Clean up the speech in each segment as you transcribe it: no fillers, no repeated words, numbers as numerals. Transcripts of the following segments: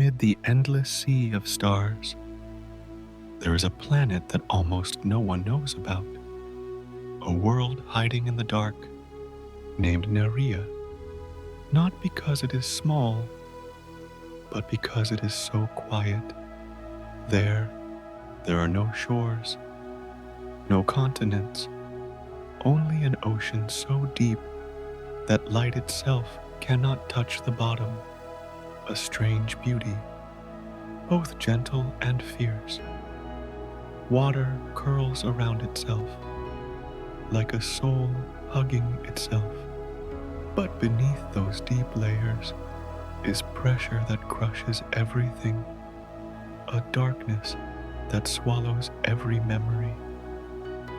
amid the endless sea of stars, there is a planet that almost no one knows about, a world hiding in the dark named Nerea, not because it is small, but because it is so quiet. There are no shores, no continents, only an ocean so deep that light itself cannot touch the bottom, a strange beauty, both gentle and fierce. Water curls around itself, like a soul hugging itself. But beneath those deep layers is pressure that crushes everything, a darkness that swallows every memory,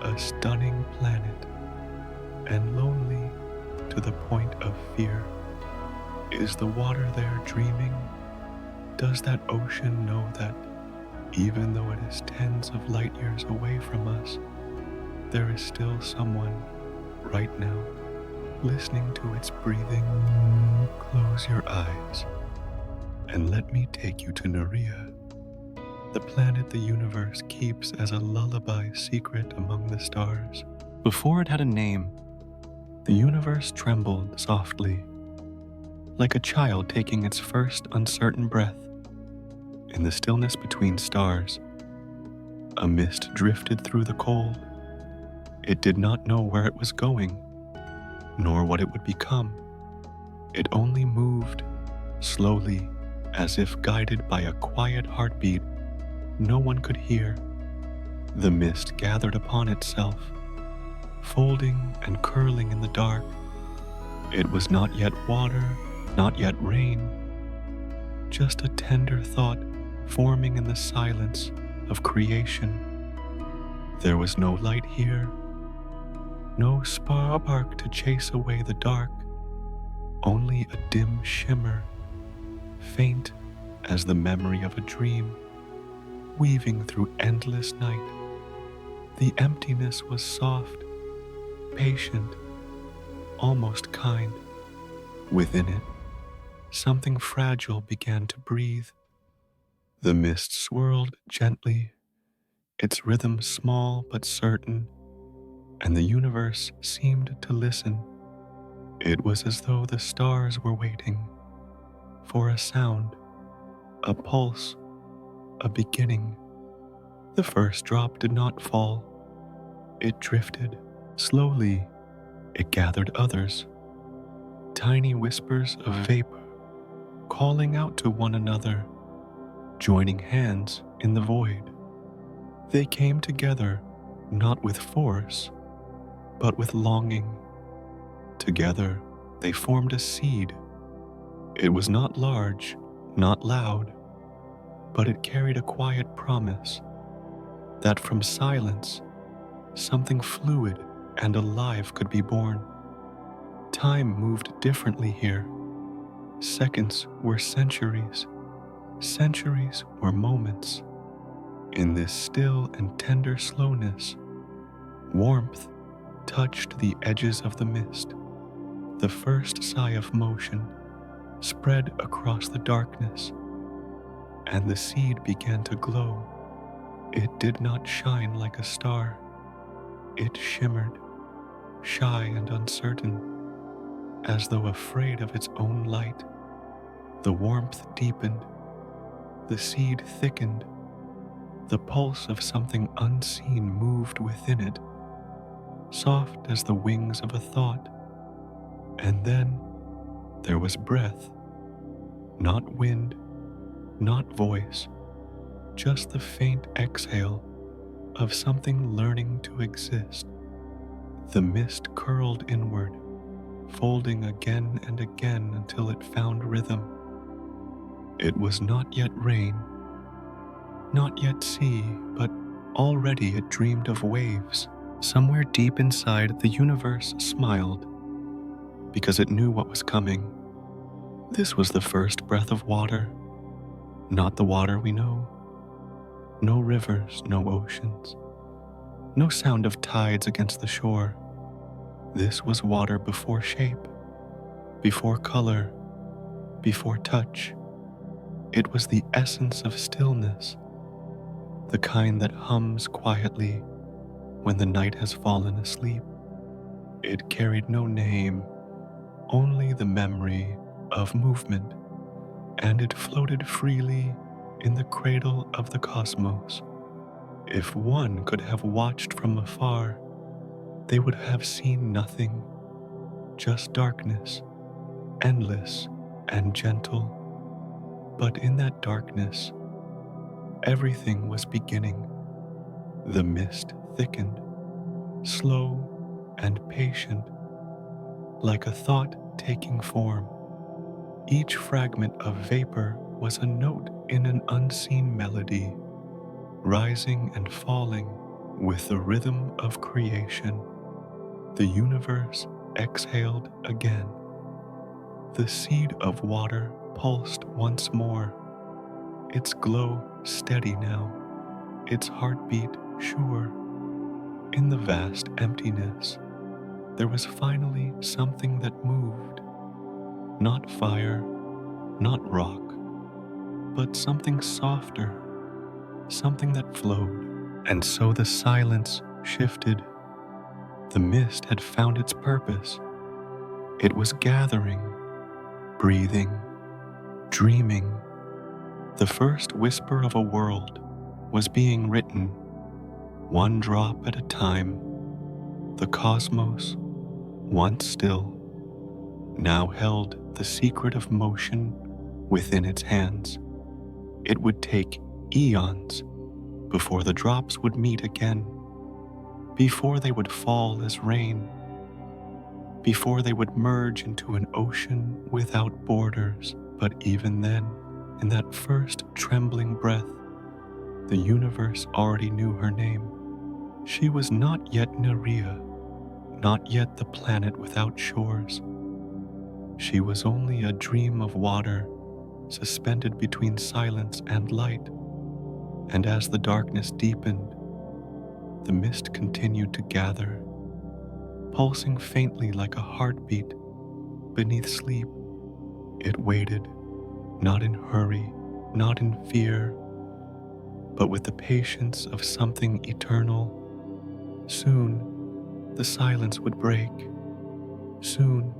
a stunning planet, and lonely to the point of fear. Is the water there dreaming? Does that ocean know that, even though it is tens of light years away from us, there is still someone right now listening to its breathing? Close your eyes and let me take you to Nerea, the planet the universe keeps as a lullaby secret among the stars. Before it had a name, the universe trembled softly, like a child taking its first uncertain breath. In the stillness between stars, a mist drifted through the cold. It did not know where it was going, nor what it would become. It only moved, slowly, as if guided by a quiet heartbeat no one could hear. The mist gathered upon itself, folding and curling in the dark. It was not yet water, not yet rain, just a tender thought forming in the silence of creation. There was no light here, no spark to chase away the dark, only a dim shimmer, faint as the memory of a dream, weaving through endless night. The emptiness was soft, patient, almost kind. Within it, something fragile began to breathe. The mist swirled gently, its rhythm small but certain, and the universe seemed to listen. It was as though the stars were waiting for a sound, a pulse, a beginning. The first drop did not fall. It drifted. Slowly, it gathered others, tiny whispers of vapor, calling out to one another, joining hands in the void. They came together, not with force, but with longing. Together, they formed a seed. It was not large, not loud, but it carried a quiet promise that from silence, something fluid and alive could be born. Time moved differently here. Seconds were centuries. Centuries were moments. In this still and tender slowness, warmth touched the edges of the mist. The first sigh of motion spread across the darkness, and the seed began to glow. It did not shine like a star. It shimmered, shy and uncertain, as though afraid of its own light. The warmth deepened, the seed thickened, the pulse of something unseen moved within it, soft as the wings of a thought. And then there was breath, not wind, not voice, just the faint exhale of something learning to exist. The mist curled inward, folding again and again until it found rhythm. It was not yet rain, not yet sea, but already it dreamed of waves. Somewhere deep inside, the universe smiled, because it knew what was coming. This was the first breath of water, not the water we know. No rivers, no oceans, no sound of tides against the shore. This was water before shape, before color, before touch. It was the essence of stillness, the kind that hums quietly when the night has fallen asleep. It carried no name, only the memory of movement, and it floated freely in the cradle of the cosmos. If one could have watched from afar, they would have seen nothing, just darkness, endless and gentle. But in that darkness, everything was beginning. The mist thickened, slow and patient, like a thought taking form. Each fragment of vapor was a note in an unseen melody, rising and falling with the rhythm of creation. The universe exhaled again. The seed of water pulsed once more, its glow steady now, its heartbeat sure. In the vast emptiness, there was finally something that moved. Not fire, not rock, but something softer, something that flowed. And so the silence shifted. The mist had found its purpose. It was gathering, breathing, dreaming. The first whisper of a world was being written, one drop at a time. The cosmos, once still, now held the secret of motion within its hands. It would take eons before the drops would meet again, before they would fall as rain, before they would merge into an ocean without borders. But even then, in that first trembling breath, the universe already knew her name. She was not yet Nerea, not yet the planet without shores. She was only a dream of water suspended between silence and light. And as the darkness deepened, the mist continued to gather, pulsing faintly like a heartbeat beneath sleep. It waited, not in hurry, not in fear, but with the patience of something eternal. Soon, the silence would break. Soon,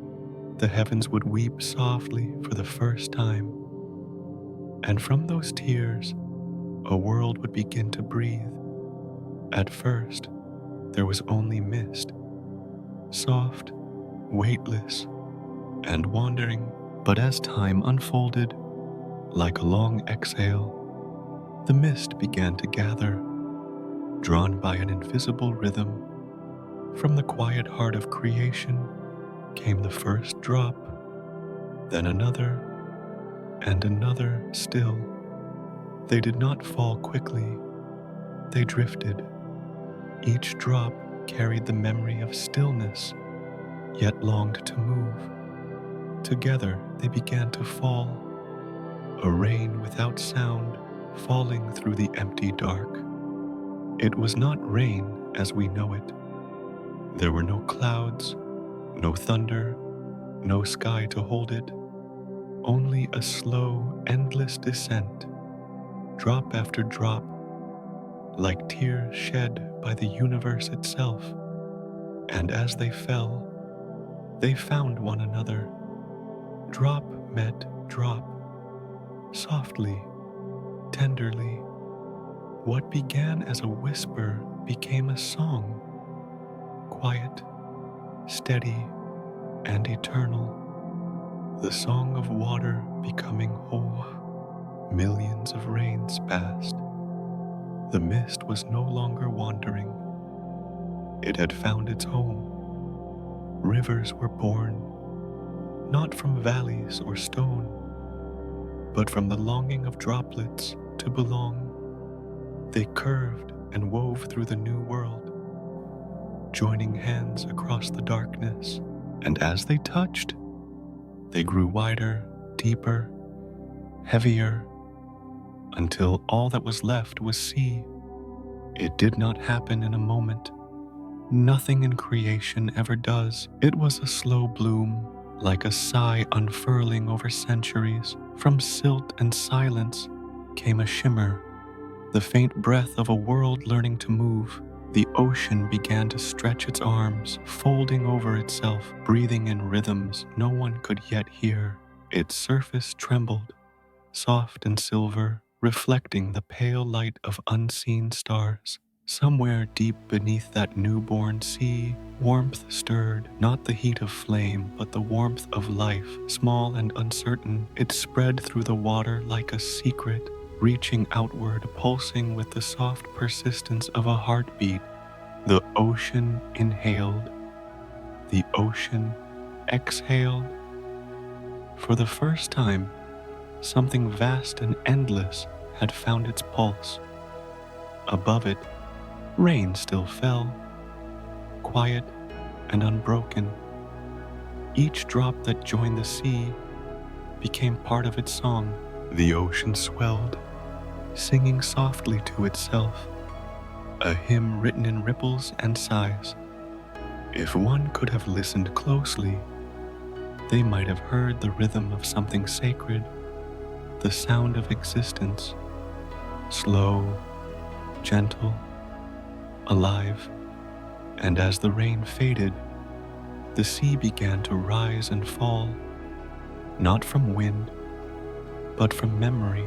the heavens would weep softly for the first time. And from those tears, a world would begin to breathe. At first, there was only mist, soft, weightless, and wandering. But as time unfolded, like a long exhale, the mist began to gather, drawn by an invisible rhythm. From the quiet heart of creation came the first drop, then another, and another still. They did not fall quickly, they drifted. Each drop carried the memory of stillness, yet longed to move. Together they began to fall, a rain without sound falling through the empty dark. It was not rain as we know it. There were no clouds, no thunder, no sky to hold it, only a slow, endless descent, drop after drop, like tears shed by the universe itself. And as they fell, they found one another. Drop met drop, softly, tenderly. What began as a whisper became a song, quiet, steady, and eternal. The song of water becoming whole. Millions of rains passed. The mist was no longer wandering. It had found its home. Rivers were born, not from valleys or stone, but from the longing of droplets to belong. They curved and wove through the new world, joining hands across the darkness. And as they touched, they grew wider, deeper, heavier, until all that was left was sea. It did not happen in a moment. Nothing in creation ever does. It was a slow bloom, Like a sigh unfurling over centuries, from silt and silence came a shimmer, the faint breath of a world learning to move. The ocean began to stretch its arms, folding over itself, breathing in rhythms no one could yet hear. Its surface trembled, soft and silver, reflecting the pale light of unseen stars. Somewhere deep beneath that newborn sea, warmth stirred, not the heat of flame, but the warmth of life. Small and uncertain, it spread through the water like a secret, reaching outward, pulsing with the soft persistence of a heartbeat. The ocean inhaled, the ocean exhaled. For the first time, something vast and endless had found its pulse. Above it, rain still fell, quiet and unbroken. Each drop that joined the sea became part of its song. The ocean swelled, singing softly to itself, a hymn written in ripples and sighs. If one could have listened closely, they might have heard the rhythm of something sacred, the sound of existence, slow, gentle, alive. And as the rain faded, the sea began to rise and fall, not from wind, but from memory.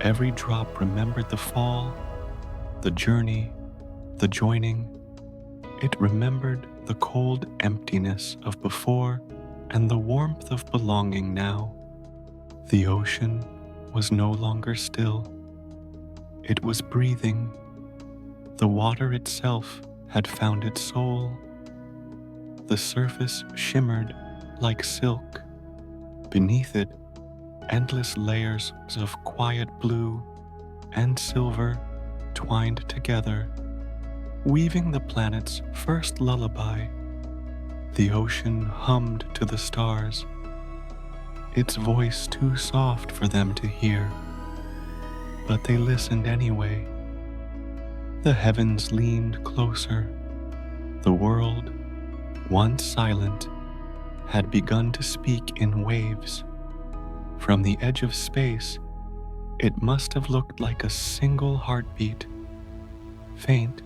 Every drop remembered the fall, the journey, the joining. It remembered the cold emptiness of before and the warmth of belonging now. The ocean was no longer still. It was breathing. The water itself had found its soul. The surface shimmered like silk. Beneath it, endless layers of quiet blue and silver twined together, weaving the planet's first lullaby. The ocean hummed to the stars, its voice too soft for them to hear, but they listened anyway. The heavens leaned closer. The world, once silent, had begun to speak in waves. From the edge of space, it must have looked like a single heartbeat, faint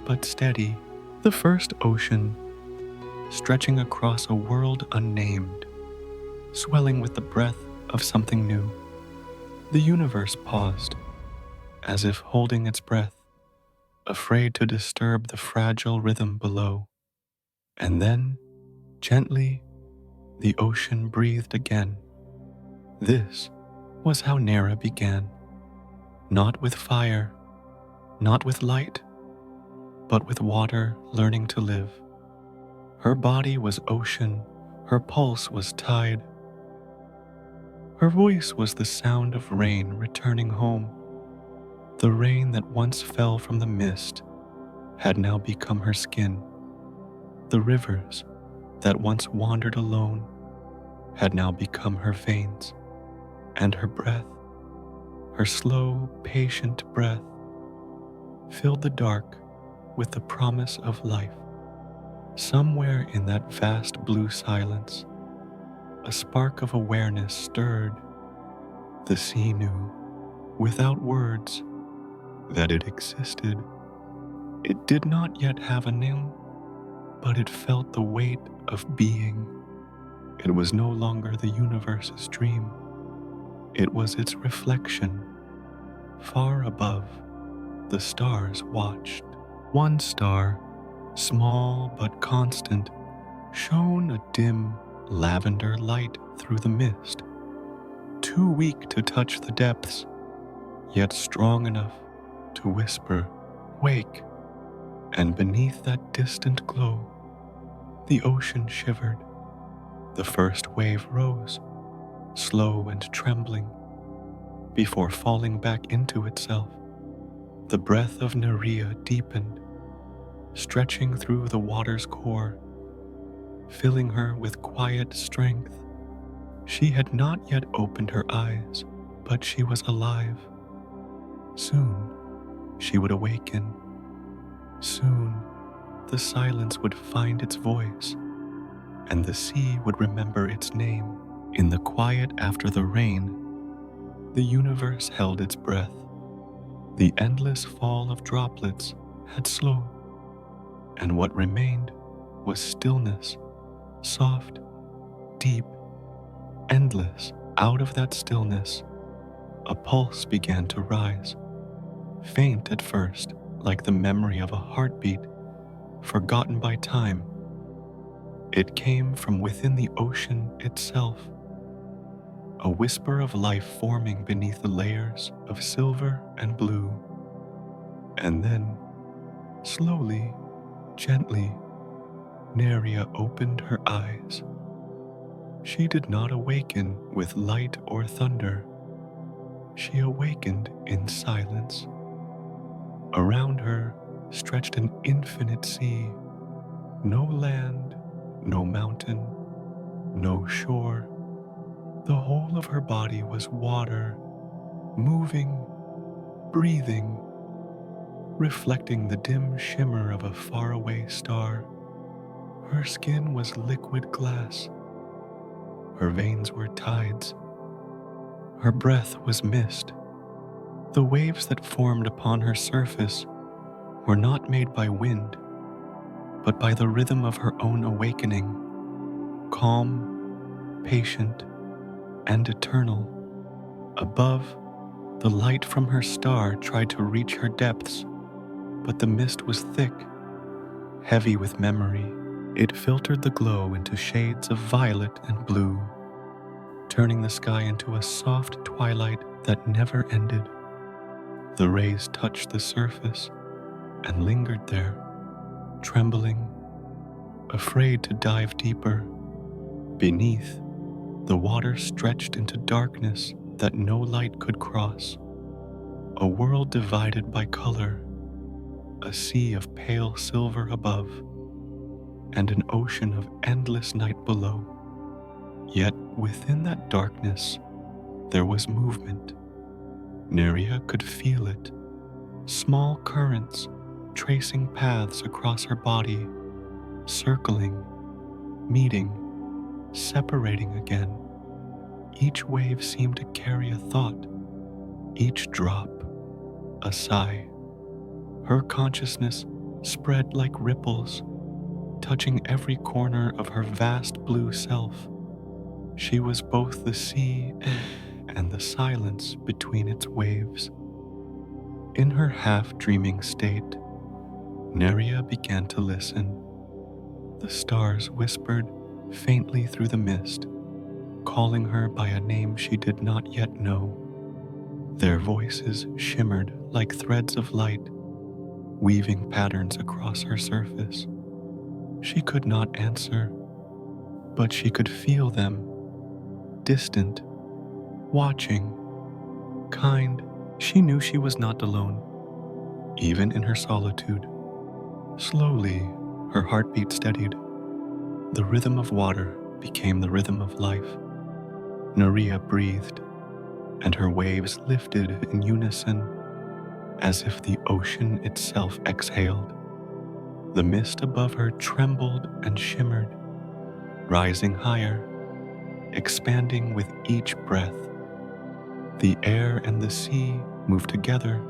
but steady. The first ocean, stretching across a world unnamed, swelling with the breath of something new. The universe paused, as if holding its breath, afraid to disturb the fragile rhythm below. And then, gently, the ocean breathed again. This was how Nerea began, not with fire, not with light, but with water learning to live. Her body was ocean, her pulse was tide. Her voice was the sound of rain returning home. The rain that once fell from the mist had now become her skin. The rivers that once wandered alone had now become her veins. And her breath, her slow, patient breath, filled the dark with the promise of life. Somewhere in that vast blue silence, a spark of awareness stirred. The sea knew, without words, that it existed. It did not yet have a name, but it felt the weight of being. It was no longer the universe's dream. It was its reflection. Far above, the stars watched. One star, small but constant, shone a dim lavender light through the mist, too weak to touch the depths, yet strong enough to whisper, "Wake." And beneath that distant glow, the ocean shivered. The first wave rose, slow and trembling, before falling back into itself. The breath of Nerea deepened, stretching through the water's core, filling her with quiet strength. She had not yet opened her eyes, but she was alive. Soon, she would awaken. Soon, the silence would find its voice. and the sea would remember its name. In the quiet after the rain, the universe held its breath. The endless fall of droplets had slowed, and what remained was stillness, soft, deep, endless. Out of that stillness, a pulse began to rise, faint at first, like the memory of a heartbeat forgotten by time. It came from within the ocean itself, a whisper of life forming beneath the layers of silver and blue. And then, slowly, gently, Nerea opened her eyes. She did not awaken with light or thunder. She awakened in silence. Around her stretched an infinite sea. No land, no mountain, no shore. The whole of her body was water, moving, breathing, reflecting the dim shimmer of a faraway star. Her skin was liquid glass. Her veins were tides. Her breath was mist. The waves that formed upon her surface were not made by wind, but by the rhythm of her own awakening, calm, patient, and eternal. Above, the light from her star tried to reach her depths, but the mist was thick, heavy with memory. It filtered the glow into shades of violet and blue, turning the sky into a soft twilight that never ended. The rays touched the surface and lingered there, trembling, afraid to dive deeper. Beneath, the water stretched into darkness that no light could cross, a world divided by color, a sea of pale silver above, and an ocean of endless night below. Yet within that darkness, there was movement. Nerea could feel it, small currents tracing paths across her body, circling, meeting, separating again. Each wave seemed to carry a thought, each drop a sigh. Her consciousness spread like ripples, touching every corner of her vast blue self. She was both the sea and the silence between its waves. In her half-dreaming state, Nerea began to listen. The stars whispered faintly through the mist, calling her by a name she did not yet know. Their voices shimmered like threads of light, weaving patterns across her surface. She could not answer, but she could feel them, distant, watching, kind. She knew she was not alone, even in her solitude. Slowly, her heartbeat steadied. The rhythm of water became the rhythm of life. Nerea breathed, and her waves lifted in unison, as if the ocean itself exhaled. The mist above her trembled and shimmered, rising higher, expanding with each breath. The air and the sea moved together,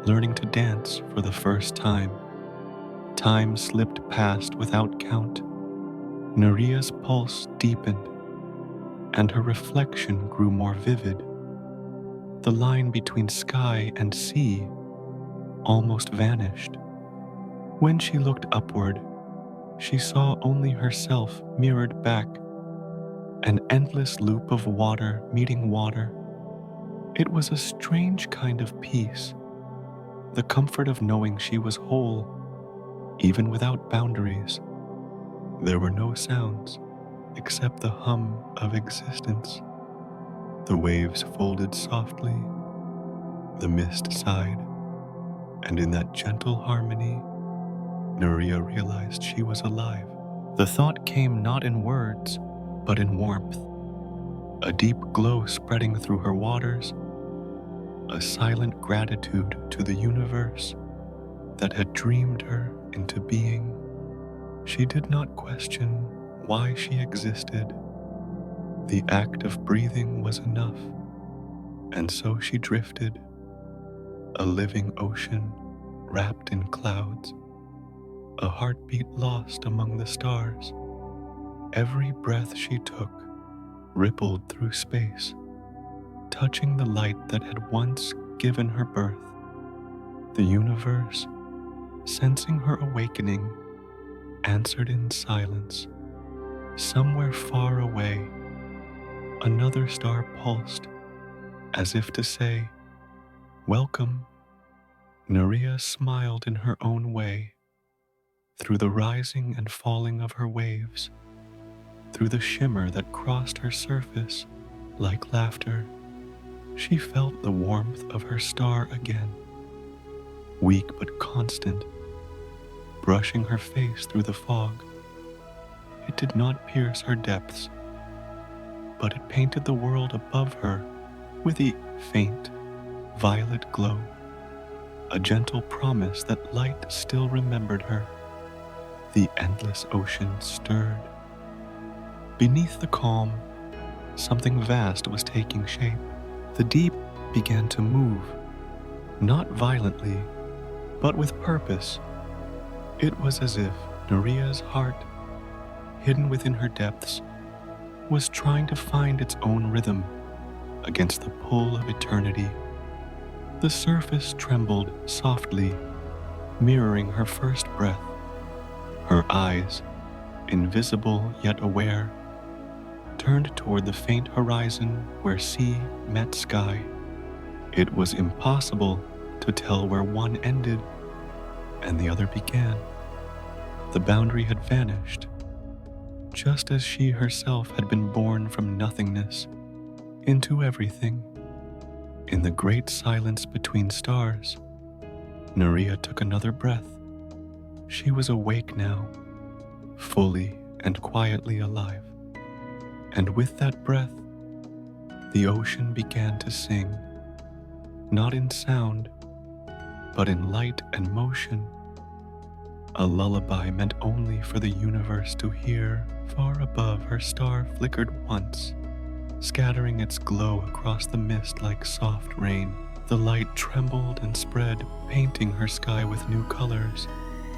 learning to dance for the first time. Time slipped past without count. Nerea's pulse deepened, and her reflection grew more vivid. The line between sky and sea almost vanished. When she looked upward, she saw only herself mirrored back, an endless loop of water meeting water. It was a strange kind of peace, the comfort of knowing she was whole, even without boundaries. There were no sounds except the hum of existence. The waves folded softly, the mist sighed, and in that gentle harmony, Nerea realized she was alive. The thought came not in words, but in warmth, a deep glow spreading through her waters, a silent gratitude to the universe that had dreamed her into being. She did not question why she existed. The act of breathing was enough, and so she drifted, a living ocean wrapped in clouds, a heartbeat lost among the stars. Every breath she took rippled through space, touching the light that had once given her birth. The universe, sensing her awakening, answered in silence. Somewhere far away, another star pulsed, as if to say, "Welcome." Nerea smiled in her own way, through the rising and falling of her waves, through the shimmer that crossed her surface like laughter. She felt the warmth of her star again, weak but constant, brushing her face through the fog. It did not pierce her depths, but it painted the world above her with a faint, violet glow, a gentle promise that light still remembered her. The endless ocean stirred. Beneath the calm, something vast was taking shape. The deep began to move, not violently, but with purpose. It was as if Nerea's heart, hidden within her depths, was trying to find its own rhythm against the pull of eternity. The surface trembled softly, mirroring her first breath. Her eyes, invisible yet aware, turned toward the faint horizon where sea met sky. It was impossible to tell where one ended and the other began. The boundary had vanished, just as she herself had been born from nothingness into everything. In the great silence between stars, Nerea took another breath. She was awake now, fully and quietly alive. And with that breath, the ocean began to sing, not in sound, but in light and motion, a lullaby meant only for the universe to hear. Far above, her star flickered once, scattering its glow across the mist like soft rain. The light trembled and spread, painting her sky with new colors: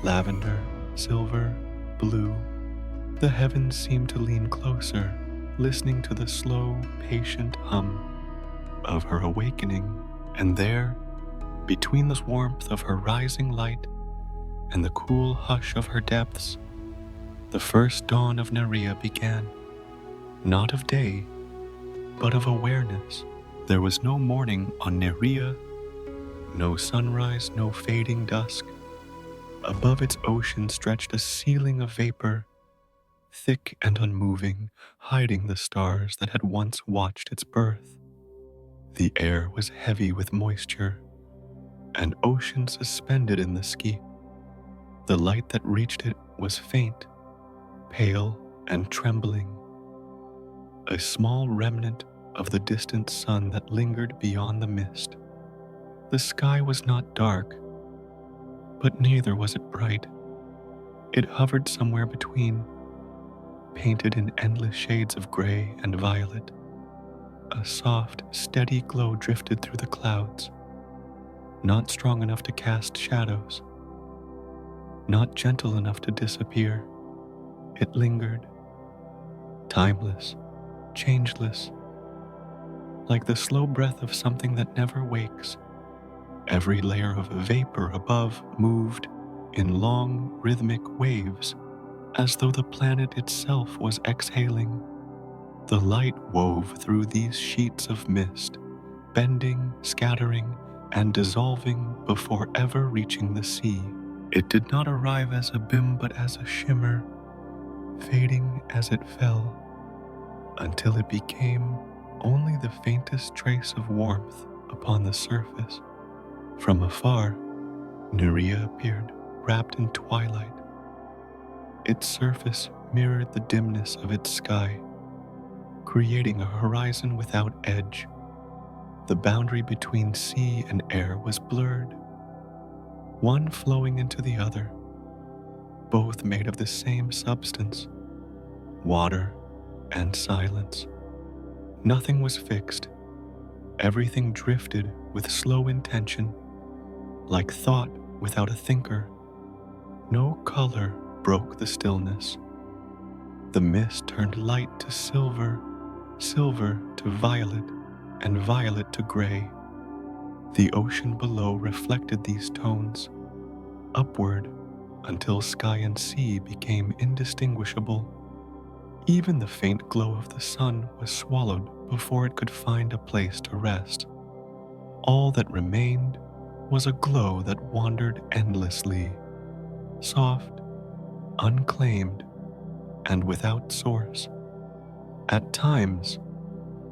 lavender, silver, blue. The heavens seemed to lean closer, listening to the slow, patient hum of her awakening. And there, between the warmth of her rising light and the cool hush of her depths, the first dawn of Nerea began, not of day, but of awareness. There was no morning on Nerea, no sunrise, no fading dusk. Above its ocean stretched a ceiling of vapor, thick and unmoving, hiding the stars that had once watched its birth. The air was heavy with moisture, an ocean suspended in the sky. The light that reached it was faint, pale and trembling, a small remnant of the distant sun that lingered beyond the mist. The sky was not dark, but neither was it bright. It hovered somewhere between, painted in endless shades of gray and violet. A soft, steady glow drifted through the clouds, not strong enough to cast shadows, not gentle enough to disappear. It lingered, timeless, changeless, like the slow breath of something that never wakes. Every layer of vapor above moved in long, rhythmic waves, as though the planet itself was exhaling. The light wove through these sheets of mist, bending, scattering, and dissolving before ever reaching the sea. It did not arrive as a beam but as a shimmer, fading as it fell, until it became only the faintest trace of warmth upon the surface. From afar, Nerea appeared, wrapped in twilight. Its surface mirrored the dimness of its sky, creating a horizon without edge. The boundary between sea and air was blurred, one flowing into the other, both made of the same substance, water, and silence. Nothing was fixed. Everything drifted with slow intention, like thought without a thinker. No color broke the stillness. The mist turned light to silver, silver to violet, and violet to gray. The ocean below reflected these tones, upward until sky and sea became indistinguishable. Even the faint glow of the sun was swallowed before it could find a place to rest. All that remained was a glow that wandered endlessly, soft, unclaimed, and without source. At times,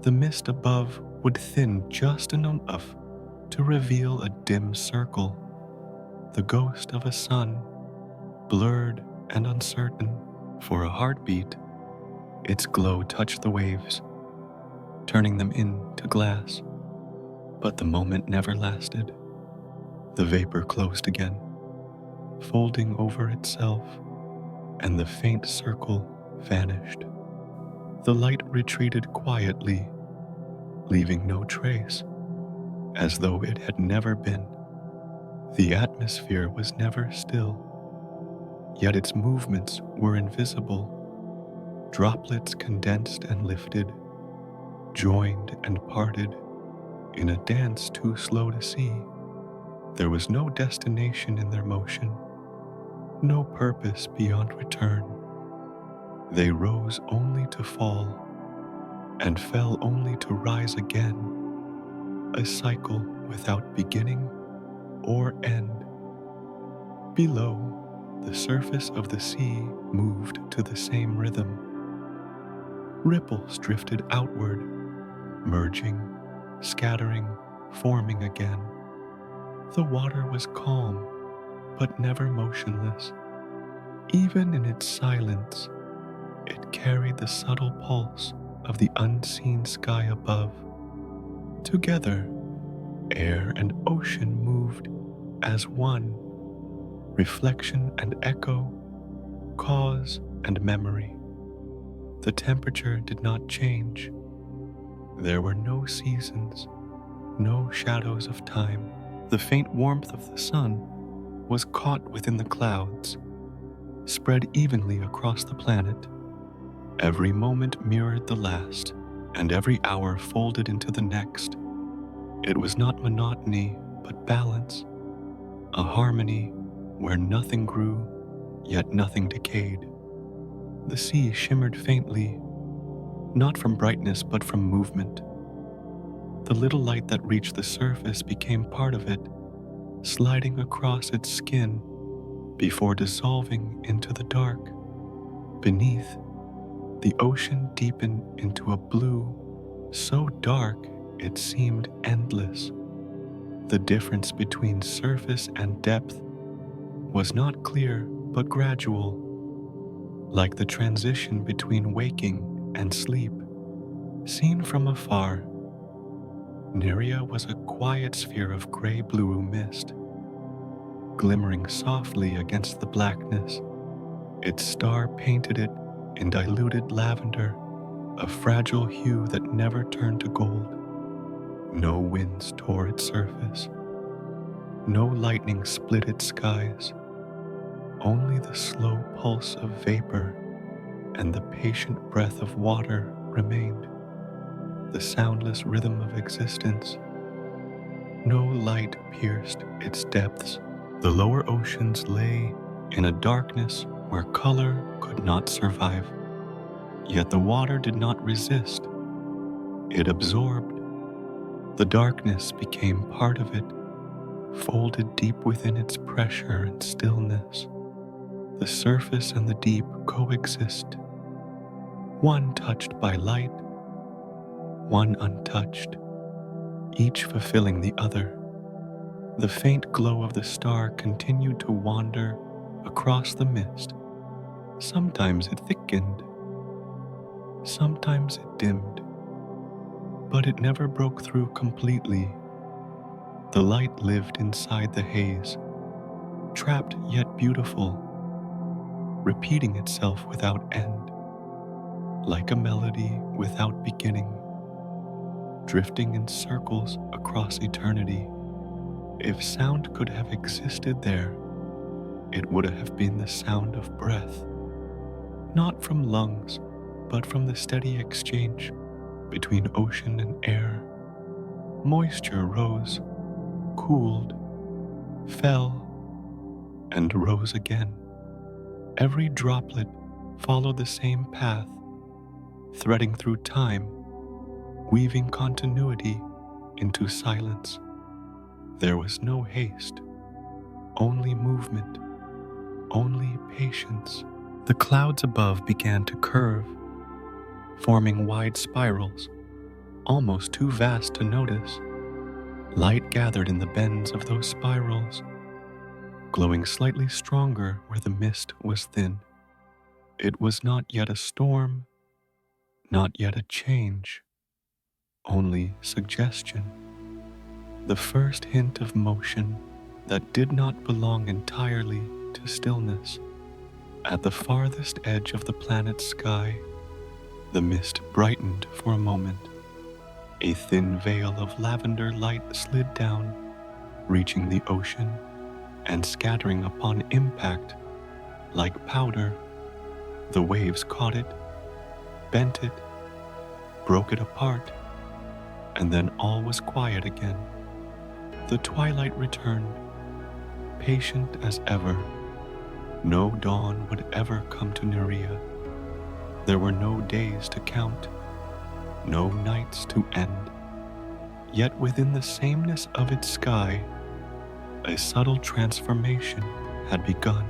the mist above would thin just enough to reveal a dim circle, the ghost of a sun, blurred and uncertain. For a heartbeat, its glow touched the waves, turning them into glass. But the moment never lasted. The vapor closed again, folding over itself, and the faint circle vanished. The light retreated quietly, leaving no trace, as though it had never been. The atmosphere was never still, yet its movements were invisible. Droplets condensed and lifted, joined and parted, in a dance too slow to see. There was no destination in their motion, no purpose beyond return. They rose only to fall, and fell only to rise again, a cycle without beginning or end. Below, the surface of the sea moved to the same rhythm. Ripples drifted outward, merging, scattering, forming again. The water was calm, but never motionless. Even in its silence, it carried the subtle pulse of the unseen sky above. Together, air and ocean moved as one, reflection and echo, cause and memory. The temperature did not change. There were no seasons, no shadows of time. The faint warmth of the sun was caught within the clouds, spread evenly across the planet. Every moment mirrored the last, and every hour folded into the next. It was not monotony, but balance, a harmony where nothing grew, yet nothing decayed. The sea shimmered faintly, not from brightness but from movement. The little light that reached the surface became part of it, sliding across its skin before dissolving into the dark. Beneath, the ocean deepened into a blue so dark it seemed endless. The difference between surface and depth was not clear but gradual, like the transition between waking and sleep. Seen from afar, Nerea was a quiet sphere of gray-blue mist, glimmering softly against the blackness. Its star painted it in diluted lavender, a fragile hue that never turned to gold. No winds tore its surface. No lightning split its skies. Only the slow pulse of vapor and the patient breath of water remained, the soundless rhythm of existence. No light pierced its depths. The lower oceans lay in a darkness where color could not survive. Yet the water did not resist. It absorbed. The darkness became part of it, folded deep within its pressure and stillness. The surface and the deep coexist, one touched by light, one untouched, each fulfilling the other. The faint glow of the star continued to wander across the mist. Sometimes it thickened, sometimes it dimmed, but it never broke through completely. The light lived inside the haze, trapped yet beautiful, repeating itself without end. like a melody without beginning, drifting in circles across eternity. If sound could have existed there, it would have been the sound of breath, not from lungs, but from the steady exchange between ocean and air. Moisture rose, cooled, fell, and rose again. Every droplet followed the same path, threading through time, weaving continuity into silence. There was no haste, only movement, only patience. The clouds above began to curve, forming wide spirals, almost too vast to notice. Light gathered in the bends of those spirals, glowing slightly stronger where the mist was thin. It was not yet a storm, not yet a change, only suggestion. The first hint of motion that did not belong entirely to stillness. At the farthest edge of the planet's sky, the mist brightened for a moment. A thin veil of lavender light slid down, reaching the ocean and scattering upon impact like powder. The waves caught it, bent it, broke it apart, and then all was quiet again. The twilight returned, patient as ever. No dawn would ever come to Nerea. There were no days to count, no nights to end. Yet within the sameness of its sky, a subtle transformation had begun.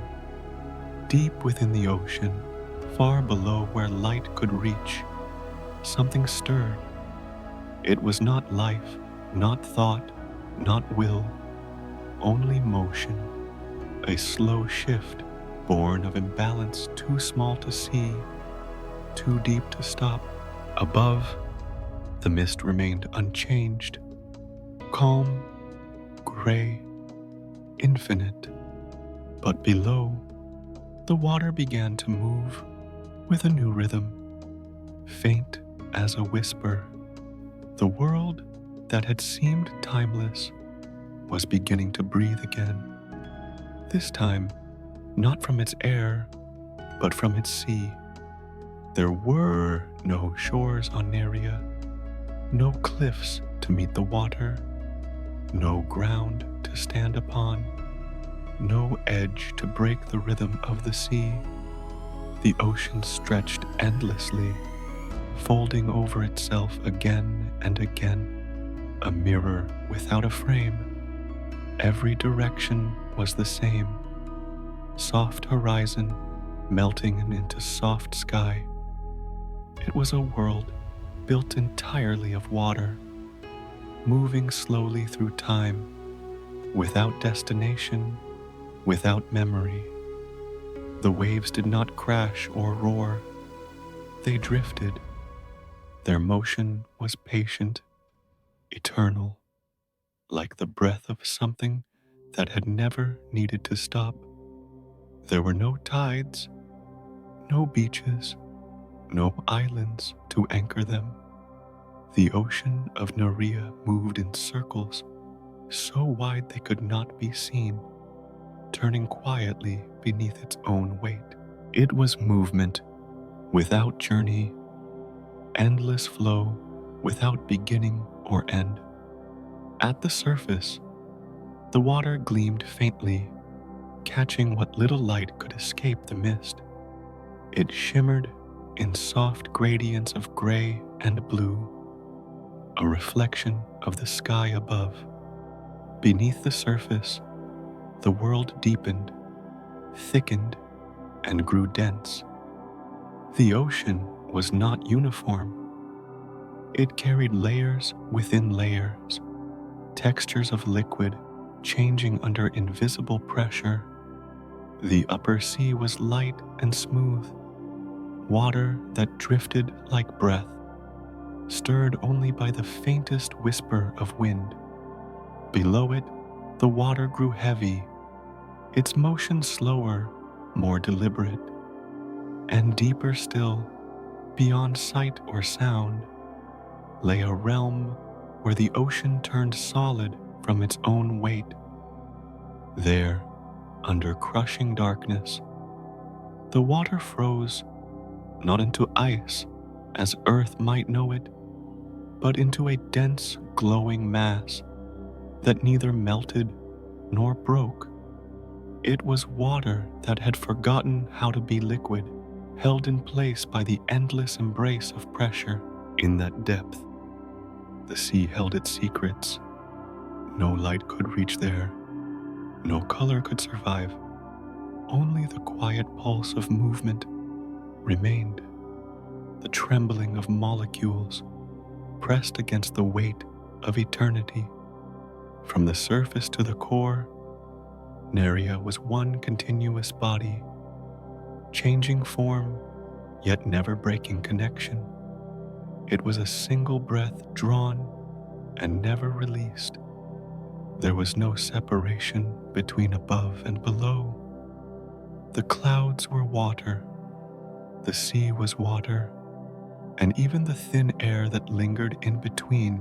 Deep within the ocean, far below where light could reach, something stirred. It was not life, not thought, not will, only motion, a slow shift born of imbalance too small to see, too deep to stop. Above, the mist remained unchanged, calm, gray, infinite. But below, the water began to move with a new rhythm, faint as a whisper. The world that had seemed timeless was beginning to breathe again. This time, not from its air, but from its sea. There were no shores on Nerea, no cliffs to meet the water, no ground to stand upon, no edge to break the rhythm of the sea. The ocean stretched endlessly, folding over itself again and again, a mirror without a frame. Every direction was the same, soft horizon melting into soft sky. It was a world built entirely of water, moving slowly through time, without destination, without memory. The waves did not crash or roar. They drifted. Their motion was patient, eternal, like the breath of something that had never needed to stop. There were no tides, no beaches, no islands to anchor them. The ocean of Nerea moved in circles, so wide they could not be seen, turning quietly beneath its own weight. It was movement without journey, endless flow without beginning or end. At the surface, the water gleamed faintly, catching what little light could escape the mist. It shimmered in soft gradients of gray and blue, a reflection of the sky above. Beneath the surface, the world deepened, thickened, and grew dense. The ocean was not uniform. It carried layers within layers, textures of liquid changing under invisible pressure. The upper sea was light and smooth, water that drifted like breath, stirred only by the faintest whisper of wind. Below it, the water grew heavy, its motion slower, more deliberate, and deeper still, Beyond sight or sound lay a realm where the ocean turned solid from its own weight. There, under crushing darkness, the water froze not into ice as Earth might know it, but into a dense, glowing mass that neither melted nor broke. It was water that had forgotten how to be liquid, held in place by the endless embrace of pressure. In that depth, the sea held its secrets. No light could reach there, no color could survive. Only the quiet pulse of movement remained, the trembling of molecules pressed against the weight of eternity. From the surface to the core, Nerea was one continuous body, changing form, yet never breaking connection. It was a single breath drawn and never released. There was no separation between above and below. The clouds were water, the sea was water, and even the thin air that lingered in between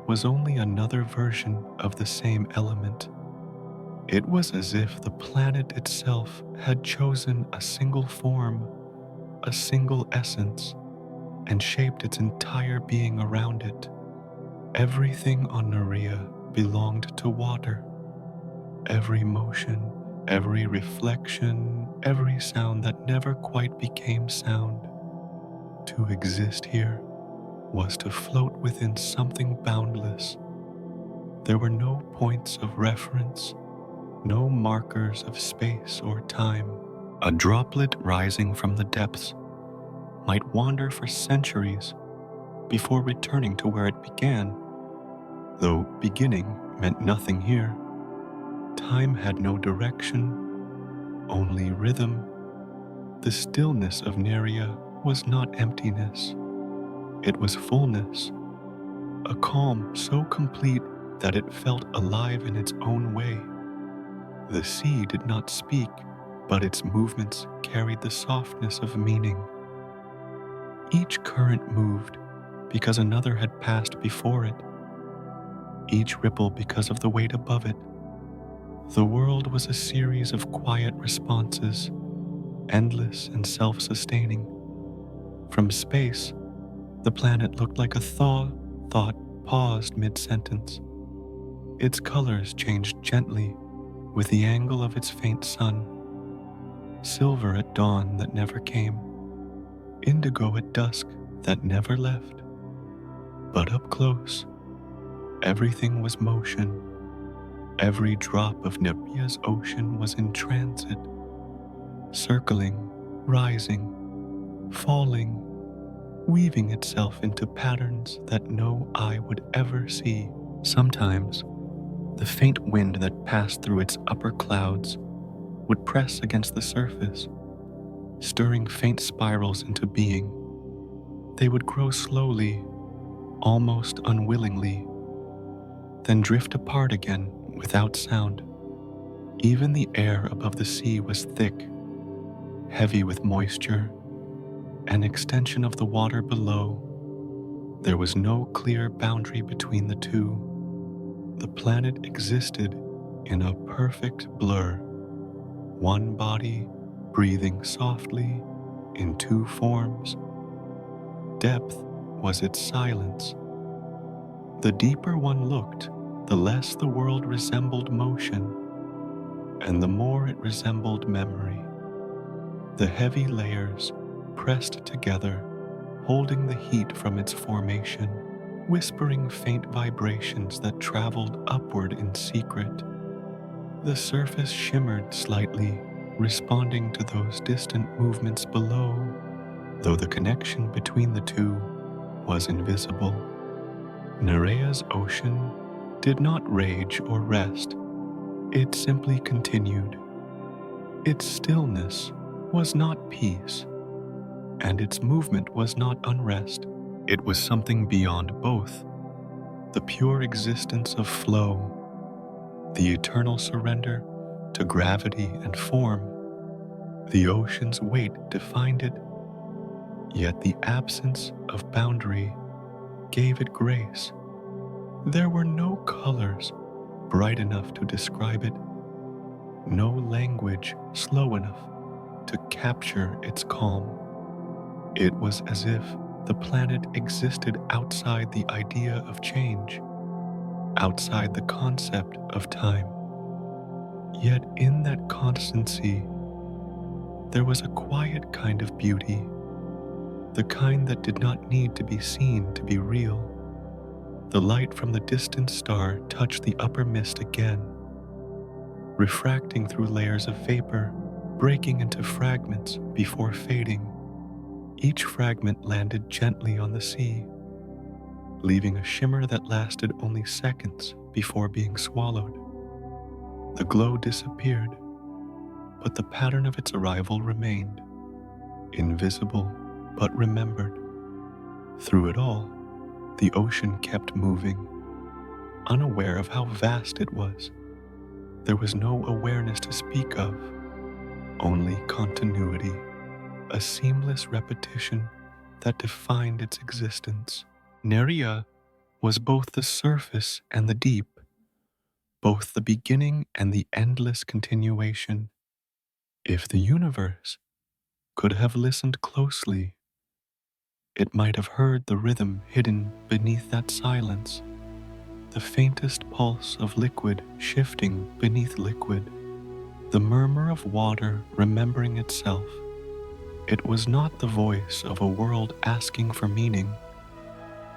was only another version of the same element. It was as if the planet itself had chosen a single form, a single essence, and shaped its entire being around it. Everything on Nerea belonged to water. Every motion, every reflection, every sound that never quite became sound. To exist here was to float within something boundless. There were no points of reference, no markers of space or time. A droplet rising from the depths might wander for centuries before returning to where it began, though beginning meant nothing here. Time had no direction, only rhythm. The stillness of Nerea was not emptiness. It was fullness, a calm so complete that it felt alive in its own way. The sea did not speak, but its movements carried the softness of meaning. Each current moved because another had passed before it, each ripple because of the weight above it. The world was a series of quiet responses, endless and self-sustaining. From space, the planet looked like a thought paused mid-sentence. Its colors changed gently with the angle of its faint sun. Silver at dawn that never came, indigo at dusk that never left. But up close, everything was motion. Every drop of Nerea's ocean was in transit, circling, rising, falling, weaving itself into patterns that no eye would ever see. Sometimes, the faint wind that passed through its upper clouds would press against the surface, stirring faint spirals into being. They would grow slowly, almost unwillingly, then drift apart again without sound. Even the air above the sea was thick, heavy with moisture, an extension of the water below. There was no clear boundary between the two. The planet existed in a perfect blur, one body breathing softly in two forms. Depth was its silence. The deeper one looked, the less the world resembled motion, and the more it resembled memory. The heavy layers pressed together, holding the heat from its formation, whispering faint vibrations that traveled upward in secret. The surface shimmered slightly, responding to those distant movements below, though the connection between the two was invisible. Nerea's ocean did not rage or rest. It simply continued. Its stillness was not peace, and its movement was not unrest. It was something beyond both, the pure existence of flow, the eternal surrender to gravity and form. The ocean's weight defined it, Yet the absence of boundary gave it grace. There were no colors bright enough to describe it, no language slow enough to capture its calm. It was as if the planet existed outside the idea of change, outside the concept of time. Yet in that constancy, there was a quiet kind of beauty, the kind that did not need to be seen to be real. The light from the distant star touched the upper mist again, refracting through layers of vapor, breaking into fragments before fading. Each fragment landed gently on the sea, leaving a shimmer that lasted only seconds before being swallowed. The glow disappeared, but the pattern of its arrival remained, invisible but remembered. Through it all, the ocean kept moving, unaware of how vast it was. There was no awareness to speak of, only continuity, a seamless repetition that defined its existence. Nerea was both the surface and the deep, both the beginning and the endless continuation. If the universe could have listened closely, it might have heard the rhythm hidden beneath that silence, the faintest pulse of liquid shifting beneath liquid, the murmur of water remembering itself. It was not the voice of a world asking for meaning,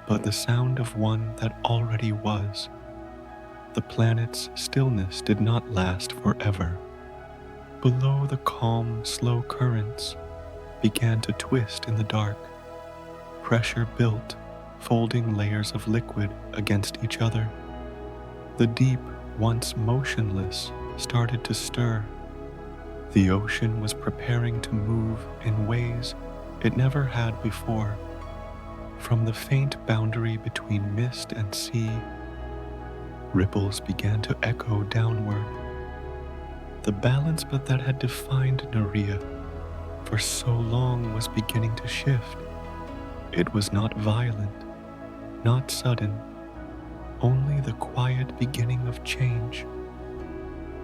but the sound of one that already was. The planet's stillness did not last forever. Below, the calm, slow currents began to twist in the dark. Pressure built, folding layers of liquid against each other. The deep, once motionless, started to stir. The ocean was preparing to move in ways it never had before. From the faint boundary between mist and sea, ripples began to echo downward. The balance but that had defined Nerea for so long was beginning to shift. It was not violent, not sudden, only the quiet beginning of change.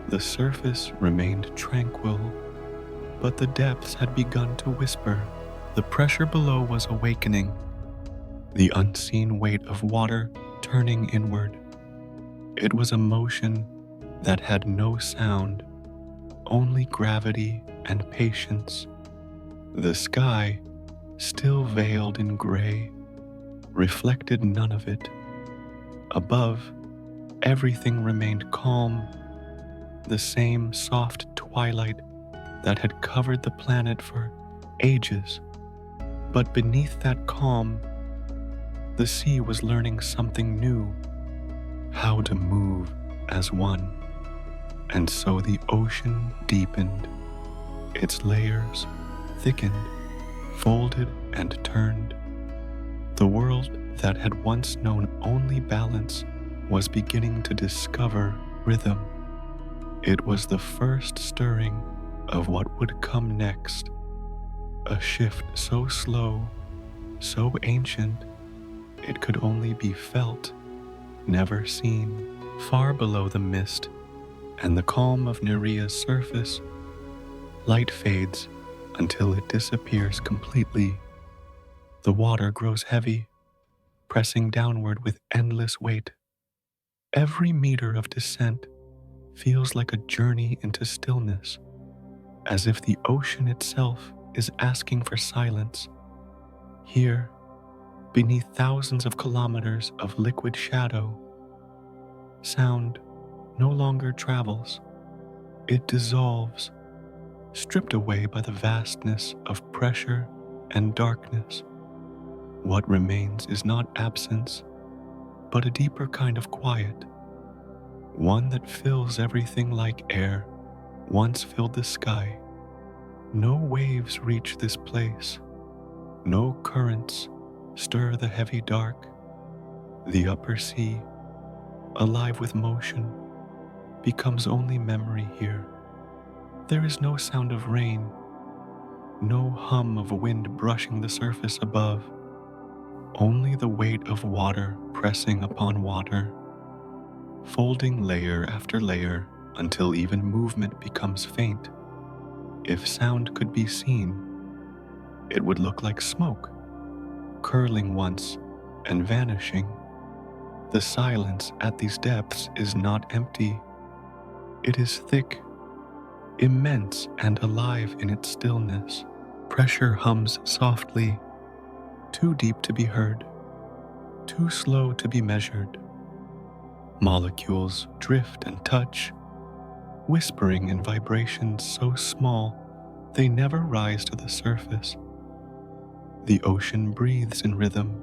The surface remained tranquil, but the depths had begun to whisper. The pressure below was awakening, the unseen weight of water turning inward. It was a motion that had no sound, only gravity and patience. The sky, still veiled in gray, reflected none of it. Above, everything remained calm, the same soft twilight that had covered the planet for ages. But beneath that calm, the sea was learning something new, how to move as one. And so the ocean deepened, its layers thickened, folded and turned. The world that had once known only balance was beginning to discover rhythm. It was the first stirring of what would come next, a shift so slow, so ancient, it could only be felt, never seen. Far below the mist and the calm of Nerea's surface, light fades until it disappears completely. The water grows heavy, pressing downward with endless weight. Every meter of descent feels like a journey into stillness, as if the ocean itself is asking for silence. Here, beneath thousands of kilometers of liquid shadow, sound no longer travels. It dissolves, stripped away by the vastness of pressure and darkness. What remains is not absence, but a deeper kind of quiet, one that fills everything like air once filled the sky. No waves reach this place, no currents stir the heavy dark. The upper sea, alive with motion, becomes only memory here. There is no sound of rain, No hum of wind brushing the surface above, only the weight of water pressing upon water, folding layer after layer until even movement becomes faint. If sound could be seen, it would look like smoke, curling once and vanishing. The silence at these depths is not empty. It is thick, immense, and alive in its stillness. Pressure hums softly, too deep to be heard, too slow to be measured. Molecules drift and touch, whispering in vibrations so small they never rise to the surface. The ocean breathes in rhythm,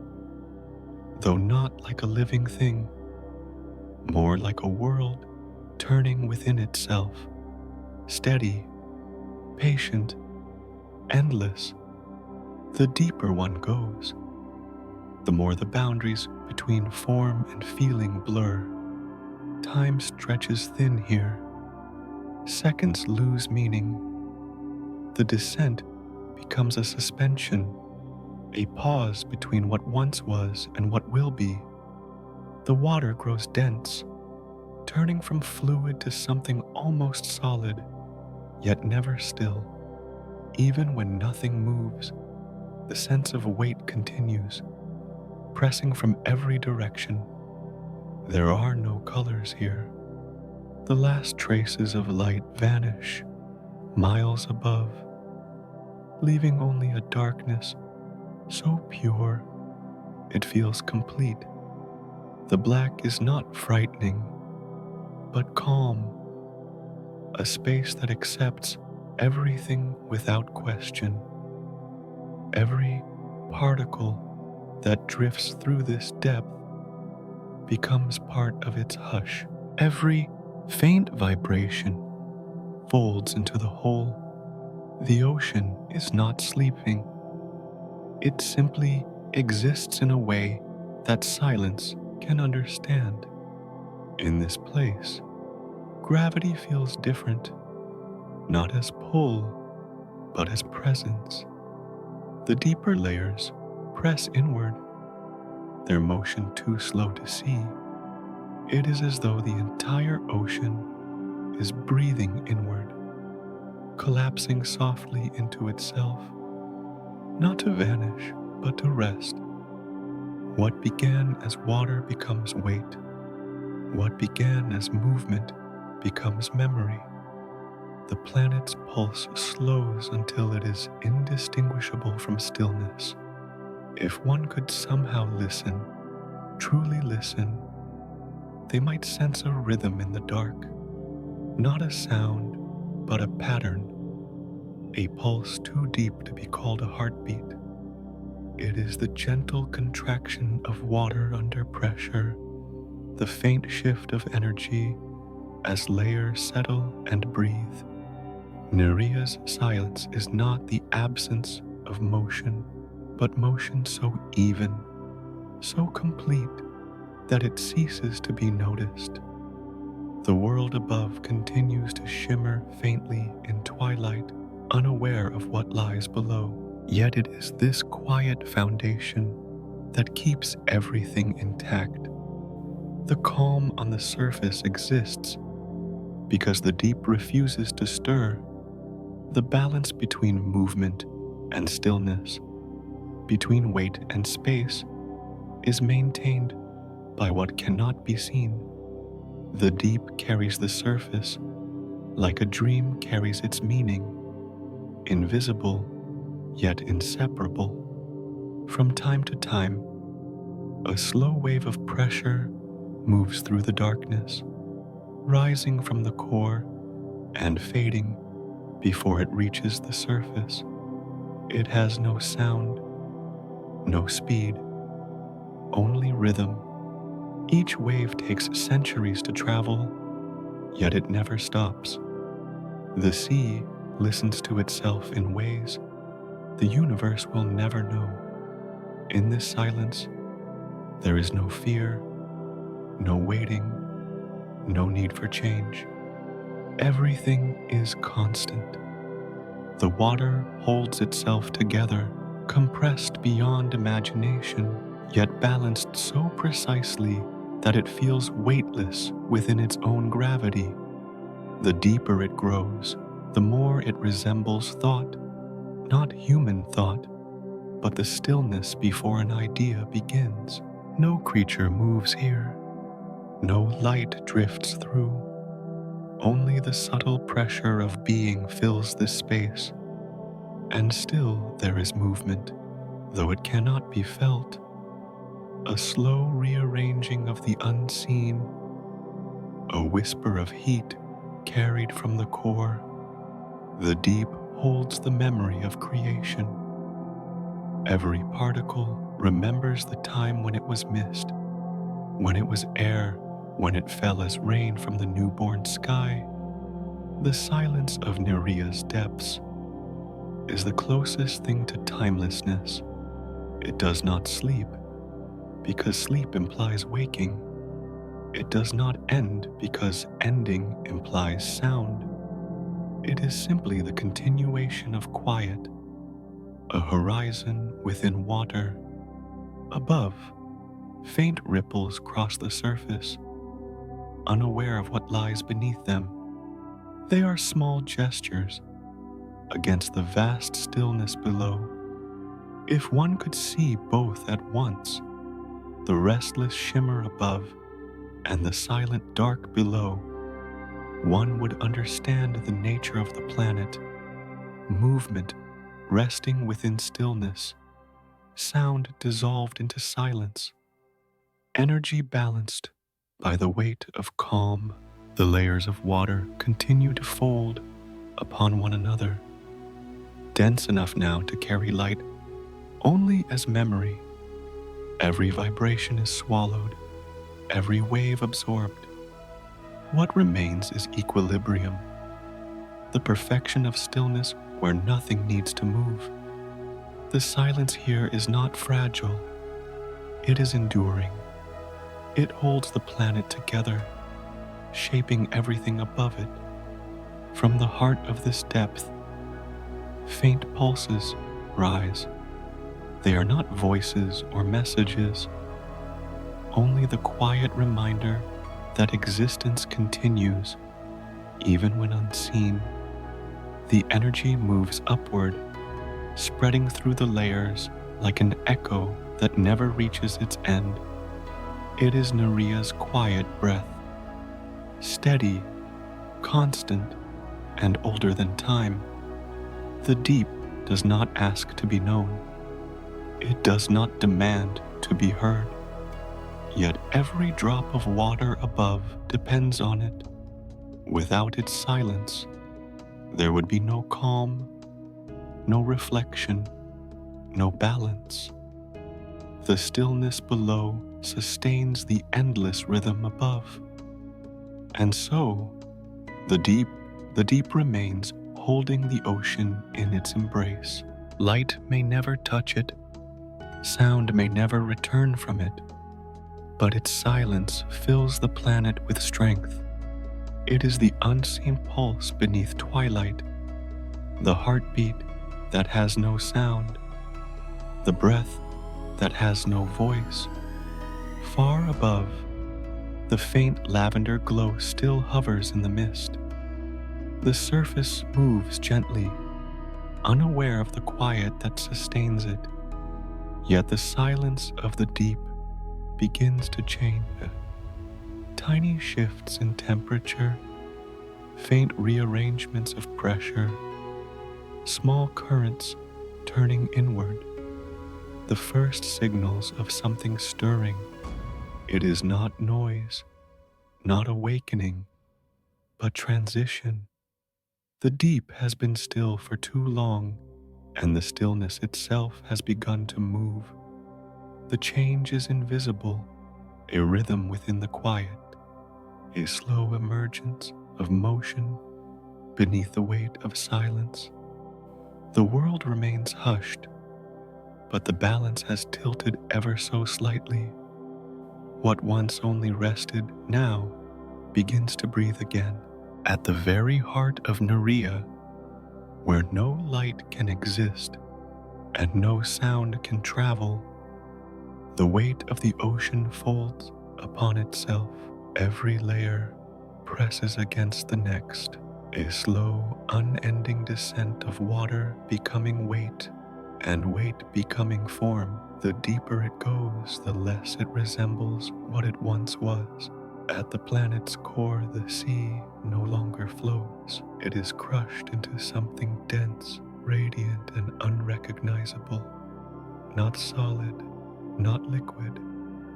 though not like a living thing, more like a world turning within itself, steady, patient, endless. The deeper one goes, the more the boundaries between form and feeling blur. Time stretches thin here. Seconds lose meaning. The descent becomes a suspension, a pause between what once was and what will be. The water grows dense, turning from fluid to something almost solid, yet never still. Even when nothing moves, the sense of weight continues, pressing from every direction. There are no colors here. The last traces of light vanish, miles above, leaving only a darkness so pure it feels complete. The black is not frightening, but calm, a space that accepts everything without question. Every particle that drifts through this depth becomes part of its hush. Every faint vibration folds into the whole. The ocean is not sleeping. It simply exists in a way that silence can understand. In this place, gravity feels different, not as pull, but as presence. The deeper layers press inward, their motion too slow to see. It is as though the entire ocean is breathing inward, collapsing softly into itself, not to vanish, but to rest. What began as water becomes weight. What began as movement becomes memory. The planet's pulse slows until it is indistinguishable from stillness. If one could somehow listen, truly listen, they might sense a rhythm in the dark, not a sound, but a pattern, a pulse too deep to be called a heartbeat. It is the gentle contraction of water under pressure, the faint shift of energy as layers settle and breathe. Nerea's silence is not the absence of motion, but motion so even, so complete, that it ceases to be noticed. The world above continues to shimmer faintly in twilight, unaware of what lies below. Yet it is this quiet foundation that keeps everything intact. The calm on the surface exists because the deep refuses to stir. The balance between movement and stillness, between weight and space, is maintained by what cannot be seen. The deep carries the surface like a dream carries its meaning, invisible yet inseparable. From time to time, a slow wave of pressure moves through the darkness, rising from the core and fading before it reaches the surface. It has no sound, no speed, only rhythm. Each wave takes centuries to travel, yet it never stops. The sea listens to itself in ways the universe will never know. In this silence, there is no fear, no waiting, no need for change. Everything is constant. The water holds itself together, compressed beyond imagination, yet balanced so precisely that it feels weightless within its own gravity. The deeper it grows, the more it resembles thought, not human thought, but the stillness before an idea begins. No creature moves here, no light drifts through. Only the subtle pressure of being fills this space, and still there is movement, though it cannot be felt. A slow rearranging of the unseen, a whisper of heat carried from the core. The deep holds the memory of creation. Every particle remembers the time when it was mist, when it was air, when it fell as rain from the newborn sky. The silence of Nerea's depths is the closest thing to timelessness. It does not sleep, because sleep implies waking. It does not end because ending implies sound. It is simply the continuation of quiet, a horizon within water. Above, faint ripples cross the surface, unaware of what lies beneath them. They are small gestures against the vast stillness below. If one could see both at once, the restless shimmer above and the silent dark below, one would understand the nature of the planet. Movement resting within stillness, sound dissolved into silence, energy balanced by the weight of calm. The layers of water continue to fold upon one another, dense enough now to carry light only as memory. Every vibration is swallowed, every wave absorbed. What remains is equilibrium, the perfection of stillness where nothing needs to move. The silence here is not fragile, it is enduring. It holds the planet together, shaping everything above it. From the heart of this depth, faint pulses rise. They are not voices or messages, only the quiet reminder that existence continues, even when unseen. The energy moves upward, spreading through the layers like an echo that never reaches its end. It is Nerea's quiet breath, steady, constant, and older than time. The deep does not ask to be known. It does not demand to be heard. Yet every drop of water above depends on it. Without its silence, there would be no calm, no reflection, no balance. The stillness below sustains the endless rhythm above. And so, the deep remains holding the ocean in its embrace. Light may never touch it, sound may never return from it, but its silence fills the planet with strength. It is the unseen pulse beneath twilight, the heartbeat that has no sound, the breath that has no voice. Far above, the faint lavender glow still hovers in the mist. The surface moves gently, unaware of the quiet that sustains it. Yet the silence of the deep begins to change. Tiny shifts in temperature, faint rearrangements of pressure, small currents turning inward, the first signals of something stirring. It is not noise, not awakening, but transition. The deep has been still for too long, and the stillness itself has begun to move. The change is invisible, a rhythm within the quiet, a slow emergence of motion beneath the weight of silence. The world remains hushed, but the balance has tilted ever so slightly. What once only rested now begins to breathe again. At the very heart of Nerea, where no light can exist and no sound can travel. The weight of the ocean folds upon itself. Every layer presses against the next, a slow, unending descent of water becoming weight, and weight becoming form. The deeper it goes, the less it resembles what it once was. At the planet's core, the sea no longer flows. It is crushed into something dense, radiant, and unrecognizable. Not solid, not liquid,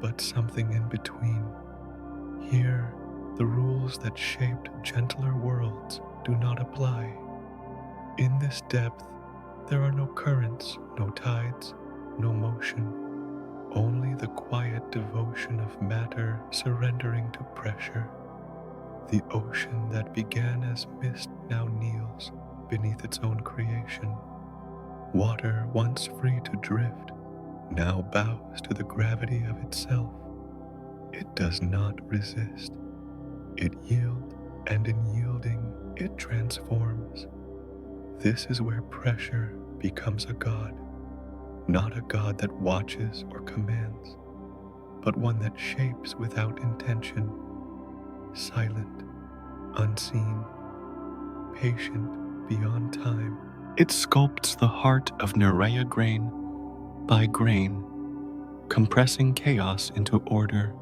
but something in between. Here, the rules that shaped gentler worlds do not apply. In this depth, there are no currents, no tides, no motion, only the quiet devotion of matter surrendering to pressure. The ocean that began as mist now kneels beneath its own creation. Water once free to drift now bows to the gravity of itself. It does not resist. It yields, and in yielding, it transforms. This is where pressure becomes a god, not a god that watches or commands, but one that shapes without intention, silent, unseen, patient beyond time. It sculpts the heart of Nerea grain by grain, compressing chaos into order.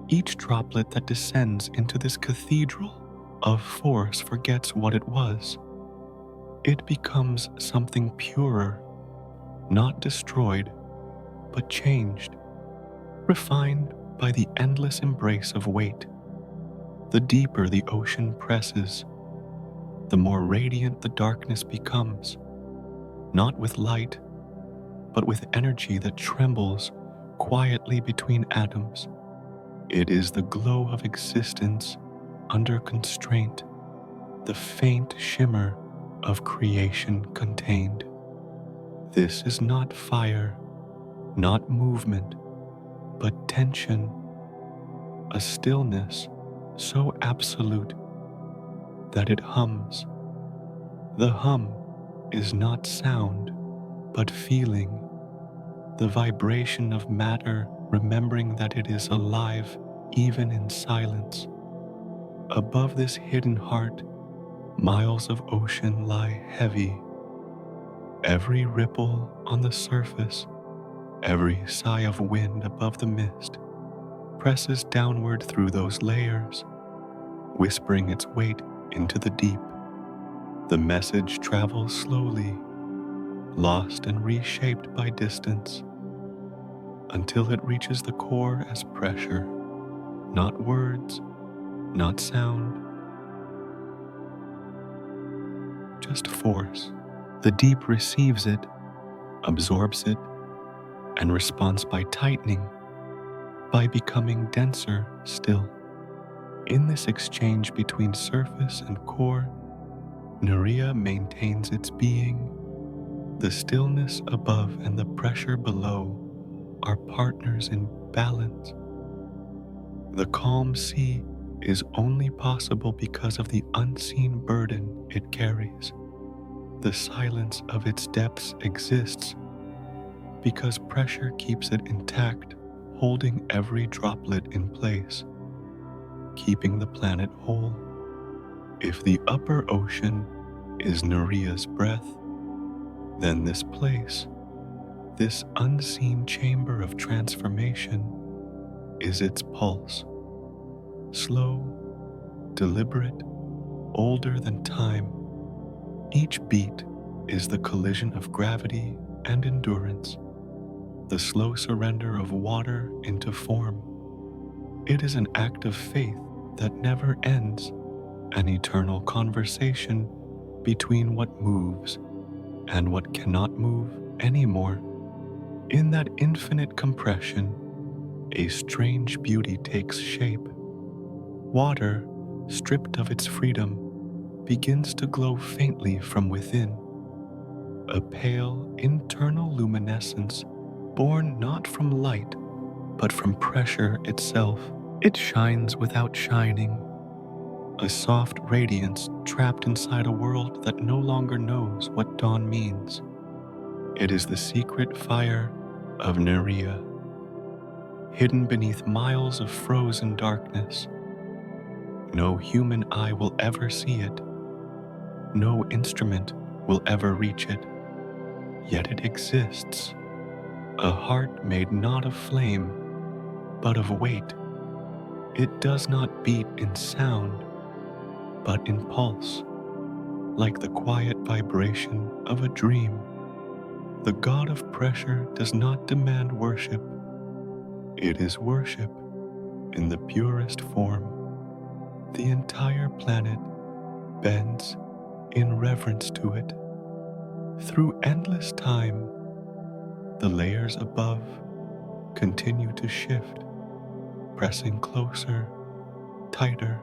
Each droplet that descends into this cathedral of force forgets what it was. It becomes something purer, not destroyed, but changed, refined by the endless embrace of weight. The deeper the ocean presses, the more radiant the darkness becomes, not with light, but with energy that trembles quietly between atoms. It is the glow of existence under constraint, the faint shimmer of creation contained. This is not fire, not movement, but tension, a stillness so absolute that it hums. The hum is not sound, but feeling, the vibration of matter remembering that it is alive even in silence. Above this hidden heart, miles of ocean lie heavy. Every ripple on the surface, every sigh of wind above the mist, presses downward through those layers, whispering its weight into the deep. The message travels slowly, lost and reshaped by distance, until it reaches the core as pressure, not words, not sound, just force. The deep receives it, absorbs it, and responds by tightening, by becoming denser still. In this exchange between surface and core, Nerea maintains its being. The stillness above and the pressure below are partners in balance. The calm sea is only possible because of the unseen burden it carries. The silence of its depths exists because pressure keeps it intact, holding every droplet in place, keeping the planet whole. If the upper ocean is Nerea's breath, then this place, this unseen chamber of transformation, is its pulse. Slow, deliberate, older than time, each beat is the collision of gravity and endurance, the slow surrender of water into form. It is an act of faith that never ends, an eternal conversation between what moves and what cannot move anymore. In that infinite compression, a strange beauty takes shape. Water, stripped of its freedom, begins to glow faintly from within, a pale internal luminescence born not from light, but from pressure itself. It shines without shining, a soft radiance trapped inside a world that no longer knows what dawn means. It is the secret fire of Nerea, hidden beneath miles of frozen darkness. No human eye will ever see it. No instrument will ever reach it. Yet it exists, a heart made not of flame, but of weight. It does not beat in sound, but in pulse, like the quiet vibration of a dream. The god of pressure does not demand worship. It is worship in the purest form. The entire planet bends in reverence to it. Through endless time, the layers above continue to shift, pressing closer, tighter.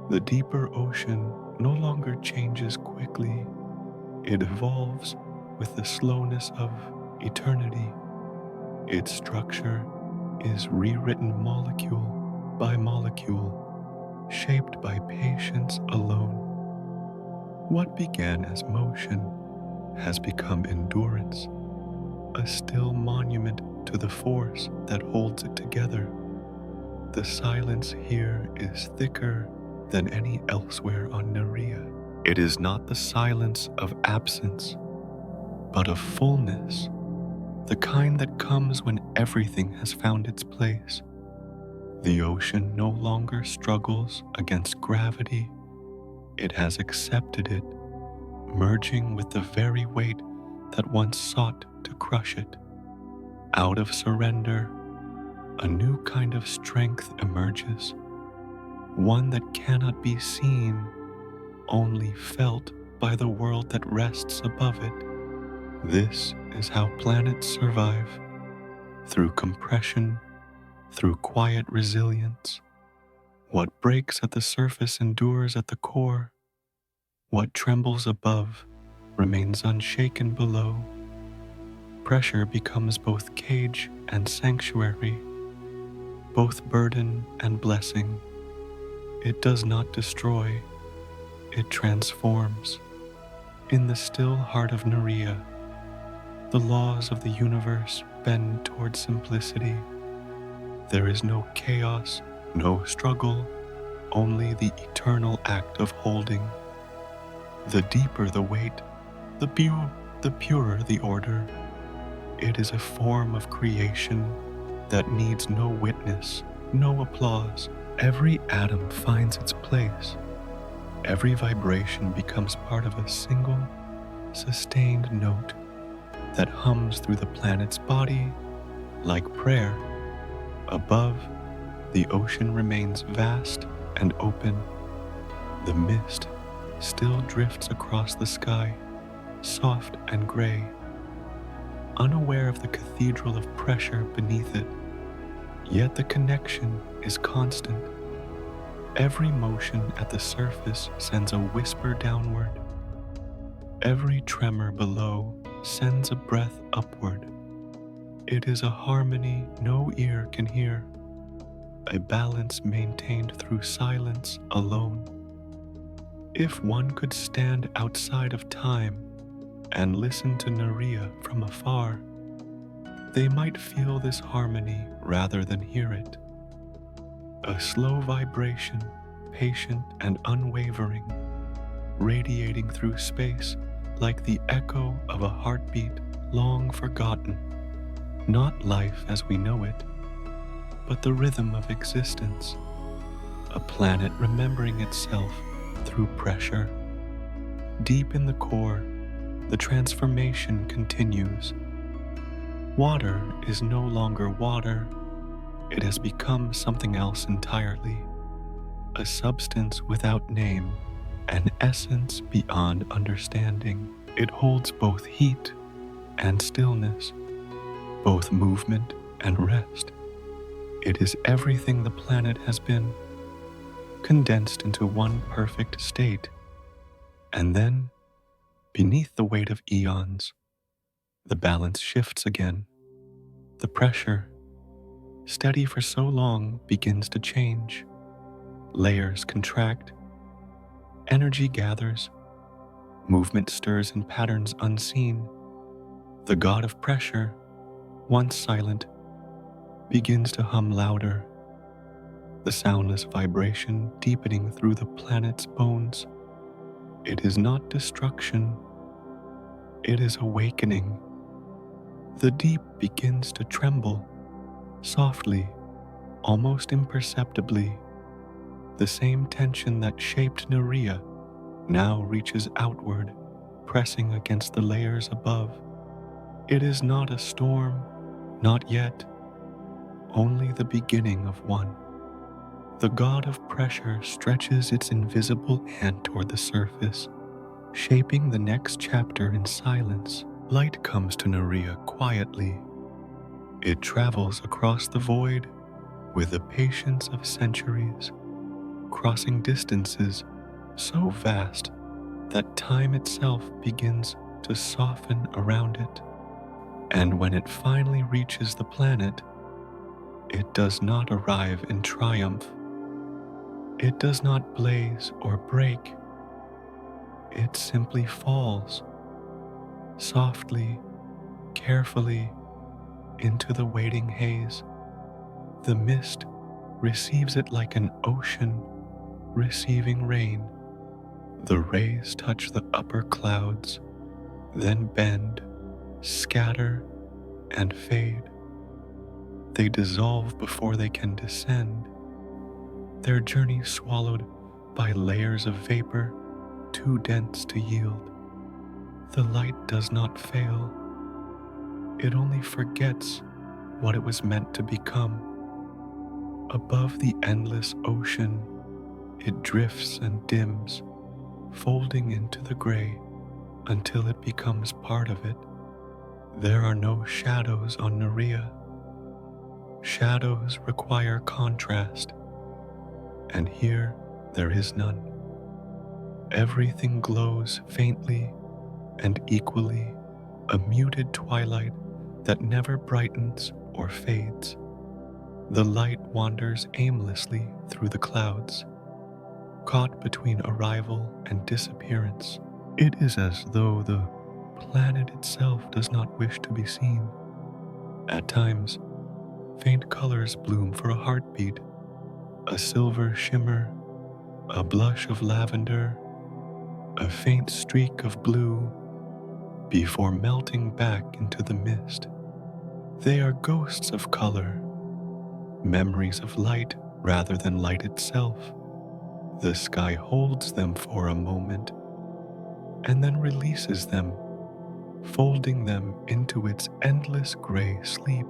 The deeper ocean no longer changes quickly. It evolves with the slowness of eternity. Its structure is rewritten molecule by molecule, shaped by patience alone. What began as motion has become endurance, a still monument to the force that holds it together. The silence here is thicker than any elsewhere on Nerea. It is not the silence of absence, but of fullness, the kind that comes when everything has found its place. The ocean no longer struggles against gravity. It has accepted it, merging with the very weight that once sought to crush it. Out of surrender, a new kind of strength emerges, one that cannot be seen, only felt by the world that rests above it. This is how planets survive, through compression, through quiet resilience. What breaks at the surface endures at the core. What trembles above remains unshaken below. Pressure becomes both cage and sanctuary, both burden and blessing. It does not destroy, it transforms. In the still heart of Nerea, the laws of the universe bend toward simplicity. There is no chaos, no struggle, only the eternal act of holding. The deeper the weight, the purer the order. It is a form of creation that needs no witness, no applause. Every atom finds its place. Every vibration becomes part of a single, sustained note that hums through the planet's body like prayer. Above, the ocean remains vast and open. The mist still drifts across the sky, soft and gray, unaware of the cathedral of pressure beneath it. Yet the connection is constant. Every motion at the surface sends a whisper downward. Every tremor below sends a breath upward. It is a harmony no ear can hear, a balance maintained through silence alone. If one could stand outside of time and listen to Nerea from afar, they might feel this harmony rather than hear it. A slow vibration, patient and unwavering, radiating through space like the echo of a heartbeat long forgotten. Not life as we know it, but the rhythm of existence, a planet remembering itself through pressure. Deep in the core, the transformation continues. Water is no longer water. It has become something else entirely, a substance without name, an essence beyond understanding. It holds both heat and stillness, both movement and rest. It is everything the planet has been, condensed into one perfect state. And then, beneath the weight of eons, the balance shifts again. The pressure, steady for so long, begins to change. Layers contract, Energy gathers, movement stirs in patterns unseen. The god of pressure, once silent, begins to hum louder, the soundless vibration deepening through the planet's bones. It is not destruction, it is awakening. The deep begins to tremble, softly, almost imperceptibly. The same tension that shaped Nerea now reaches outward, pressing against the layers above. It is not a storm, not yet, only the beginning of one. The god of pressure stretches its invisible hand toward the surface, shaping the next chapter in silence. Light comes to Nerea quietly. It travels across the void with the patience of centuries, crossing distances so vast that time itself begins to soften around it. And when it finally reaches the planet, it does not arrive in triumph. It does not blaze or break. It simply falls, softly, carefully, into the waiting haze. The mist receives it like an ocean receiving rain. The rays touch the upper clouds, then bend, scatter, and fade. They dissolve before they can descend, their journey swallowed by layers of vapor too dense to yield. The light does not fail. It only forgets what it was meant to become. Above the endless ocean, it drifts and dims, folding into the gray until it becomes part of it. There are no shadows on Nerea. Shadows require contrast, and here there is none. Everything glows faintly and equally, a muted twilight that never brightens or fades. The light wanders aimlessly through the clouds, caught between arrival and disappearance. It is as though the planet itself does not wish to be seen. At times, faint colors bloom for a heartbeat, a silver shimmer, a blush of lavender, a faint streak of blue, before melting back into the mist. They are ghosts of color, memories of light rather than light itself. The sky holds them for a moment and then releases them, folding them into its endless gray sleep.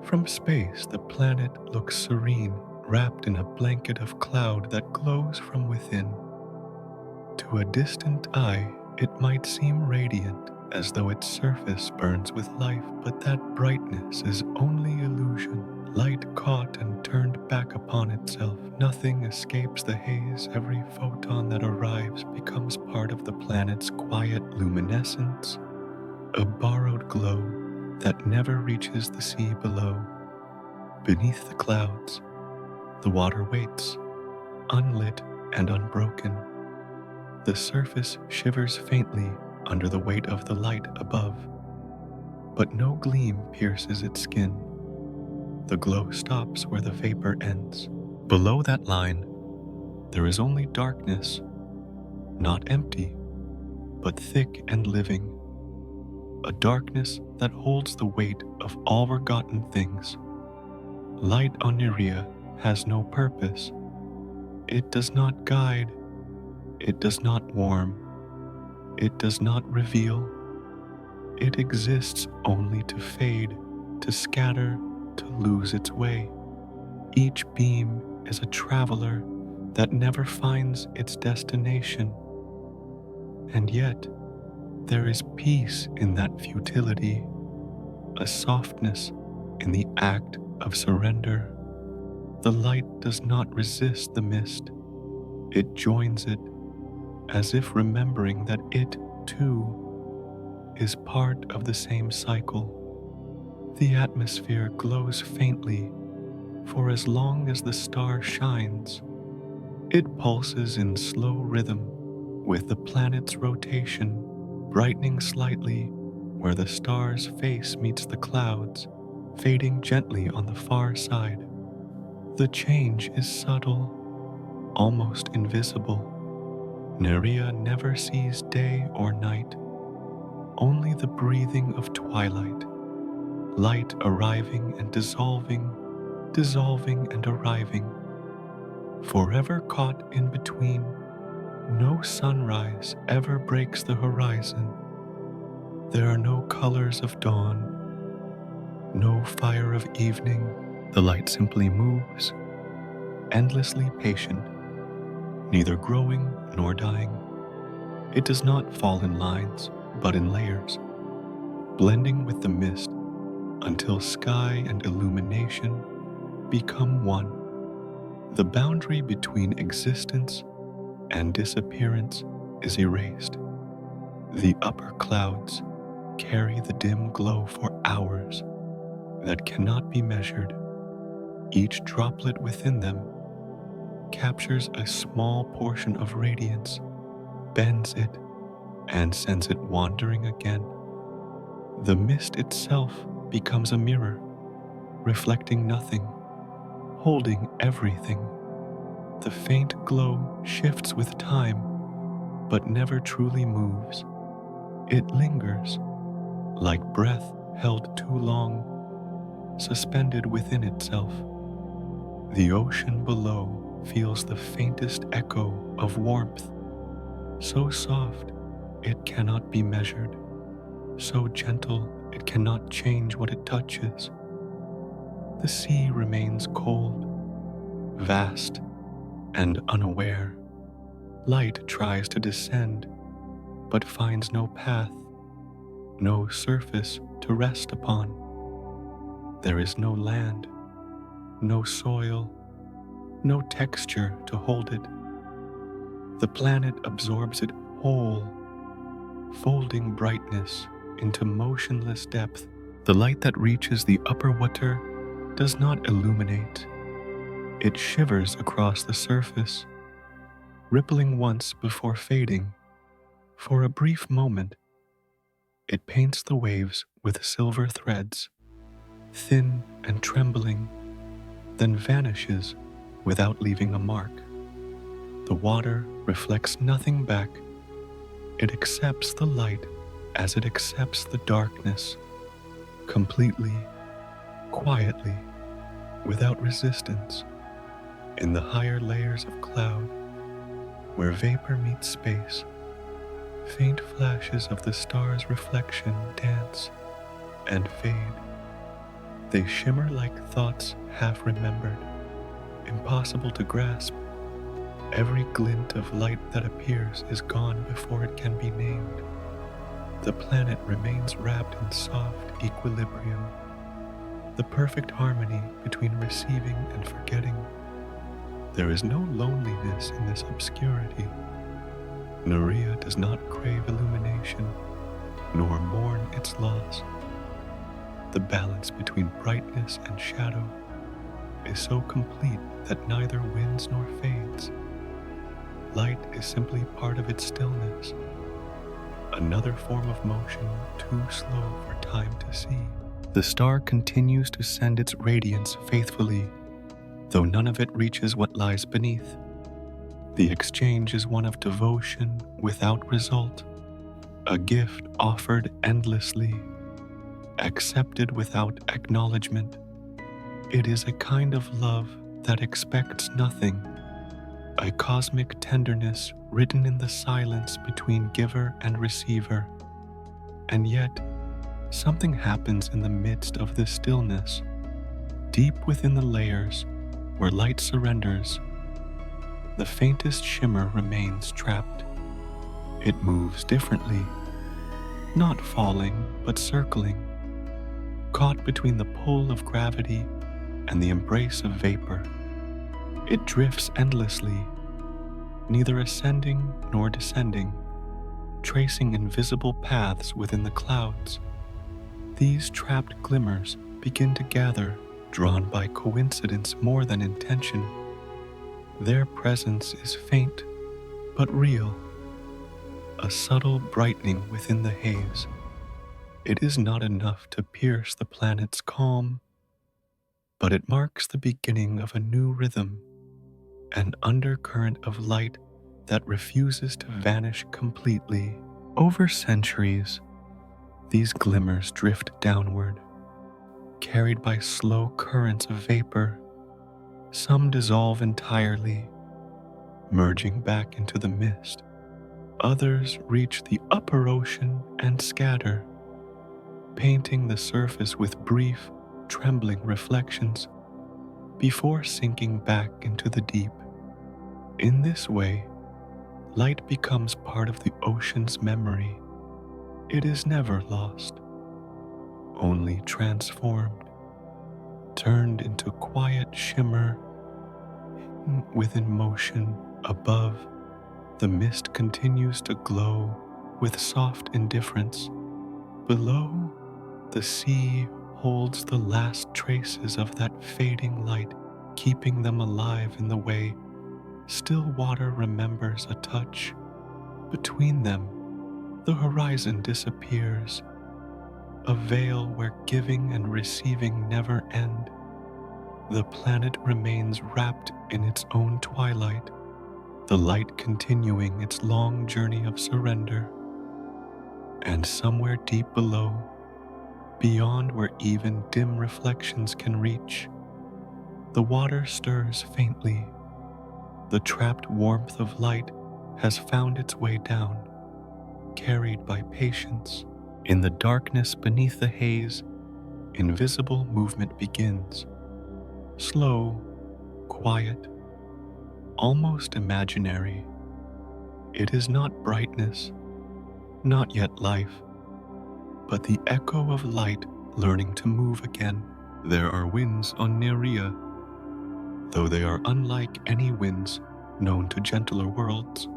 From space, the planet looks serene, wrapped in a blanket of cloud that glows from within. To a distant eye, it might seem radiant, as though its surface burns with life, but that brightness is only illusion. Light caught and turned back upon itself. Nothing escapes the haze. Every photon that arrives becomes part of the planet's quiet luminescence, a borrowed glow that never reaches the sea below. Beneath the clouds, the water waits, unlit and unbroken. The surface shivers faintly under the weight of the light above, but no gleam pierces its skin. The glow stops where the vapor ends. Below that line, there is only darkness, not empty, but thick and living. A darkness that holds the weight of all forgotten things. Light on Nerea has no purpose. It does not guide. It does not warm. It does not reveal. It exists only to fade, to scatter, to lose its way. Each beam is a traveler that never finds its destination. And yet, there is peace in that futility, a softness in the act of surrender. The light does not resist the mist. It joins it, as if remembering that it, too, is part of the same cycle. The atmosphere glows faintly for as long as the star shines. It pulses in slow rhythm with the planet's rotation, brightening slightly where the star's face meets the clouds, fading gently on the far side. The change is subtle, almost invisible. Nerea never sees day or night, only the breathing of twilight, light arriving and dissolving, dissolving and arriving, forever caught in between. No sunrise ever breaks the horizon. There are no colors of dawn, no fire of evening. The light simply moves, endlessly patient, neither growing nor dying. It does not fall in lines, but in layers, blending with the mist until sky and illumination become one. The boundary between existence and disappearance is erased. The upper clouds carry the dim glow for hours that cannot be measured. Each droplet within them captures a small portion of radiance, bends it, and sends it wandering again. The mist itself becomes a mirror, reflecting nothing, holding everything. The faint glow shifts with time, but never truly moves. It lingers, like breath held too long, suspended within itself. The ocean below feels the faintest echo of warmth, so soft it cannot be measured, so gentle it cannot change what it touches. The sea remains cold, vast, and unaware. Light tries to descend, but finds no path, no surface to rest upon. There is no land, no soil, no texture to hold it. The planet absorbs it whole, folding brightness into motionless depth. The light that reaches the upper water does not illuminate. It shivers across the surface, rippling once before fading. For a brief moment, it paints the waves with silver threads, thin and trembling, then vanishes without leaving a mark. The water reflects nothing back. It accepts the light as it accepts the darkness, completely, quietly, without resistance. In the higher layers of cloud, where vapor meets space, faint flashes of the star's reflection dance and fade. They shimmer like thoughts half remembered, impossible to grasp. Every glint of light that appears is gone before it can be named. The planet remains wrapped in soft equilibrium, the perfect harmony between receiving and forgetting. There is no loneliness in this obscurity. Nerea does not crave illumination, nor mourn its loss. The balance between brightness and shadow is so complete that neither wins nor fades. Light is simply part of its stillness, another form of motion too slow for time to see. The star continues to send its radiance faithfully, though none of it reaches what lies beneath. The exchange is one of devotion without result, a gift offered endlessly, accepted without acknowledgement. It is a kind of love that expects nothing, a cosmic tenderness written in the silence between giver and receiver. And yet, something happens in the midst of this stillness, deep within the layers where light surrenders. The faintest shimmer remains trapped. It moves differently, not falling, but circling, caught between the pull of gravity and the embrace of vapor. It drifts endlessly, neither ascending nor descending, tracing invisible paths within the clouds. These trapped glimmers begin to gather, drawn by coincidence more than intention. Their presence is faint but real, a subtle brightening within the haze. It is not enough to pierce the planet's calm, but it marks the beginning of a new rhythm, an undercurrent of light that refuses to vanish completely. Over centuries, these glimmers drift downward, carried by slow currents of vapor. Some dissolve entirely, merging back into the mist. Others reach the upper ocean and scatter, painting the surface with brief, trembling reflections before sinking back into the deep. In this way, light becomes part of the ocean's memory. It is never lost, only transformed, turned into quiet shimmer within motion. Above, the mist continues to glow with soft indifference. Below, the sea holds the last traces of that fading light, keeping them alive in the way still water remembers a touch. Between them, the horizon disappears, a veil where giving and receiving never end. The planet remains wrapped in its own twilight, the light continuing its long journey of surrender. And somewhere deep below, beyond where even dim reflections can reach, the water stirs faintly. The trapped warmth of light has found its way down, carried by patience. In the darkness beneath the haze, invisible movement begins. Slow, quiet, almost imaginary. It is not brightness, not yet life, but the echo of light learning to move again. There are winds on Nerea, though they are unlike any winds known to gentler worlds.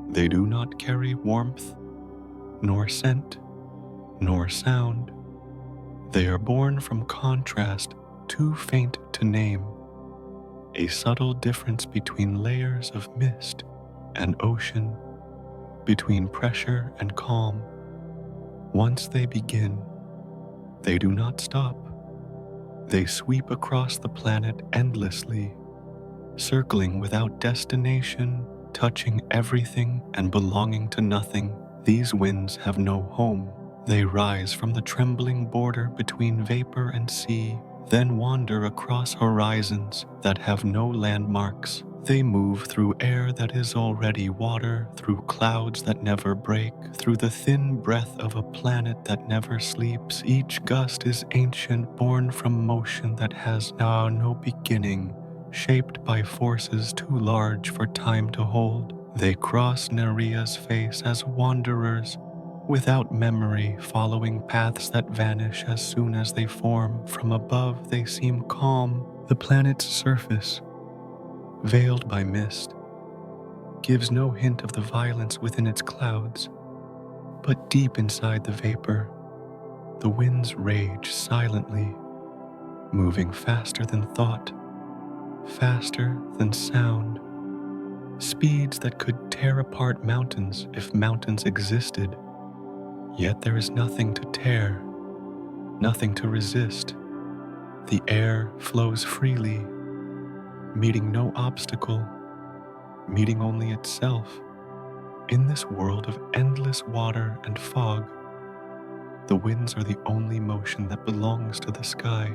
They do not carry warmth, nor scent, nor sound. They are born from contrast too faint to name, a subtle difference between layers of mist and ocean, between pressure and calm. Once they begin, they do not stop. They sweep across the planet endlessly, circling without destination, touching everything and belonging to nothing. These winds have no home. They rise from the trembling border between vapor and sea, then wander across horizons that have no landmarks. They move through air that is already water, through clouds that never break, through the thin breath of a planet that never sleeps. Each gust is ancient, born from motion that has now no beginning, shaped by forces too large for time to hold. They cross Nerea's face as wanderers, without memory, following paths that vanish as soon as they form. From above, they seem calm. The planet's surface, veiled by mist, gives no hint of the violence within its clouds. But deep inside the vapor, the winds rage silently, moving faster than thought, faster than sound, speeds that could tear apart mountains if mountains existed. Yet there is nothing to tear, nothing to resist. The air flows freely, meeting no obstacle, meeting only itself. In this world of endless water and fog, the winds are the only motion that belongs to the sky.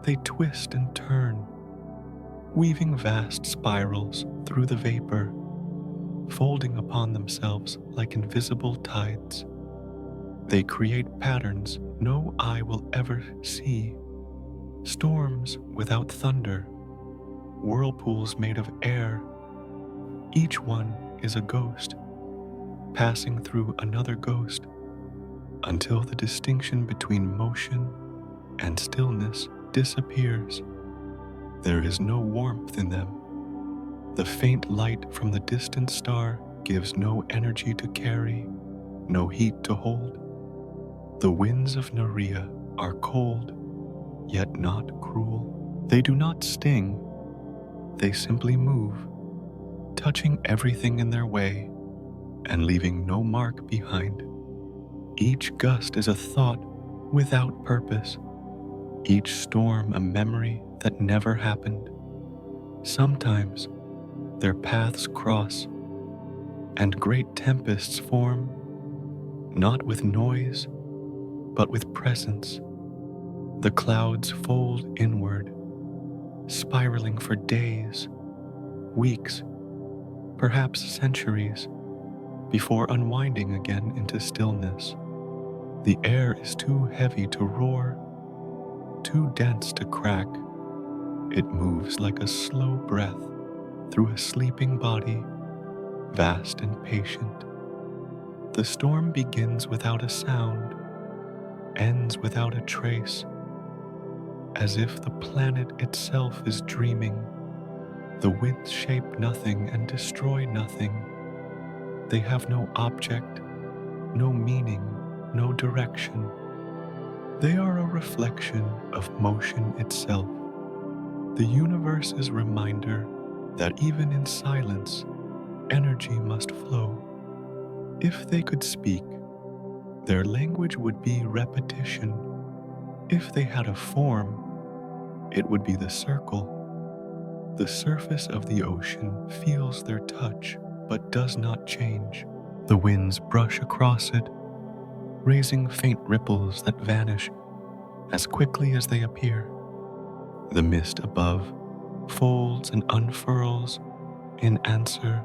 They twist and turn, weaving vast spirals through the vapor, folding upon themselves like invisible tides. They create patterns no eye will ever see, storms without thunder, whirlpools made of air. Each one is a ghost, passing through another ghost, until the distinction between motion and stillness disappears. There is no warmth in them. The faint light from the distant star gives no energy to carry, no heat to hold. The winds of Nerea are cold, yet not cruel. They do not sting, They simply move, touching everything in their way and leaving no mark behind. Each gust is a thought without purpose, each storm a memory that never happened. Sometimes their paths cross, and great tempests form, not with noise, but with presence. The clouds fold inward, spiraling for days, weeks, perhaps centuries, before unwinding again into stillness. The air is too heavy to roar, too dense to crack. It moves like a slow breath through a sleeping body, vast and patient. The storm begins without a sound, ends without a trace, as if the planet itself is dreaming. The winds shape nothing and destroy nothing. They have no object, no meaning, no direction. They are a reflection of motion itself, the universe's reminder that even in silence, energy must flow. If they could speak, their language would be repetition. If they had a form, it would be the circle. The surface of the ocean feels their touch, but does not change. The winds brush across it, raising faint ripples that vanish as quickly as they appear. The mist above folds and unfurls in answer,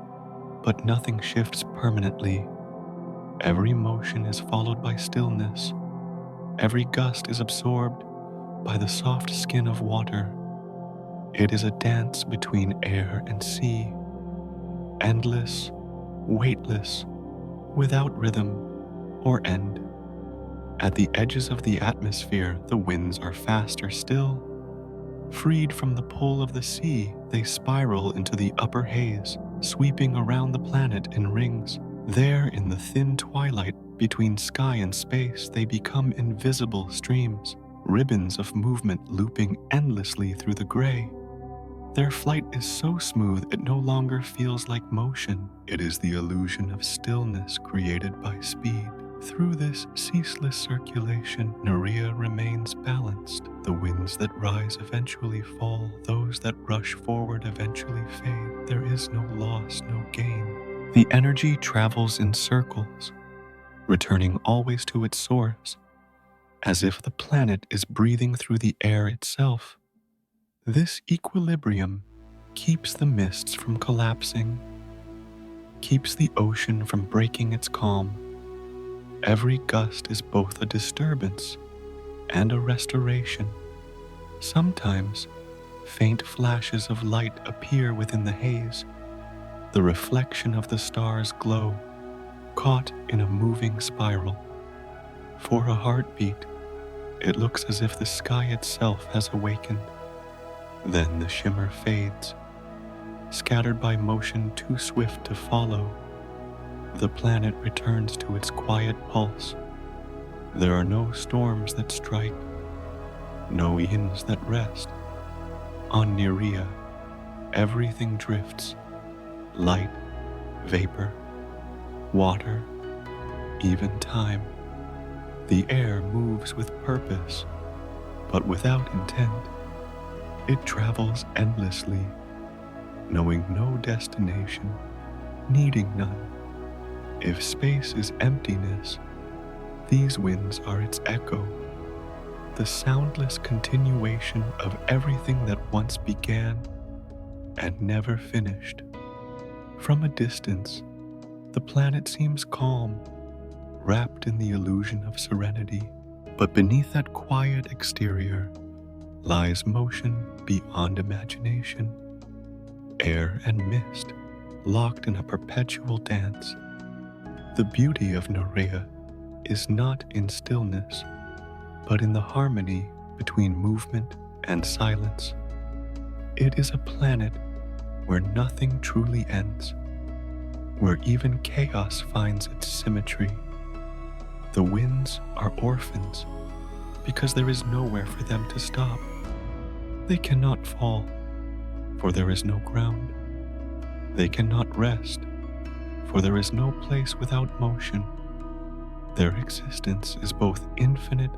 but nothing shifts permanently. Every motion is followed by stillness. Every gust is absorbed by the soft skin of water. It is a dance between air and sea, endless, weightless, without rhythm or end. At the edges of the atmosphere, the winds are faster still. Freed from the pull of the sea, they spiral into the upper haze, sweeping around the planet in rings. There, in the thin twilight between sky and space, they become invisible streams, ribbons of movement looping endlessly through the gray. Their flight is so smooth it no longer feels like motion. It is the illusion of stillness created by speed. Through this ceaseless circulation, Nerea remains balanced. The winds that rise eventually fall, those that rush forward eventually fade. There is no loss, no gain. The energy travels in circles, returning always to its source, as if the planet is breathing through the air itself. This equilibrium keeps the mists from collapsing, keeps the ocean from breaking its calm. Every gust is both a disturbance and a restoration. Sometimes, faint flashes of light appear within the haze. The reflection of the stars glow, caught in a moving spiral. For a heartbeat, it looks as if the sky itself has awakened. Then the shimmer fades, scattered by motion too swift to follow. The planet returns to its quiet pulse. There are no storms that strike, no eons that rest. On Nerea, everything drifts, light, vapor, water, even time. The air moves with purpose, but without intent. It travels endlessly, knowing no destination, needing none. If space is emptiness, these winds are its echo, the soundless continuation of everything that once began and never finished. From a distance, the planet seems calm, wrapped in the illusion of serenity. But beneath that quiet exterior lies motion beyond imagination. Air and mist, locked in a perpetual dance. The beauty of Nerea is not in stillness, but in the harmony between movement and silence. It is a planet where nothing truly ends, where even chaos finds its symmetry. The winds are orphans because there is nowhere for them to stop. They cannot fall, for there is no ground. They cannot rest, for there is no place without motion. Their existence is both infinite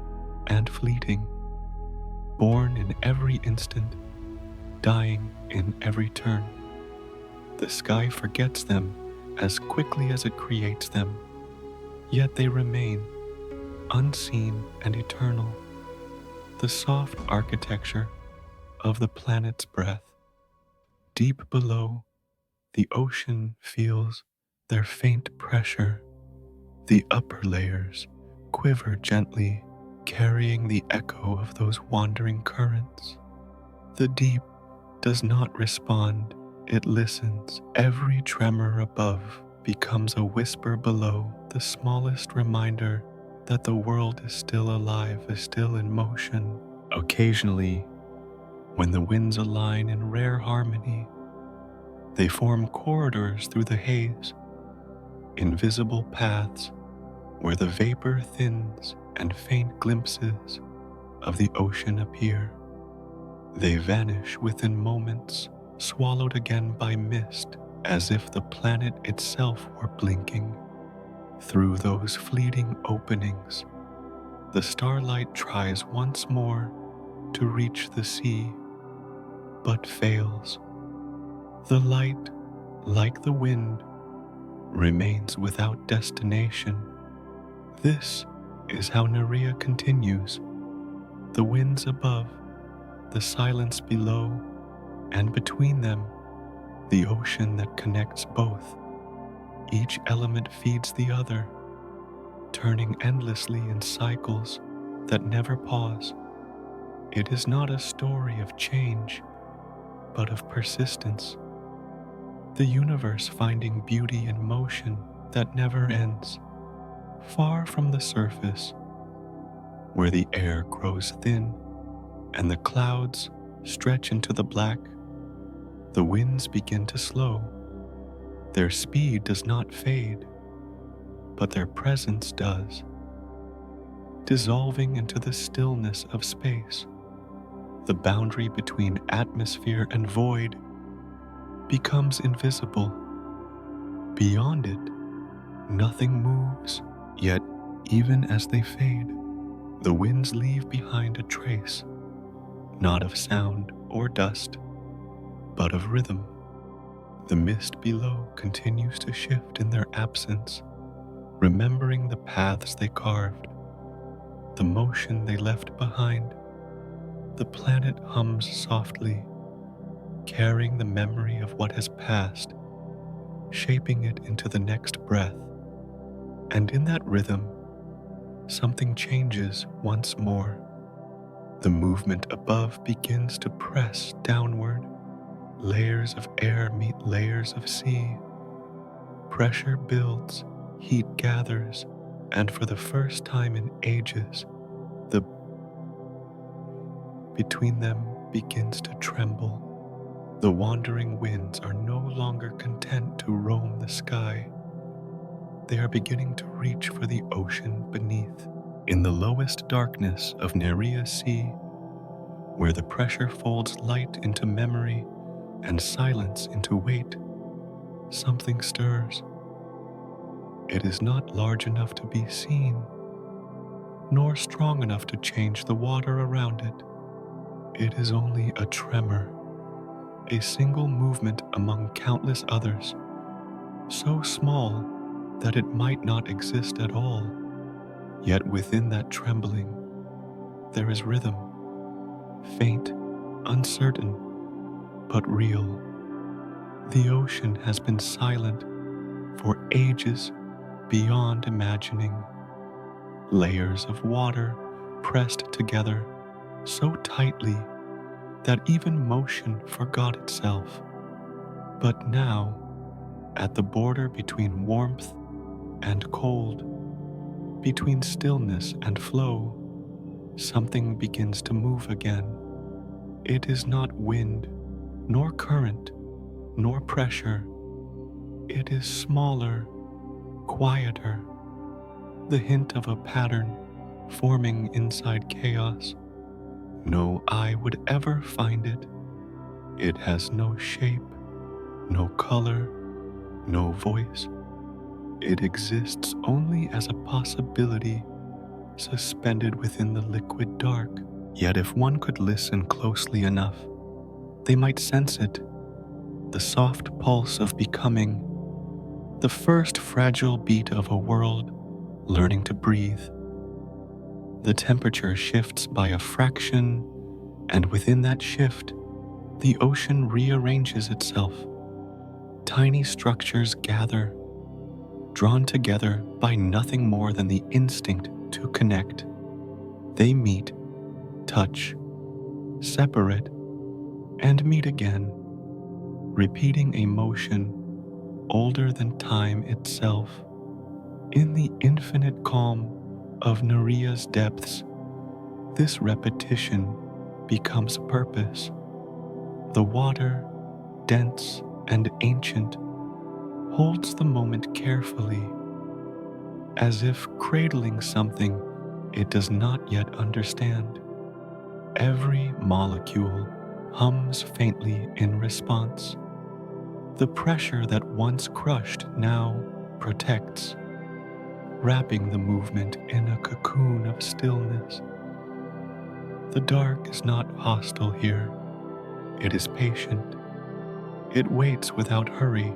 and fleeting, born in every instant, dying in every turn. The sky forgets them as quickly as it creates them, yet they remain, unseen and eternal, the soft architecture of the planet's breath. Deep below, the ocean feels their faint pressure. The upper layers quiver gently, carrying the echo of those wandering currents. The deep does not respond, it listens. Every tremor above becomes a whisper below, the smallest reminder that the world is still alive, is still in motion. Occasionally, when the winds align in rare harmony, they form corridors through the haze, invisible paths where the vapor thins and faint glimpses of the ocean appear. They vanish within moments, swallowed again by mist, as if the planet itself were blinking. Through those fleeting openings, the starlight tries once more to reach the sea, but fails. The light, like the wind, remains without destination. This is how Nerea continues. The winds above, the silence below, and between them, the ocean that connects both. Each element feeds the other, turning endlessly in cycles that never pause. It is not a story of change, but of persistence. The universe finding beauty in motion that never ends. Far from the surface, where the air grows thin and the clouds stretch into the black, the winds begin to slow. Their speed does not fade, but their presence does, dissolving into the stillness of space. The boundary between atmosphere and void becomes invisible. Beyond it, nothing moves, yet even as they fade, the winds leave behind a trace, not of sound or dust, but of rhythm. The mist below continues to shift in their absence, remembering the paths they carved, the motion they left behind. The planet hums softly, carrying the memory of what has passed, shaping it into the next breath. And in that rhythm, something changes once more. The movement above begins to press downward. Layers of air meet layers of sea. Pressure builds, heat gathers, and for the first time in ages, the between them begins to tremble. The wandering winds are no longer content to roam the sky. They are beginning to reach for the ocean beneath. In the lowest darkness of Nerea's sea, where the pressure folds light into memory and silence into weight, something stirs. It is not large enough to be seen, nor strong enough to change the water around it. It is only a tremor, a single movement among countless others, so small that it might not exist at all. Yet within that trembling, there is rhythm, faint, uncertain, but real. The ocean has been silent for ages beyond imagining. Layers of water pressed together so tightly that even motion forgot itself. But now, at the border between warmth and cold, between stillness and flow, something begins to move again. It is not wind, nor current, nor pressure. It is smaller, quieter, the hint of a pattern forming inside chaos. No eye would ever find it, It has no shape, no color, no voice. It exists only as a possibility suspended within the liquid dark. Yet if one could listen closely enough, they might sense it, the soft pulse of becoming, the first fragile beat of a world learning to breathe. The temperature shifts by a fraction, and within that shift, the ocean rearranges itself. Tiny structures gather, drawn together by nothing more than the instinct to connect. They meet, touch, separate, and meet again, repeating a motion older than time itself. In the infinite calm of Nerea's depths, this repetition becomes purpose. The water, dense and ancient, holds the moment carefully, as if cradling something it does not yet understand. Every molecule hums faintly in response. The pressure that once crushed now protects, wrapping the movement in a cocoon of stillness. The dark is not hostile here. It is patient. It waits without hurry,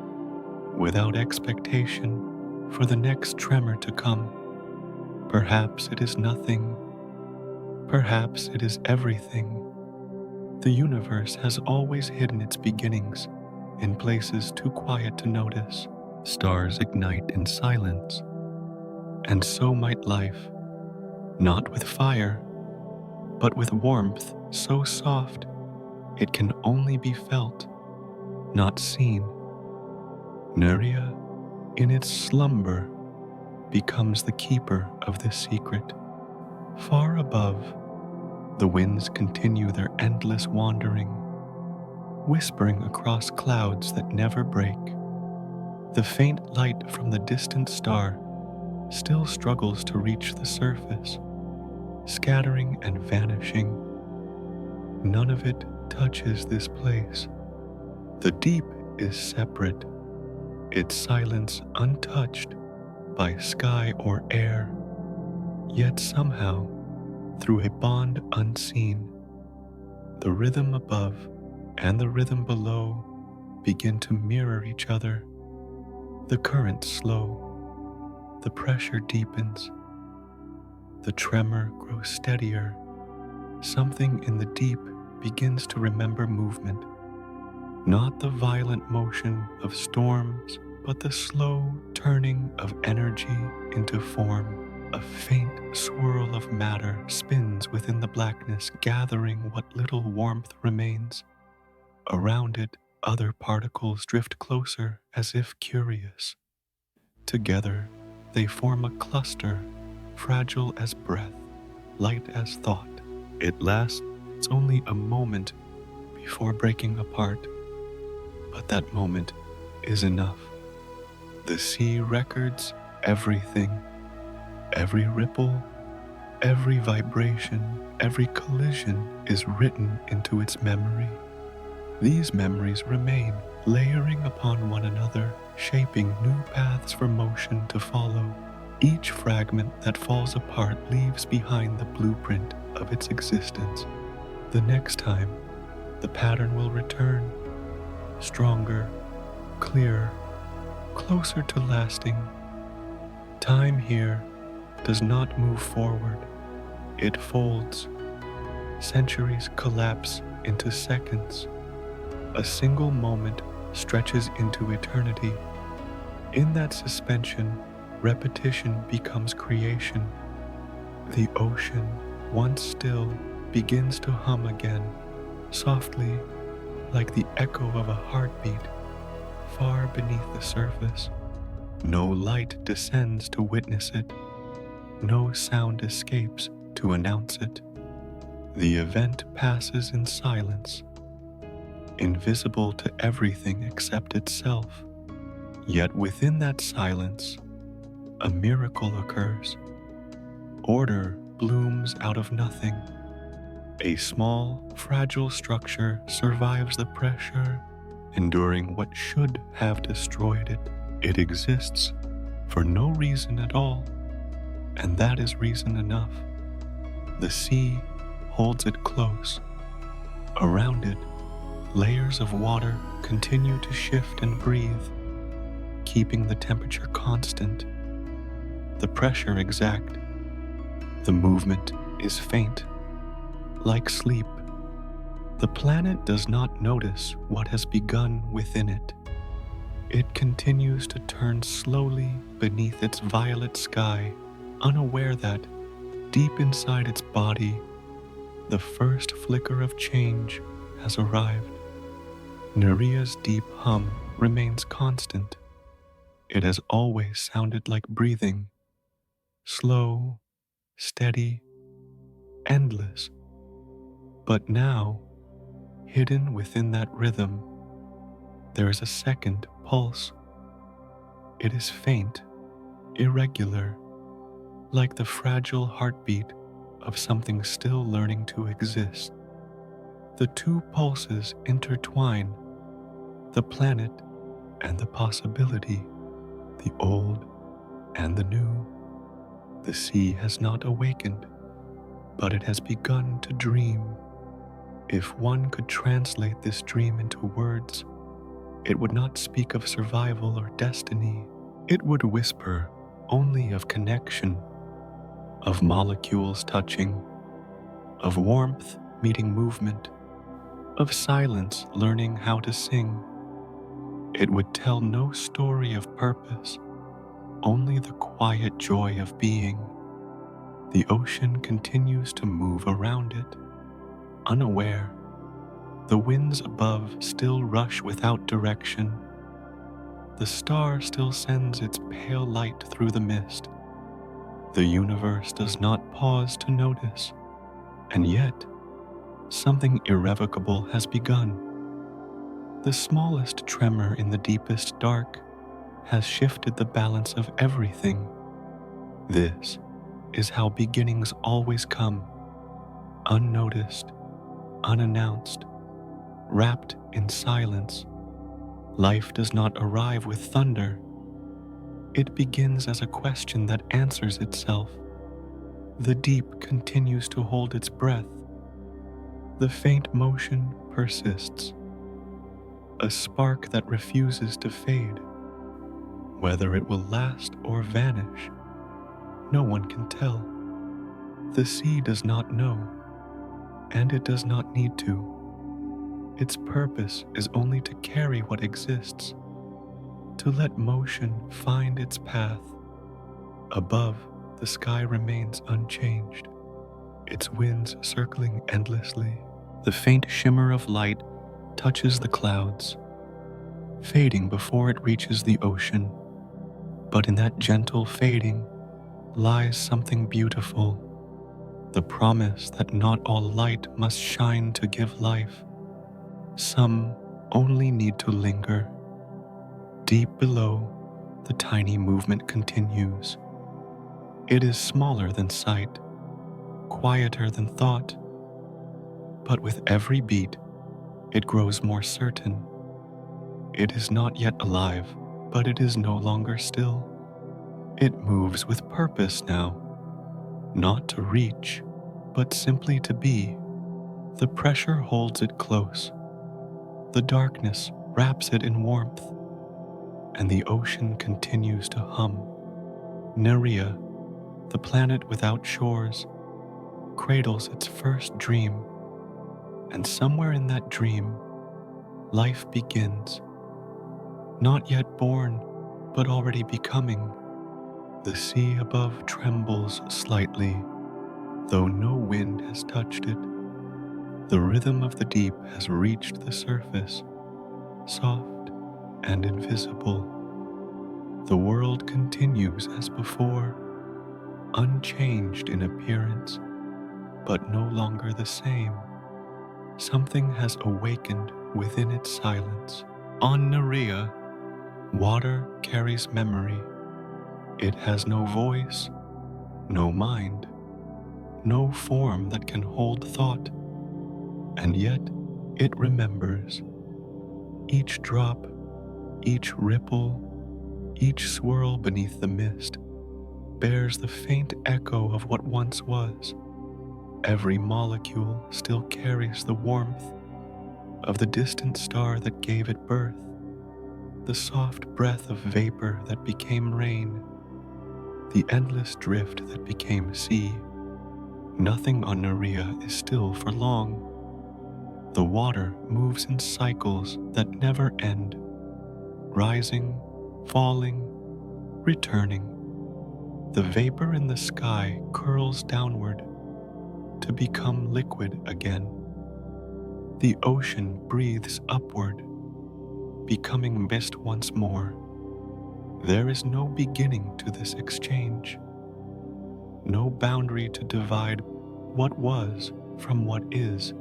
without expectation for the next tremor to come. Perhaps it is nothing. Perhaps it is everything. The universe has always hidden its beginnings in places too quiet to notice. Stars ignite in silence, and so might life, not with fire, but with warmth so soft it can only be felt, not seen. Nerea, in its slumber, becomes the keeper of this secret. Far above, the winds continue their endless wandering, whispering across clouds that never break. The faint light from the distant star still struggles to reach the surface, scattering and vanishing. None of it touches this place. The deep is separate, its silence untouched by sky or air. Yet somehow, through a bond unseen, the rhythm above and the rhythm below begin to mirror each other. The current slow, the pressure deepens, the tremor grows steadier. Something in the deep begins to remember movement, not the violent motion of storms, but the slow turning of energy into form. A faint swirl of matter spins within the blackness, gathering what little warmth remains. Around it, other particles drift closer as if curious. Together, they form a cluster, fragile as breath, light as thought. It lasts only a moment before breaking apart, but that moment is enough. The sea records everything. Every ripple, every vibration, every collision is written into its memory. These memories remain, layering upon one another, shaping new paths for motion to follow. Each fragment that falls apart leaves behind the blueprint of its existence. The next time, the pattern will return, stronger, clearer, closer to lasting. Time here does not move forward, it folds. Centuries collapse into seconds. A single moment stretches into eternity. In that suspension, repetition becomes creation. The ocean, once still, begins to hum again, softly, like the echo of a heartbeat, far beneath the surface. No light descends to witness it. No sound escapes to announce it. The event passes in silence, invisible to everything except itself. Yet within that silence, a miracle occurs. Order blooms out of nothing. A small, fragile structure survives the pressure, enduring what should have destroyed it. It exists for no reason at all, and that is reason enough. The sea holds it close. Around it, layers of water continue to shift and breathe, keeping the temperature constant, the pressure exact. The movement is faint, like sleep. The planet does not notice what has begun within it. It continues to turn slowly beneath its violet sky, unaware that, deep inside its body, the first flicker of change has arrived. Nerea's deep hum remains constant. It has always sounded like breathing, slow, steady, endless. But now, hidden within that rhythm, there is a second pulse. It is faint, irregular, like the fragile heartbeat of something still learning to exist. The two pulses intertwine, the planet and the possibility, the old and the new. The sea has not awakened, but it has begun to dream. If one could translate this dream into words, it would not speak of survival or destiny. It would whisper only of connection, of molecules touching, of warmth meeting movement, of silence learning how to sing. It would tell no story of purpose, only the quiet joy of being. The ocean continues to move around it, unaware. The winds above still rush without direction. The star still sends its pale light through the mist. The universe does not pause to notice, and yet, something irrevocable has begun. The smallest tremor in the deepest dark has shifted the balance of everything. This is how beginnings always come, unnoticed, unannounced, wrapped in silence. Life does not arrive with thunder. It begins as a question that answers itself. The deep continues to hold its breath. The faint motion persists, a spark that refuses to fade. Whether it will last or vanish, no one can tell. The sea does not know, and it does not need to. Its purpose is only to carry what exists, to let motion find its path. Above, the sky remains unchanged, its winds circling endlessly. The faint shimmer of light touches the clouds, fading before it reaches the ocean. But in that gentle fading lies something beautiful, the promise that not all light must shine to give life. Some only need to linger. Deep below, the tiny movement continues. It is smaller than sight, quieter than thought, but with every beat, it grows more certain. It is not yet alive, but it is no longer still. It moves with purpose now, not to reach, but simply to be. The pressure holds it close. The darkness wraps it in warmth, and the ocean continues to hum. Nerea, the planet without shores, cradles its first dream, and somewhere in that dream, life begins. Not yet born, but already becoming. The sea above trembles slightly, though no wind has touched it. The rhythm of the deep has reached the surface, soft and invisible. The world continues as before, unchanged in appearance, but no longer the same. Something has awakened within its silence. On Nerea, water carries memory. It has no voice, no mind, no form that can hold thought. And yet it remembers. Each drop, each ripple, each swirl beneath the mist bears the faint echo of what once was. Every molecule still carries the warmth of the distant star that gave it birth, the soft breath of vapor that became rain, the endless drift that became sea. Nothing on Nerea is still for long. The water moves in cycles that never end, rising, falling, returning. The vapor in the sky curls downward to become liquid again. The ocean breathes upward, becoming mist once more. There is no beginning to this exchange, no boundary to divide what was from what is.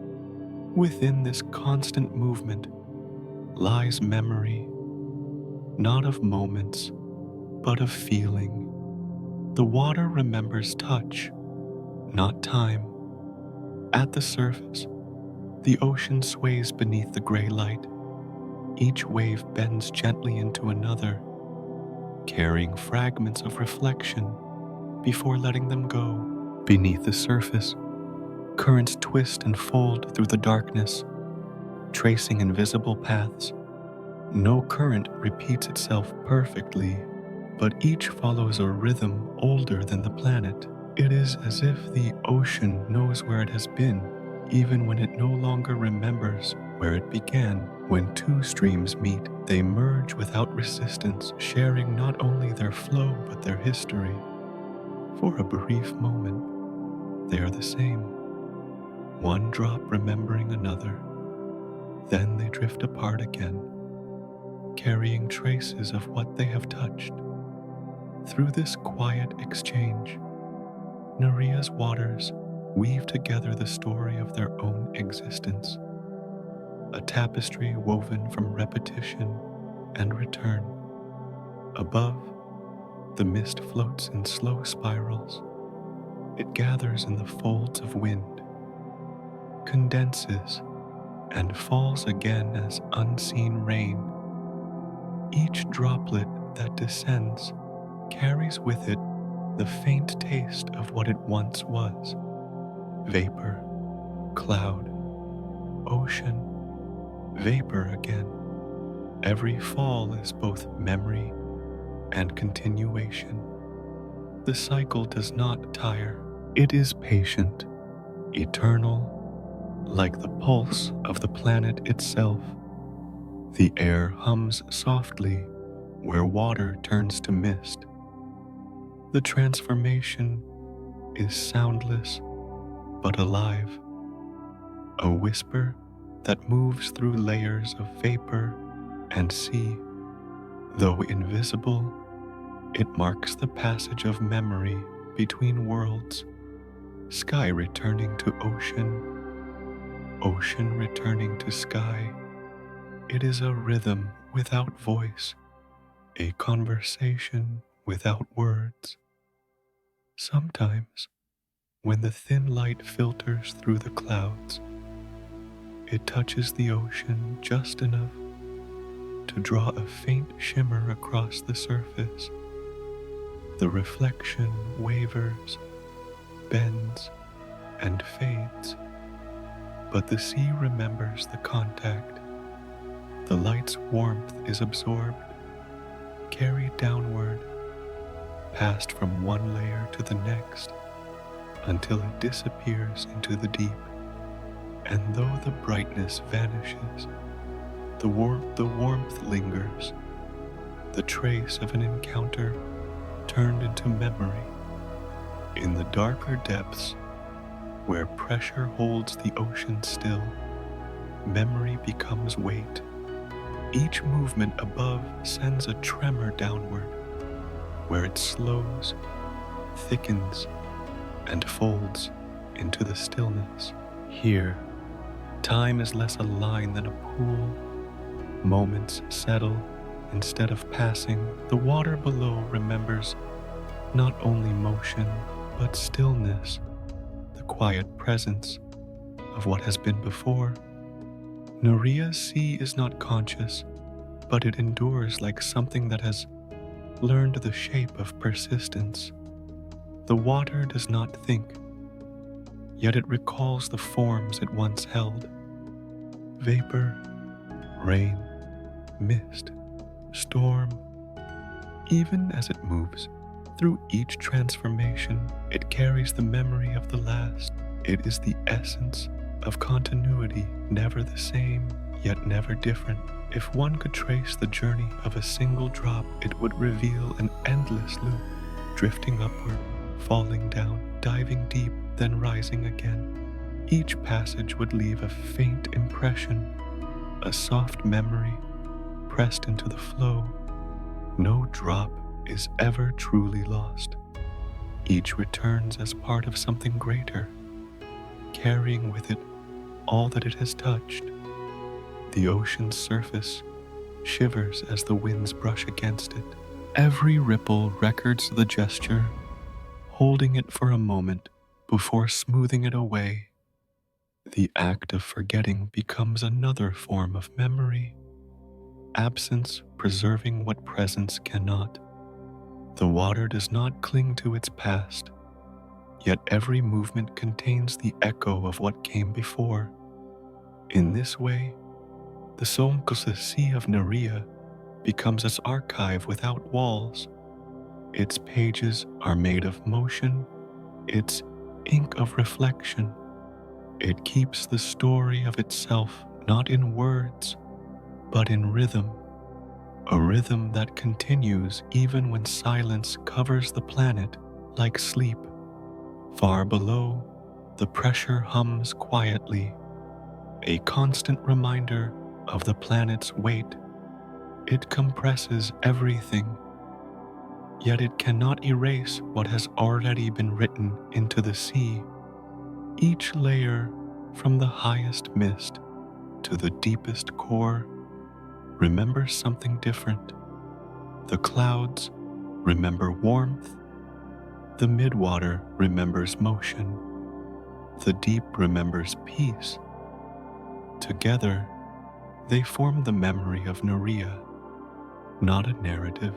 Within this constant movement lies memory, not of moments, but of feeling. The water remembers touch, not time. At the surface, the ocean sways beneath the gray light. Each wave bends gently into another, carrying fragments of reflection before letting them go. Beneath the surface, currents twist and fold through the darkness, tracing invisible paths. No current repeats itself perfectly, but each follows a rhythm older than the planet. It is as if the ocean knows where it has been, even when it no longer remembers where it began. When two streams meet, they merge without resistance, sharing not only their flow but their history. For a brief moment, they are the same, one drop remembering another. Then they drift apart again, carrying traces of what they have touched. Through this quiet exchange, Nerea's waters weave together the story of their own existence, a tapestry woven from repetition and return. Above, the mist floats in slow spirals. It gathers in the folds of wind, condenses, and falls again as unseen rain. Each droplet that descends carries with it the faint taste of what it once was: vapor, cloud, ocean, vapor again. Every fall is both memory and continuation. The cycle does not tire. It is patient, eternal, like the pulse of the planet itself. The air hums softly where water turns to mist. The transformation is soundless but alive, a whisper that moves through layers of vapor and sea. Though invisible, it marks the passage of memory between worlds, sky returning to ocean, ocean returning to sky. It is a rhythm without voice, a conversation without words. Sometimes, when the thin light filters through the clouds, it touches the ocean just enough to draw a faint shimmer across the surface. The reflection wavers, bends, and fades, but the sea remembers the contact. The light's warmth is absorbed, carried downward, passed from one layer to the next, until it disappears into the deep. And though the brightness vanishes, the warmth lingers, the trace of an encounter turned into memory. In the darker depths, where pressure holds the ocean still, memory becomes weight. Each movement above sends a tremor downward, where it slows, thickens, and folds into the stillness. Here, time is less a line than a pool. Moments settle instead of passing. The water below remembers not only motion, but stillness, the quiet presence of what has been before. Nerea's sea is not conscious, but it endures like something that has learned the shape of persistence. The water does not think, yet it recalls the forms it once held. Vapor, rain, mist, storm. Even as it moves through each transformation, it carries the memory of the last. It is the essence of continuity, never the same, yet never different. If one could trace the journey of a single drop, it would reveal an endless loop, drifting upward, falling down, diving deep, then rising again. Each passage would leave a faint impression, a soft memory pressed into the flow. No drop is ever truly lost. Each returns as part of something greater, carrying with it all that it has touched. The ocean's surface shivers as the winds brush against it. Every ripple records the gesture, holding it for a moment before smoothing it away. The act of forgetting becomes another form of memory, absence preserving what presence cannot. The water does not cling to its past, yet every movement contains the echo of what came before. In this way, the Sonkosa Sea of Nerea becomes an archive without walls. Its pages are made of motion, its ink of reflection. It keeps the story of itself not in words, but in rhythm, a rhythm that continues even when silence covers the planet like sleep. Far below, the pressure hums quietly, a constant reminder of the planet's weight. It compresses everything, yet it cannot erase what has already been written into the sea. Each layer, from the highest mist to the deepest core, remembers something different. The clouds remember warmth, the midwater remembers motion, the deep remembers peace. Together, they form the memory of Nerea, not a narrative,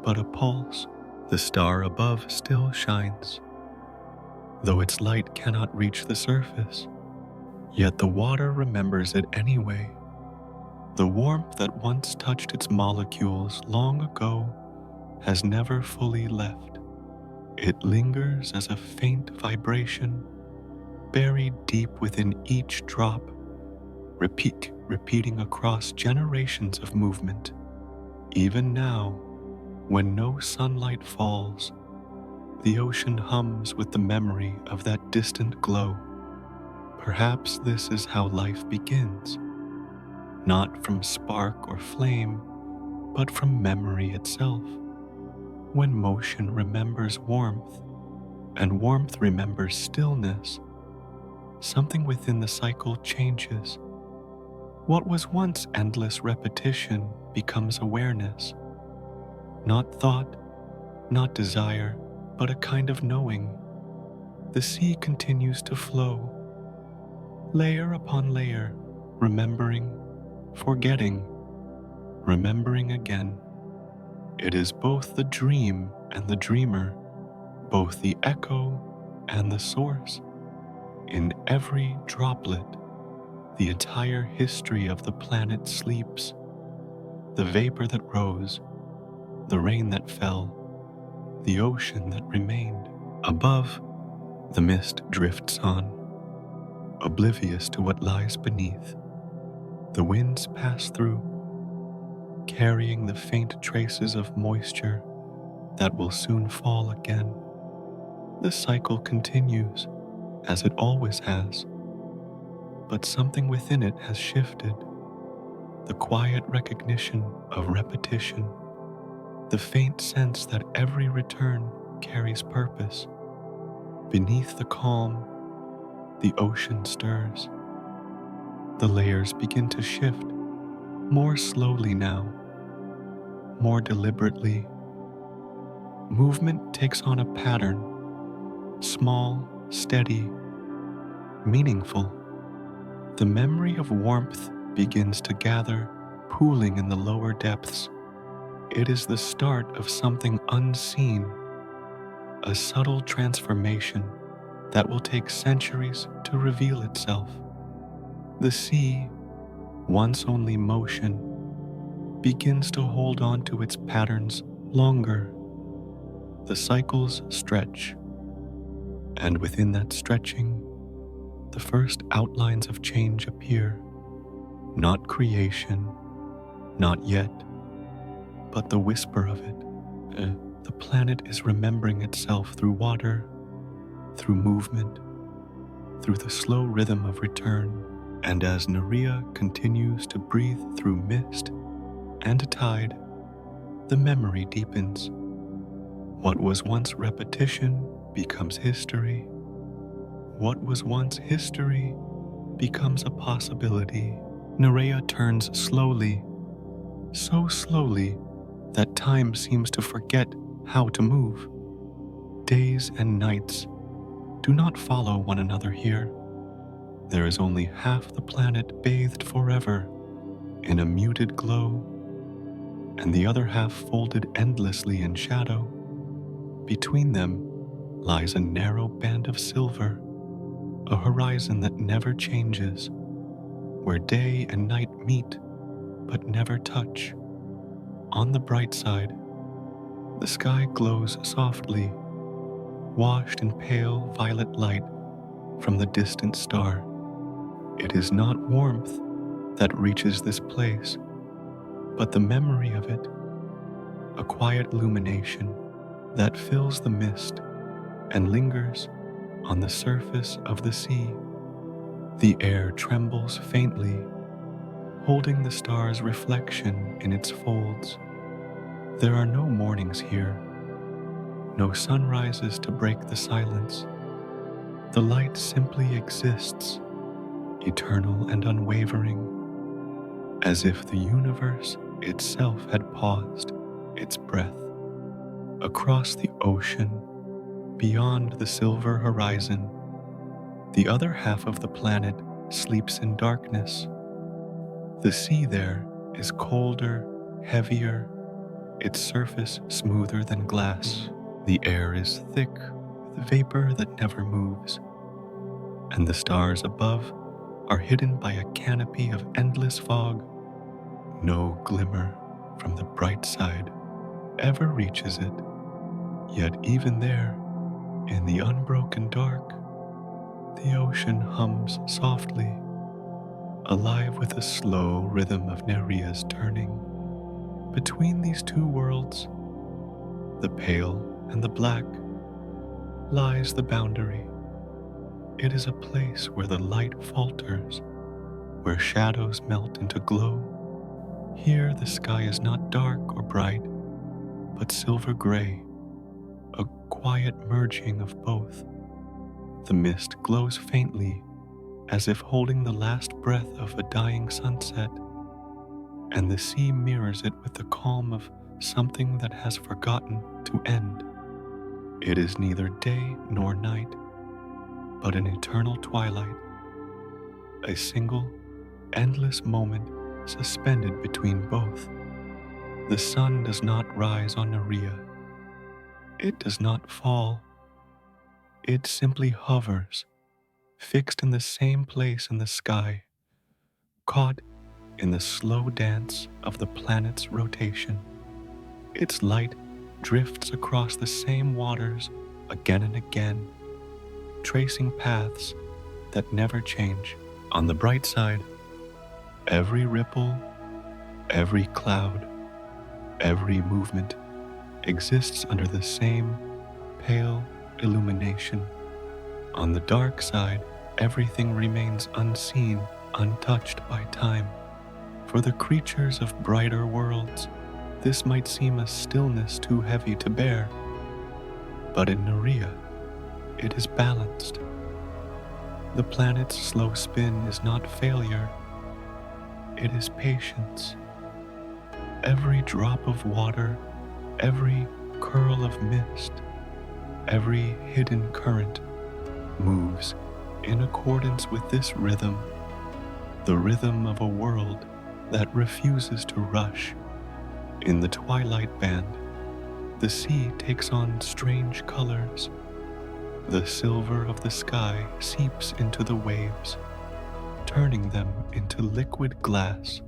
but a pulse. The star above still shines, though its light cannot reach the surface, yet the water remembers it anyway. The warmth that once touched its molecules long ago has never fully left. It lingers as a faint vibration, buried deep within each drop, repeating across generations of movement. Even now, when no sunlight falls, the ocean hums with the memory of that distant glow. Perhaps this is how life begins, not from spark or flame, but from memory itself. When motion remembers warmth, and warmth remembers stillness, something within the cycle changes. What was once endless repetition becomes awareness. Not thought, not desire, but a kind of knowing. The sea continues to flow, layer upon layer, remembering, forgetting, remembering again. It is both the dream and the dreamer, both the echo and the source. In every droplet, the entire history of the planet sleeps. The vapor that rose, the rain that fell, the ocean that remained. Above, the mist drifts on, oblivious to what lies beneath. The winds pass through, carrying the faint traces of moisture that will soon fall again. The cycle continues, as it always has, but something within it has shifted. The quiet recognition of repetition, the faint sense that every return carries purpose. Beneath the calm, the ocean stirs. The layers begin to shift, more slowly now, more deliberately. Movement takes on a pattern, small, steady, meaningful. The memory of warmth begins to gather, pooling in the lower depths. It is the start of something unseen, a subtle transformation that will take centuries to reveal itself. The sea, once only motion, begins to hold on to its patterns longer. The cycles stretch, and within that stretching, the first outlines of change appear. Not creation, not yet, but the whisper of it. The planet is remembering itself through water, through movement, through the slow rhythm of return. And as Nerea continues to breathe through mist and tide, the memory deepens. What was once repetition becomes history. What was once history becomes a possibility. Nerea turns slowly, so slowly that time seems to forget how to move. Days and nights do not follow one another here. There is only half the planet bathed forever in a muted glow, and the other half folded endlessly in shadow. Between them lies a narrow band of silver, a horizon that never changes, where day and night meet but never touch. On the bright side, the sky glows softly, washed in pale violet light from the distant star. It is not warmth that reaches this place, but the memory of it, a quiet illumination that fills the mist and lingers on the surface of the sea. The air trembles faintly, holding the star's reflection in its folds. There are no mornings here, no sunrises to break the silence. The light simply exists, eternal and unwavering, as if the universe itself had paused its breath. Across the ocean, beyond the silver horizon, the other half of the planet sleeps in darkness. The sea there is colder, heavier, its surface smoother than glass. The air is thick with vapor that never moves, and the stars above are hidden by a canopy of endless fog. No glimmer from the bright side ever reaches it, yet even there, in the unbroken dark, the ocean hums softly, alive with the slow rhythm of Nerea's turning. Between these two worlds, the pale and the black, lies the boundary. It is a place where the light falters, where shadows melt into glow. Here the sky is not dark or bright, but silver gray, a quiet merging of both. The mist glows faintly, as if holding the last breath of a dying sunset, and the sea mirrors it with the calm of something that has forgotten to end. It is neither day nor night, but an eternal twilight, a single, endless moment suspended between both. The sun does not rise on Nerea. It does not fall. It simply hovers, fixed in the same place in the sky, caught in the slow dance of the planet's rotation. Its light drifts across the same waters again and again, tracing paths that never change. On the bright side, every ripple, every cloud, every movement exists under the same pale illumination. On the dark side, everything remains unseen, untouched by time. For the creatures of brighter worlds, this might seem a stillness too heavy to bear, but in Nerea, it is balanced. The planet's slow spin is not failure, it is patience. Every drop of water, every curl of mist, every hidden current moves in accordance with this rhythm, the rhythm of a world that refuses to rush. In the twilight band, the sea takes on strange colors. The silver of the sky seeps into the waves, turning them into liquid glass.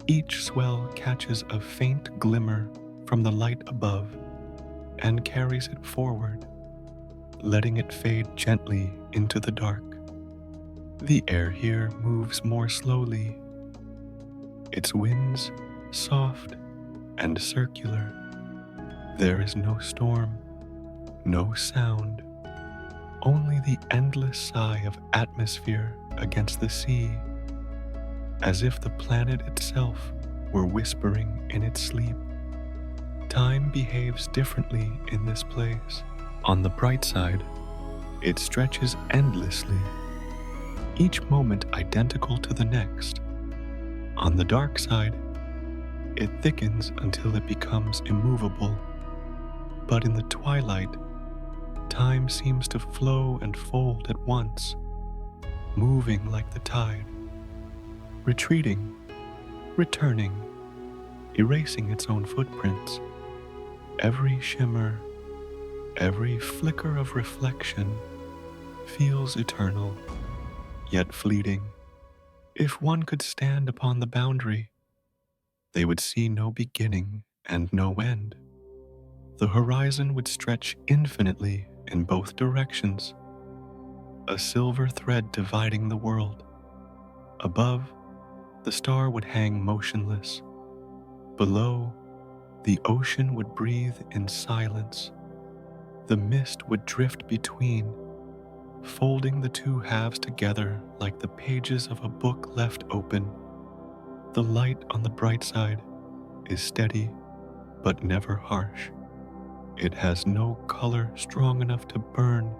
Each swell catches a faint glimmer from the light above and carries it forward, letting it fade gently into the dark. The air here moves more slowly, its winds soft and circular. There is no storm, no sound, only the endless sigh of atmosphere against the sea, as if the planet itself were whispering in its sleep. Time behaves differently in this place. On the bright side, it stretches endlessly, each moment identical to the next. On the dark side, it thickens until it becomes immovable. But in the twilight, time seems to flow and fold at once, moving like the tide, retreating, returning, erasing its own footprints. Every shimmer, every flicker of reflection feels eternal, yet fleeting. If one could stand upon the boundary, they would see no beginning and no end. The horizon would stretch infinitely in both directions, a silver thread dividing the world. Above, the star would hang motionless. Below, the ocean would breathe in silence. The mist would drift between, folding the two halves together like the pages of a book left open. The light on the bright side is steady, but never harsh. It has no color strong enough to burn,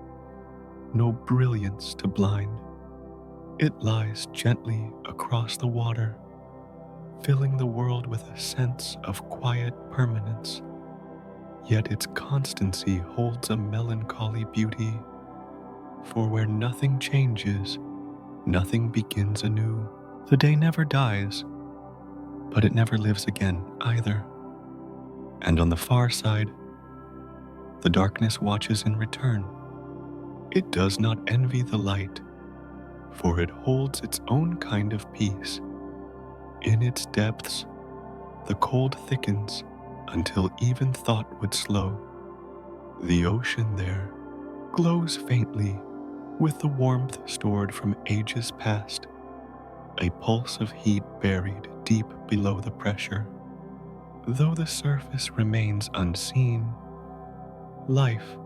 no brilliance to blind. It lies gently across the water, filling the world with a sense of quiet permanence. Yet its constancy holds a melancholy beauty, for where nothing changes, nothing begins anew. The day never dies, but it never lives again either. And on the far side, the darkness watches in return. It does not envy the light, for it holds its own kind of peace. In its depths, the cold thickens until even thought would slow. The ocean there glows faintly with the warmth stored from ages past, a pulse of heat buried deep below the pressure. Though the surface remains unseen, life,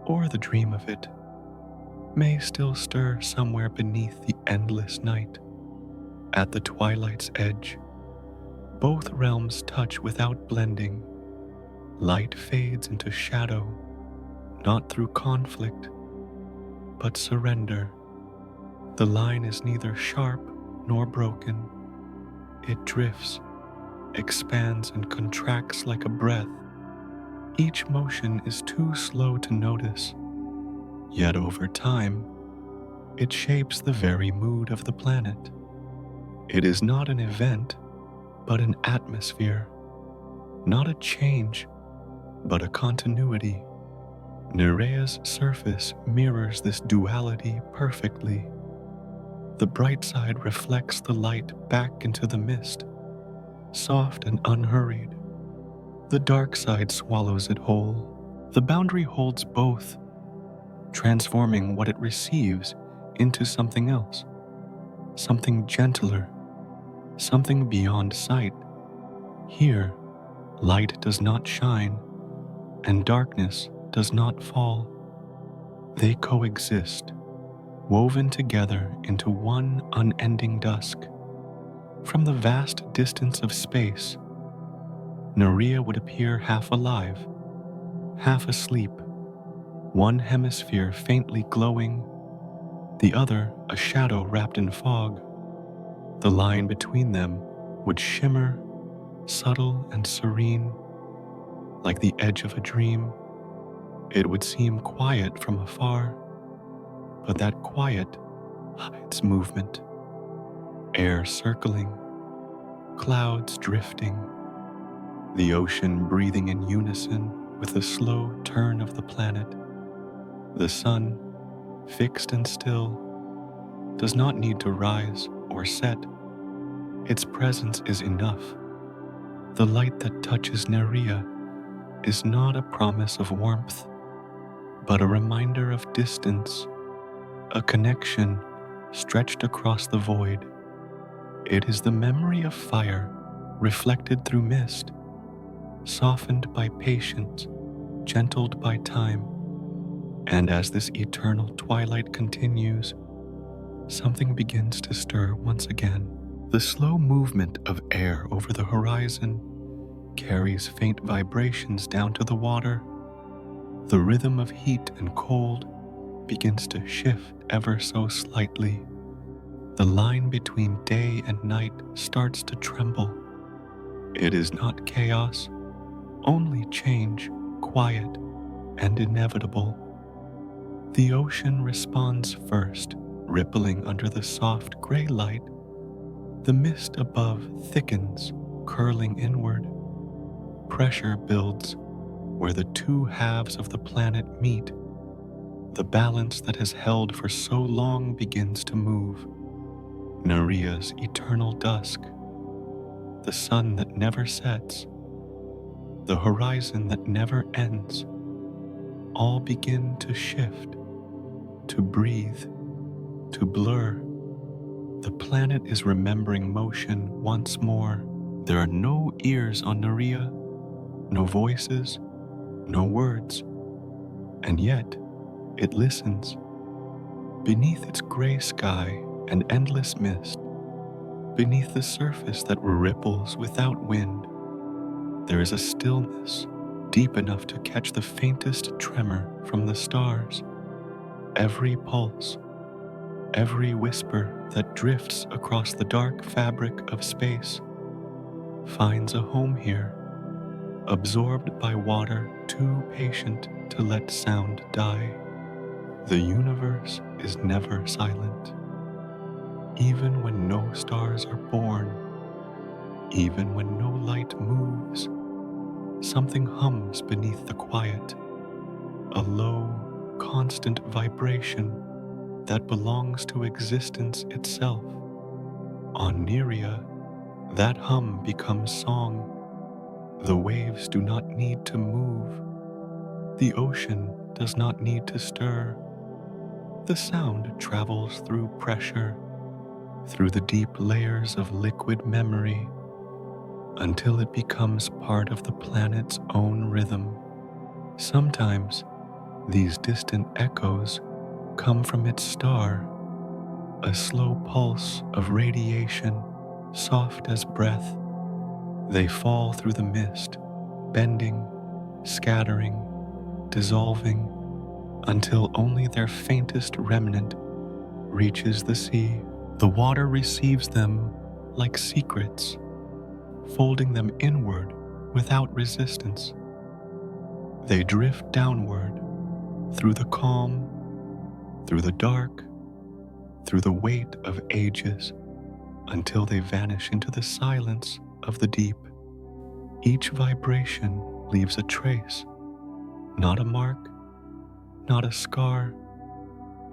or the dream of it, may still stir somewhere beneath the endless night. At the twilight's edge, both realms touch without blending. Light fades into shadow, not through conflict, but surrender. The line is neither sharp nor broken. It drifts, expands, and contracts like a breath. Each motion is too slow to notice, yet over time, it shapes the very mood of the planet. It is not an event, but an atmosphere, not a change, but a continuity. Nerea's surface mirrors this duality perfectly. The bright side reflects the light back into the mist, soft and unhurried. The dark side swallows it whole. The boundary holds both, transforming what it receives into something else, something gentler, something beyond sight. Here, light does not shine, and darkness does not fall. They coexist, woven together into one unending dusk. From the vast distance of space, Nerea would appear half alive, half asleep, one hemisphere faintly glowing, the other a shadow wrapped in fog. The line between them would shimmer, subtle and serene, like the edge of a dream. It would seem quiet from afar, but that quiet hides movement. air circling, clouds drifting, the ocean breathing in unison with the slow turn of the planet. The sun, fixed and still, does not need to rise or set. Its presence is enough. The light that touches Nerea is not a promise of warmth, but a reminder of distance, a connection stretched across the void. It is the memory of fire reflected through mist, softened by patience, gentled by time. And as this eternal twilight continues, something begins to stir once again. The slow movement of air over the horizon carries faint vibrations down to the water. The rhythm of heat and cold begins to shift ever so slightly. The line between day and night starts to tremble. It is not chaos, only change, quiet and inevitable. The ocean responds first, rippling under the soft gray light. The mist above thickens, curling inward. Pressure builds where the two halves of the planet meet. The balance that has held for so long begins to move. Nerea's eternal dusk, the sun that never sets, the horizon that never ends, all begin to shift, to breathe, to blur. The planet is remembering motion once more. There are no ears on Nerea, no voices, no words, and yet it listens. Beneath its gray sky and endless mist, beneath the surface that ripples without wind, there is a stillness deep enough to catch the faintest tremor from the stars. Every pulse, every whisper that drifts across the dark fabric of space finds a home here, absorbed by water too patient to let sound die. The universe is never silent. Even when no stars are born, even when no light moves, something hums beneath the quiet, a low, constant vibration that belongs to existence itself. On Nerea, that hum becomes song. The waves do not need to move. The ocean does not need to stir. The sound travels through pressure, through the deep layers of liquid memory, until it becomes part of the planet's own rhythm. Sometimes these distant echoes come from its star, a slow pulse of radiation, soft as breath. They fall through the mist, bending, scattering, dissolving, until only their faintest remnant reaches the sea. The water receives them like secrets, folding them inward without resistance. They drift downward, through the calm, through the dark, through the weight of ages, until they vanish into the silence of the deep. Each vibration leaves a trace, not a mark, not a scar,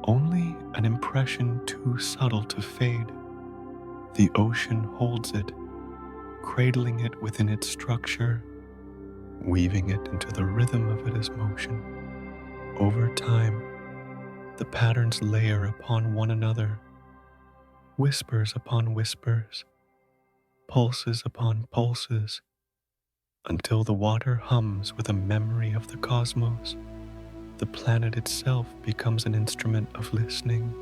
only an impression too subtle to fade. The ocean holds it, cradling it within its structure, weaving it into the rhythm of its motion. Over time, the patterns layer upon one another, whispers upon whispers, pulses upon pulses, until the water hums with a memory of the cosmos. The planet itself becomes an instrument of listening.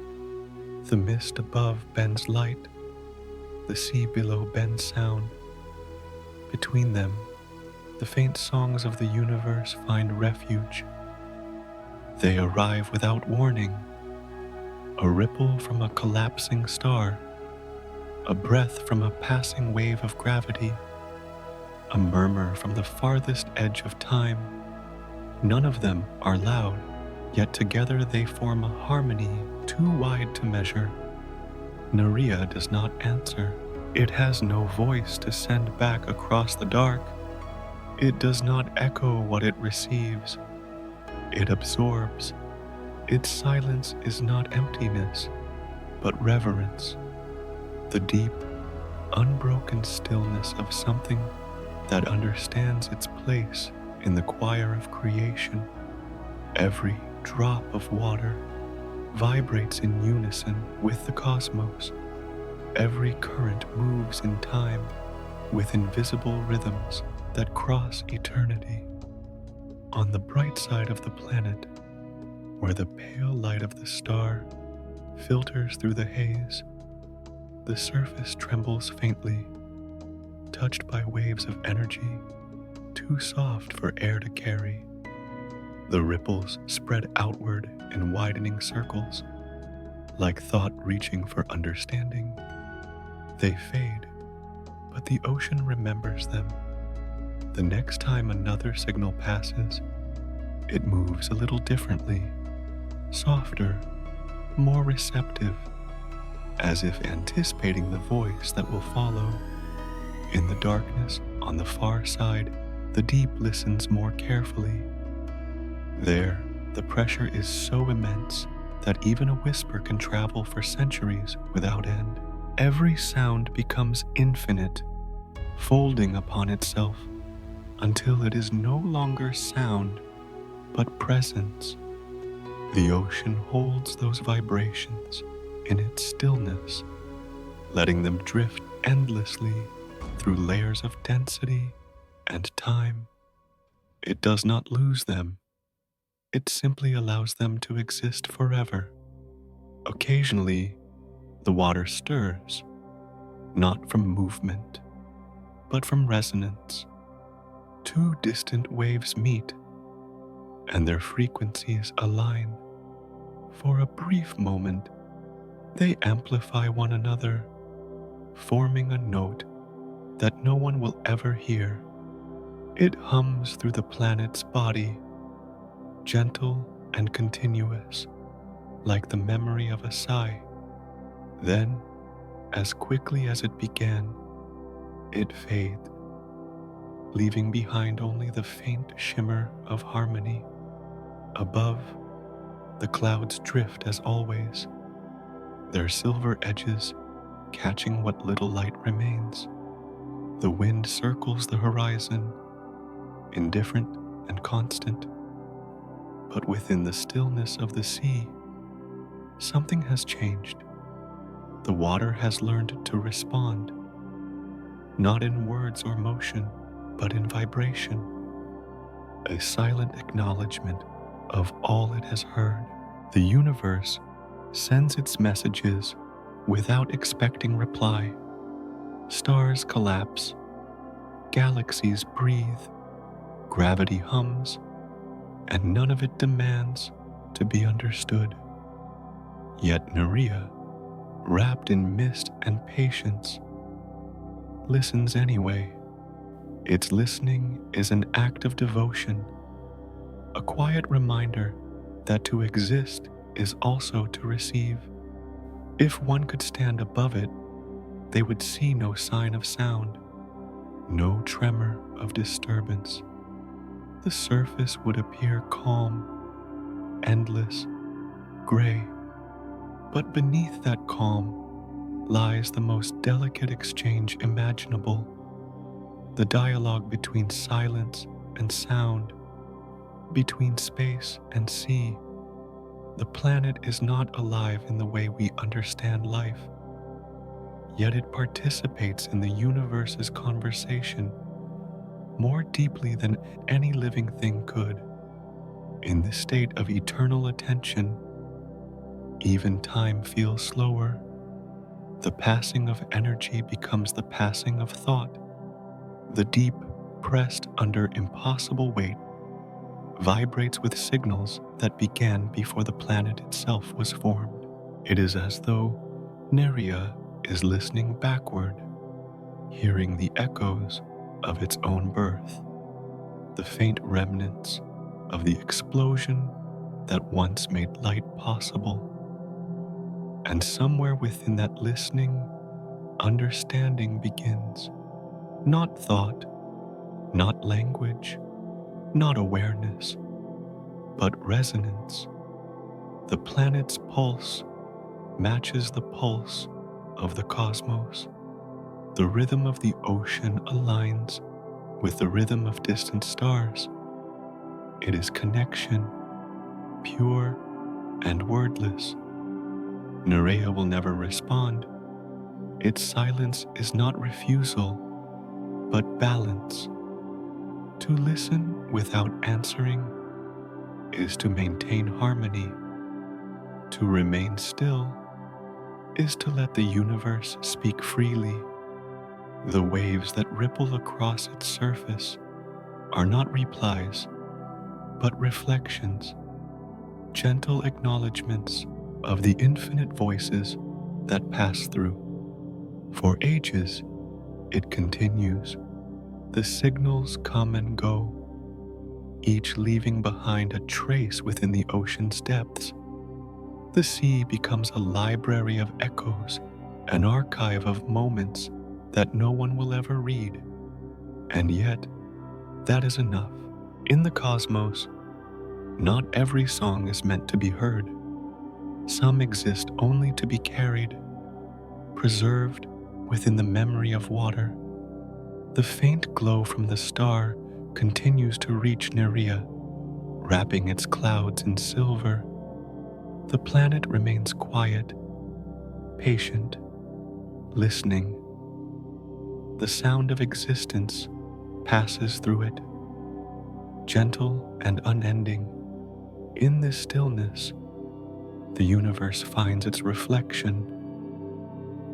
The mist above bends light, the sea below bends sound. Between them, the faint songs of the universe find refuge. They arrive without warning, a ripple from a collapsing star, a breath from a passing wave of gravity, a murmur from the farthest edge of time. None of them are loud, yet together they form a harmony too wide to measure. Nerea does not answer. It has no voice to send back across the dark. It does not echo what it receives. It absorbs. Its silence is not emptiness, but reverence, the deep, unbroken stillness of something that understands its place in the choir of creation. Every drop of water vibrates in unison with the cosmos. Every current moves in time with invisible rhythms that cross eternity. On the bright side of the planet, where the pale light of the star filters through the haze, the surface trembles faintly, touched by waves of energy too soft for air to carry. The ripples spread outward in widening circles, like thought reaching for understanding. They fade, but the ocean remembers them. The next time another signal passes, it moves a little differently, softer, more receptive, as if anticipating the voice that will follow. In the darkness on the far side, the deep listens more carefully. There, the pressure is so immense that even a whisper can travel for centuries without end. Every sound becomes infinite, folding upon itself until it is no longer sound, but presence. The ocean holds those vibrations in its stillness, letting them drift endlessly through layers of density and time. It does not lose them. It simply allows them to exist forever. Occasionally, the water stirs, not from movement, but from resonance. Two distant waves meet, and their frequencies align. For a brief moment, they amplify one another, forming a note that no one will ever hear. It hums through the planet's body, gentle and continuous, like the memory of a sigh. Then, as quickly as it began, it fades, leaving behind only the faint shimmer of harmony. Above, the clouds drift as always, their silver edges catching what little light remains. The wind circles the horizon, indifferent and constant. But within the stillness of the sea, something has changed. The water has learned to respond, not in words or motion, but in vibration, a silent acknowledgement of all it has heard. The universe sends its messages without expecting reply. Stars collapse, galaxies breathe, gravity hums, and none of it demands to be understood. Yet Nerea, wrapped in mist and patience, listens anyway. Its listening is an act of devotion, a quiet reminder that to exist is also to receive. If one could stand above it, they would see no sign of sound, no tremor of disturbance. The surface would appear calm, endless, gray. But beneath that calm lies the most delicate exchange imaginable, the dialogue between silence and sound, between space and sea. The planet is not alive in the way we understand life, yet it participates in the universe's conversation more deeply than any living thing could. In this state of eternal attention, even time feels slower. The passing of energy becomes the passing of thought. The deep, pressed under impossible weight, vibrates with signals that began before the planet itself was formed. It is as though Nerea is listening backward, hearing the echoes of its own birth, the faint remnants of the explosion that once made light possible. And somewhere within that listening, understanding begins. Not thought, not language, not awareness, but resonance. The planet's pulse matches the pulse of the cosmos. The rhythm of the ocean aligns with the rhythm of distant stars. It is connection, pure and wordless. Nerea will never respond. Its silence is not refusal, but balance. To listen without answering is to maintain harmony. To remain still is to let the universe speak freely. The waves that ripple across its surface are not replies, but reflections, gentle acknowledgments of the infinite voices that pass through. For ages, it continues. The signals come and go, each leaving behind a trace within the ocean's depths. The sea becomes a library of echoes, an archive of moments that no one will ever read. And yet, that is enough. In the cosmos, not every song is meant to be heard. Some exist only to be carried, preserved within the memory of water. The faint glow from the star continues to reach Nerea, wrapping its clouds in silver. The planet remains quiet, patient, listening. The sound of existence passes through it, gentle and unending. In this stillness, the universe finds its reflection,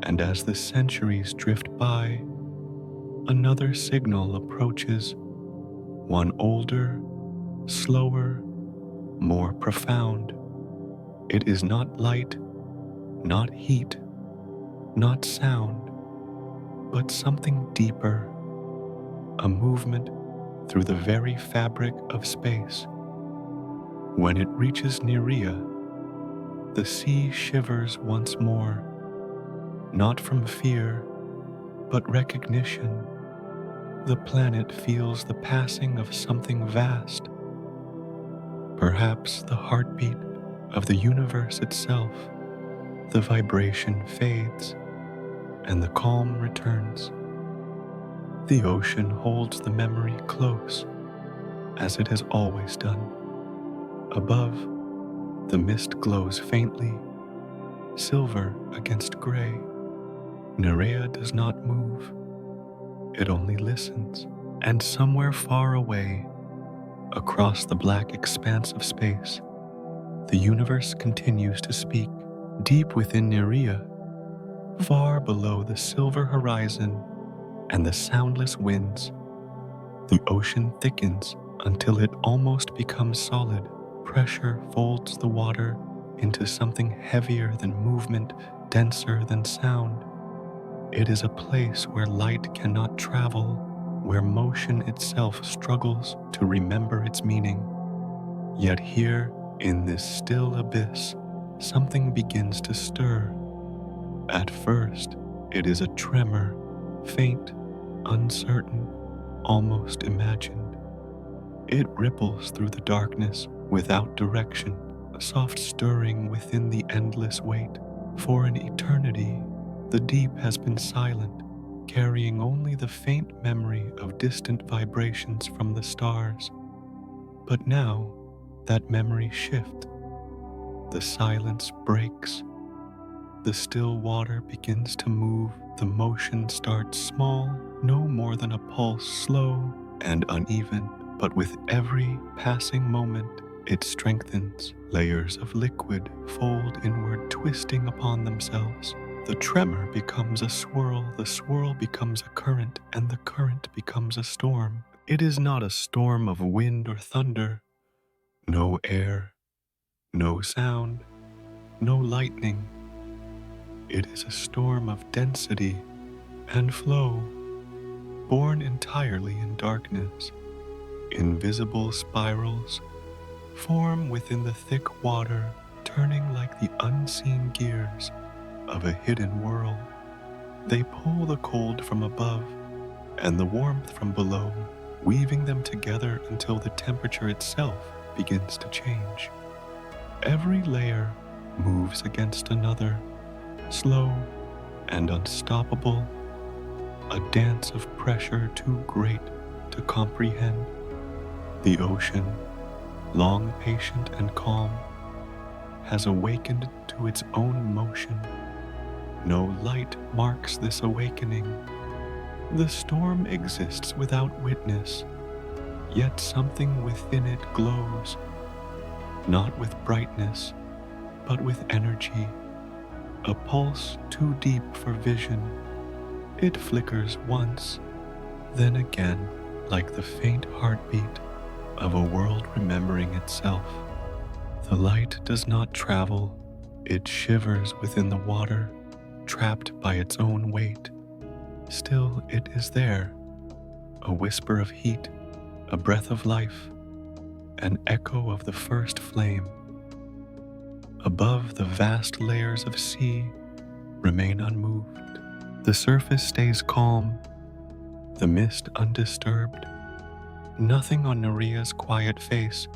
and as the centuries drift by, another signal approaches, one older, slower, more profound. It is not light, not heat, not sound, but something deeper, a movement through the very fabric of space. When it reaches Nerea, the sea shivers once more, not from fear, but recognition. The planet feels the passing of something vast, perhaps the heartbeat of the universe itself. The vibration fades, and the calm returns. The ocean holds the memory close, as it has always done. Above, the mist glows faintly, silver against gray. Nerea does not move. It only listens. And somewhere far away, across the black expanse of space, the universe continues to speak. Deep within Nerea, far below the silver horizon and the soundless winds, the ocean thickens until it almost becomes solid. Pressure folds the water into something heavier than movement, denser than sound. It is a place where light cannot travel, where motion itself struggles to remember its meaning. Yet here, in this still abyss, something begins to stir. At first, it is a tremor, faint, uncertain, almost imagined. It ripples through the darkness without direction, a soft stirring within the endless weight. For an eternity, the deep has been silent, carrying only the faint memory of distant vibrations from the stars. But now, that memory shifts. The silence breaks. The still water begins to move. The motion starts small, no more than a pulse, slow and uneven. But with every passing moment, it strengthens. Layers of liquid fold inward, twisting upon themselves. The tremor becomes a swirl, the swirl becomes a current, and the current becomes a storm. It is not a storm of wind or thunder. No air, no sound, no lightning. It is a storm of density and flow, born entirely in darkness. Invisible spirals form within the thick water, turning like the unseen gears of a hidden whirl. They pull the cold from above and the warmth from below, weaving them together until the temperature itself begins to change. Every layer moves against another, slow and unstoppable, a dance of pressure too great to comprehend. The ocean, long patient and calm, has awakened to its own motion. No light marks this awakening. The storm exists without witness, yet something within it glows, not with brightness, but with energy, a pulse too deep for vision. It flickers once, then again, like the faint heartbeat of a world remembering itself. The light does not travel, it shivers within the water, trapped by its own weight. Still it is there, a whisper of heat, a breath of life, an echo of the first flame. Above, the vast layers of sea remain unmoved. The surface stays calm, the mist undisturbed. Nothing on Nerea's quiet face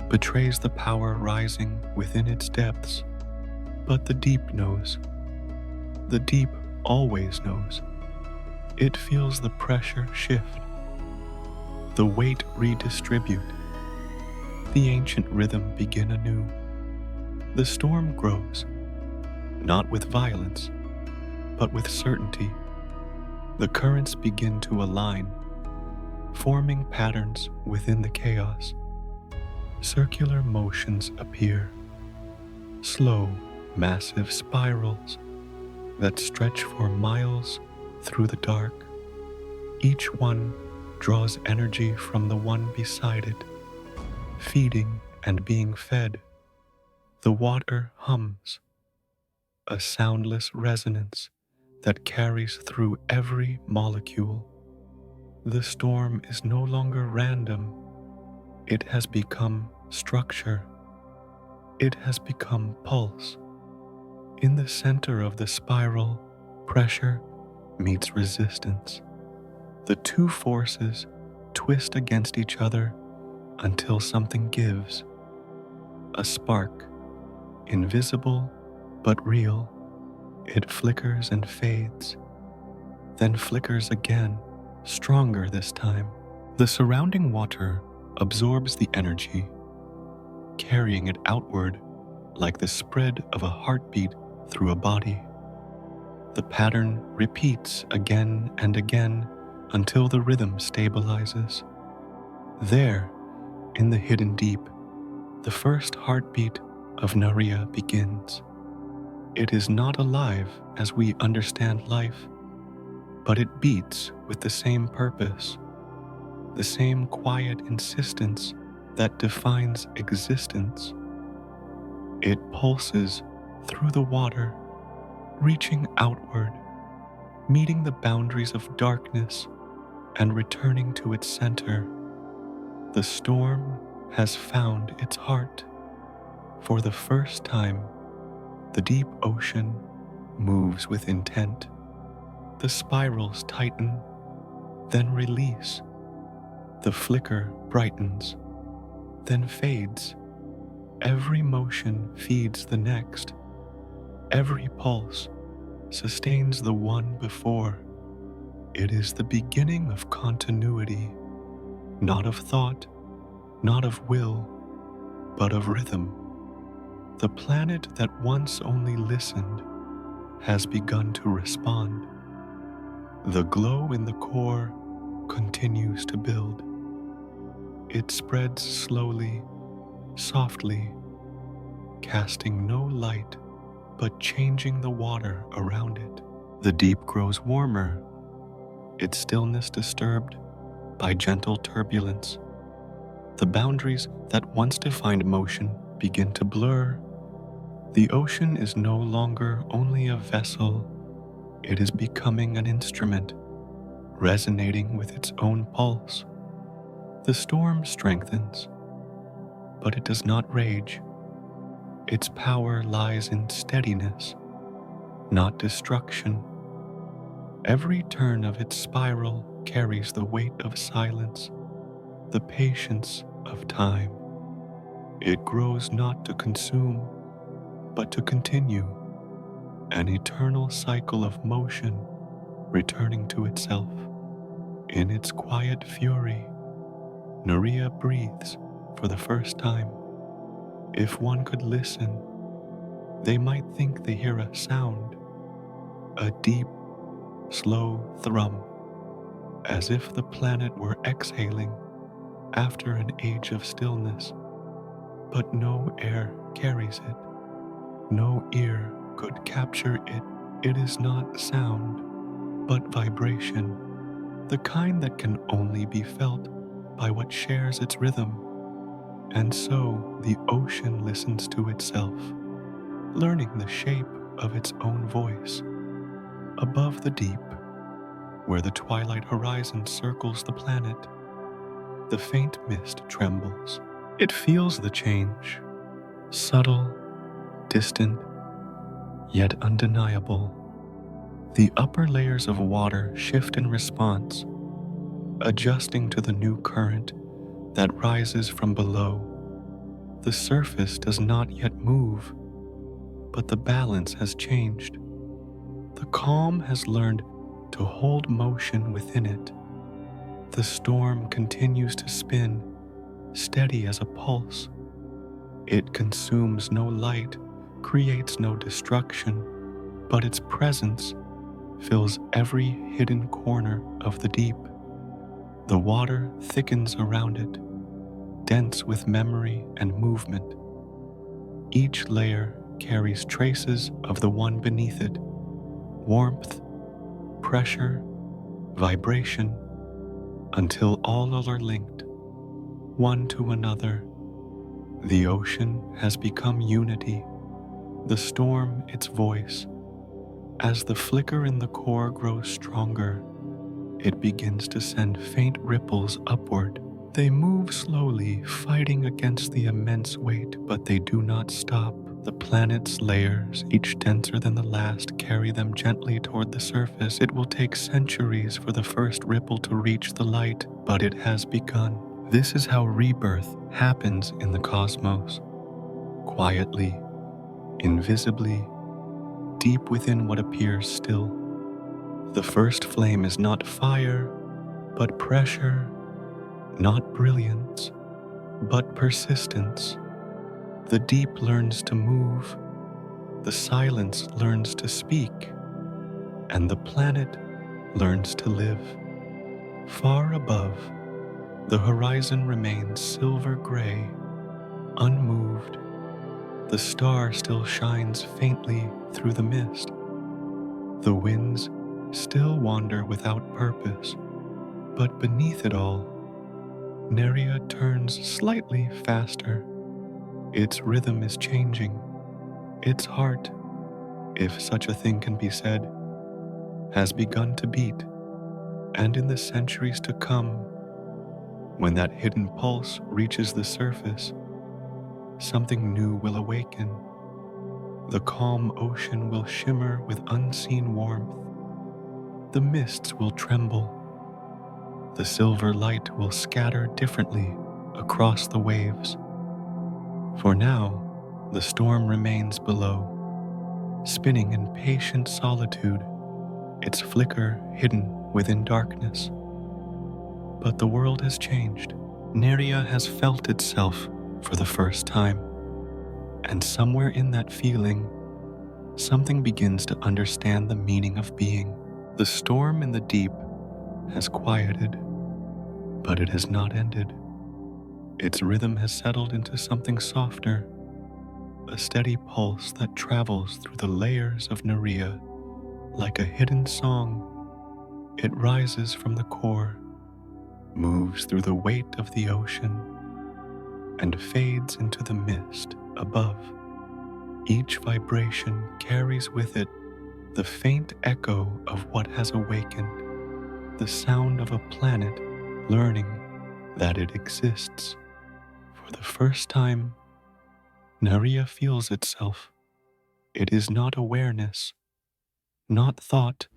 betrays the power rising within its depths. But the deep knows. The deep always knows. It feels the pressure shift, the weight redistribute, the ancient rhythm begin anew. The storm grows, not with violence, but with certainty. The currents begin to align, forming patterns within the chaos. Circular motions appear, slow, massive spirals that stretch for miles through the dark. Each one draws energy from the one beside it, feeding and being fed. The water hums, a soundless resonance that carries through every molecule. The storm is no longer random. It has become structure. It has become pulse. In the center of the spiral, pressure meets resistance. The two forces twist against each other until something gives. A spark, invisible but real. It flickers and fades, then flickers again, stronger this time. The surrounding water absorbs the energy, carrying it outward like the spread of a heartbeat through a body. The pattern repeats again and again until the rhythm stabilizes. There, in the hidden deep, the first heartbeat of Nerea begins. It is not alive as we understand life, but it beats with the same purpose, the same quiet insistence that defines existence. It pulses through the water, reaching outward, meeting the boundaries of darkness and returning to its center. The storm has found its heart. For the first time, the deep ocean moves with intent. The spirals tighten, then release. The flicker brightens, then fades. Every motion feeds the next. Every pulse sustains the one before. It is the beginning of continuity, not of thought, not of will, but of rhythm. The planet that once only listened has begun to respond. The glow in the core continues to build. It spreads slowly, softly, casting no light but changing the water around it. The deep grows warmer, its stillness disturbed by gentle turbulence. The boundaries that once defined motion begin to blur. The ocean is no longer only a vessel, it is becoming an instrument, resonating with its own pulse. The storm strengthens, but it does not rage. Its power lies in steadiness, not destruction. Every turn of its spiral carries the weight of silence, the patience of time. It grows not to consume, but to continue, an eternal cycle of motion returning to itself. In its quiet fury, Nerea breathes for the first time. If one could listen, they might think they hear a sound, a deep, slow thrum, as if the planet were exhaling after an age of stillness. But no air carries it, no ear could capture it. It is not sound, but vibration, the kind that can only be felt by what shares its rhythm. And so the ocean listens to itself, learning the shape of its own voice. Above the deep, where the twilight horizon circles the planet, the faint mist trembles. It feels the change, subtle, distant, yet undeniable. The upper layers of water shift in response, adjusting to the new current that rises from below. The surface does not yet move, but the balance has changed. The calm has learned to hold motion within it. The storm continues to spin, steady as a pulse. It consumes no light, creates no destruction, but its presence fills every hidden corner of the deep. The water thickens around it, dense with memory and movement. Each layer carries traces of the one beneath it: warmth, pressure, vibration, until all are linked, one to another. The ocean has become unity, the storm its voice. As the flicker in the core grows stronger, it begins to send faint ripples upward. They move slowly, fighting against the immense weight, but they do not stop. The planet's layers, each denser than the last, carry them gently toward the surface. It will take centuries for the first ripple to reach the light, but it has begun. This is how rebirth happens in the cosmos. Quietly, invisibly, deep within what appears still. The first flame is not fire, but pressure, not brilliance, but persistence. The deep learns to move, the silence learns to speak, and the planet learns to live. Far above, the horizon remains silver gray, unmoved. The star still shines faintly through the mist. The winds still wander without purpose, but beneath it all, Nerea turns slightly faster. Its rhythm is changing. Its heart, if such a thing can be said, has begun to beat, and in the centuries to come, when that hidden pulse reaches the surface, something new will awaken. The calm ocean will shimmer with unseen warmth. The mists will tremble. The silver light will scatter differently across the waves. For now, the storm remains below, spinning in patient solitude, its flicker hidden within darkness. But the world has changed. Nerea has felt itself for the first time, and somewhere in that feeling, something begins to understand the meaning of being. The storm in the deep has quieted, but it has not ended. Its rhythm has settled into something softer, a steady pulse that travels through the layers of Nerea like a hidden song. It rises from the core, moves through the weight of the ocean, and fades into the mist above. Each vibration carries with it the faint echo of what has awakened, the sound of a planet learning that it exists. For the first time, Nerea feels itself. It is not awareness, not thought,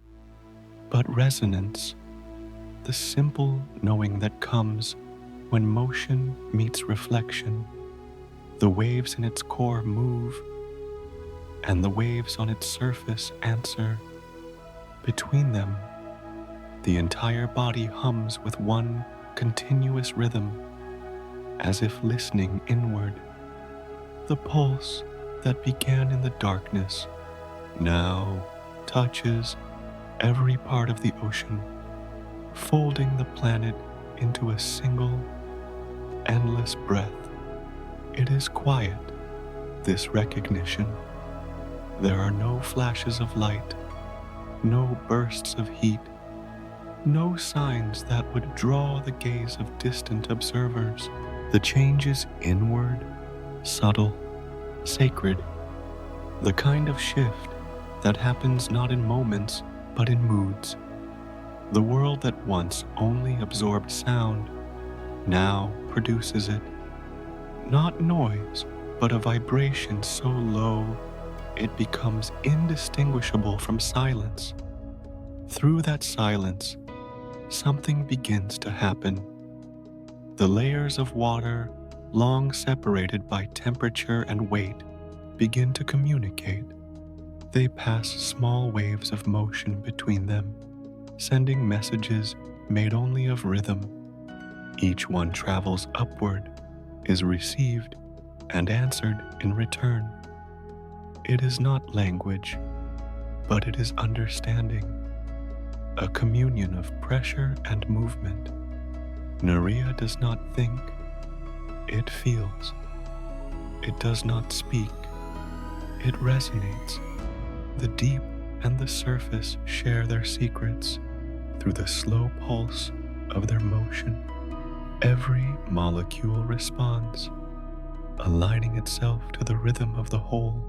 but resonance, the simple knowing that comes when motion meets reflection. The waves in its core move, and the waves on its surface answer. Between them, the entire body hums with one continuous rhythm, as if listening inward. The pulse that began in the darkness now touches every part of the ocean, folding the planet into a single, endless breath. It is quiet, this recognition. There are no flashes of light, no bursts of heat, no signs that would draw the gaze of distant observers. The change is inward, subtle, sacred, the kind of shift that happens not in moments, but in moods. The world that once only absorbed sound now produces it. Not noise, but a vibration so low it becomes indistinguishable from silence. Through that silence, something begins to happen. The layers of water, long separated by temperature and weight, begin to communicate. They pass small waves of motion between them, sending messages made only of rhythm. Each one travels upward, is received, and answered in return. It is not language, but it is understanding, a communion of pressure and movement. Nerea does not think, it feels. It does not speak, it resonates. The deep and the surface share their secrets through the slow pulse of their motion. Every molecule responds, aligning itself to the rhythm of the whole.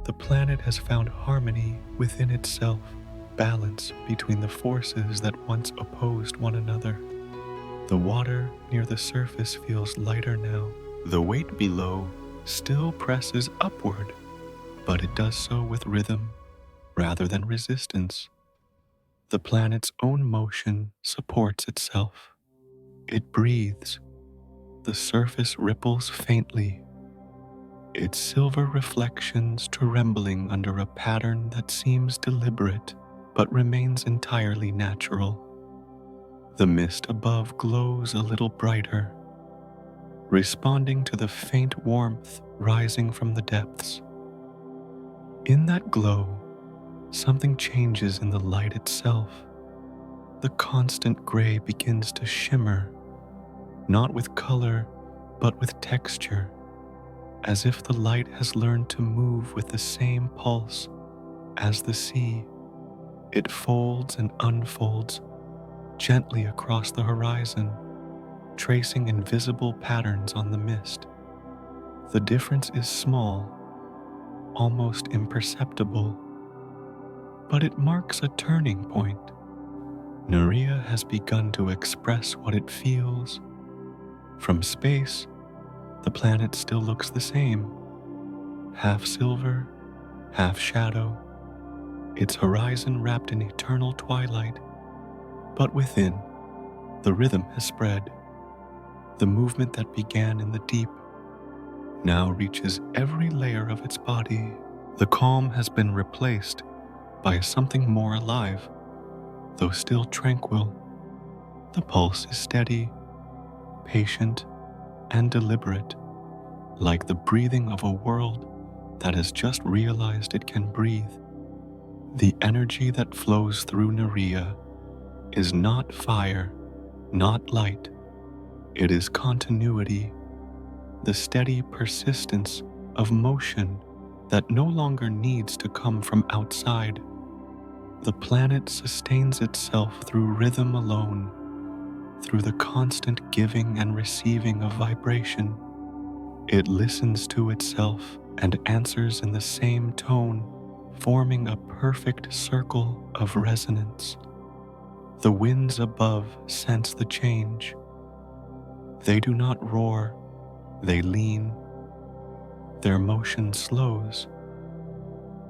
The planet has found harmony within itself, balance between the forces that once opposed one another. The water near the surface feels lighter now. The weight below still presses upward, but it does so with rhythm rather than resistance. The planet's own motion supports itself. It breathes. The surface ripples faintly, its silver reflections trembling under a pattern that seems deliberate but remains entirely natural. The mist above glows a little brighter, responding to the faint warmth rising from the depths. In that glow, something changes in the light itself. The constant gray begins to shimmer, not with color, but with texture, as if the light has learned to move with the same pulse as the sea. It folds and unfolds gently across the horizon, tracing invisible patterns on the mist. The difference is small, almost imperceptible, but it marks a turning point. Nerea has begun to express what it feels. From space, the planet still looks the same, half silver, half shadow, its horizon wrapped in eternal twilight. But within, the rhythm has spread. The movement that began in the deep now reaches every layer of its body. The calm has been replaced by something more alive, though still tranquil. The pulse is steady, patient, and deliberate, like the breathing of a world that has just realized it can breathe. The energy that flows through Nerea is not fire, not light. It is continuity, the steady persistence of motion that no longer needs to come from outside. The planet sustains itself through rhythm alone, through the constant giving and receiving of vibration. It listens to itself and answers in the same tone, forming a perfect circle of resonance. The winds above sense the change. They do not roar, they lean. Their motion slows,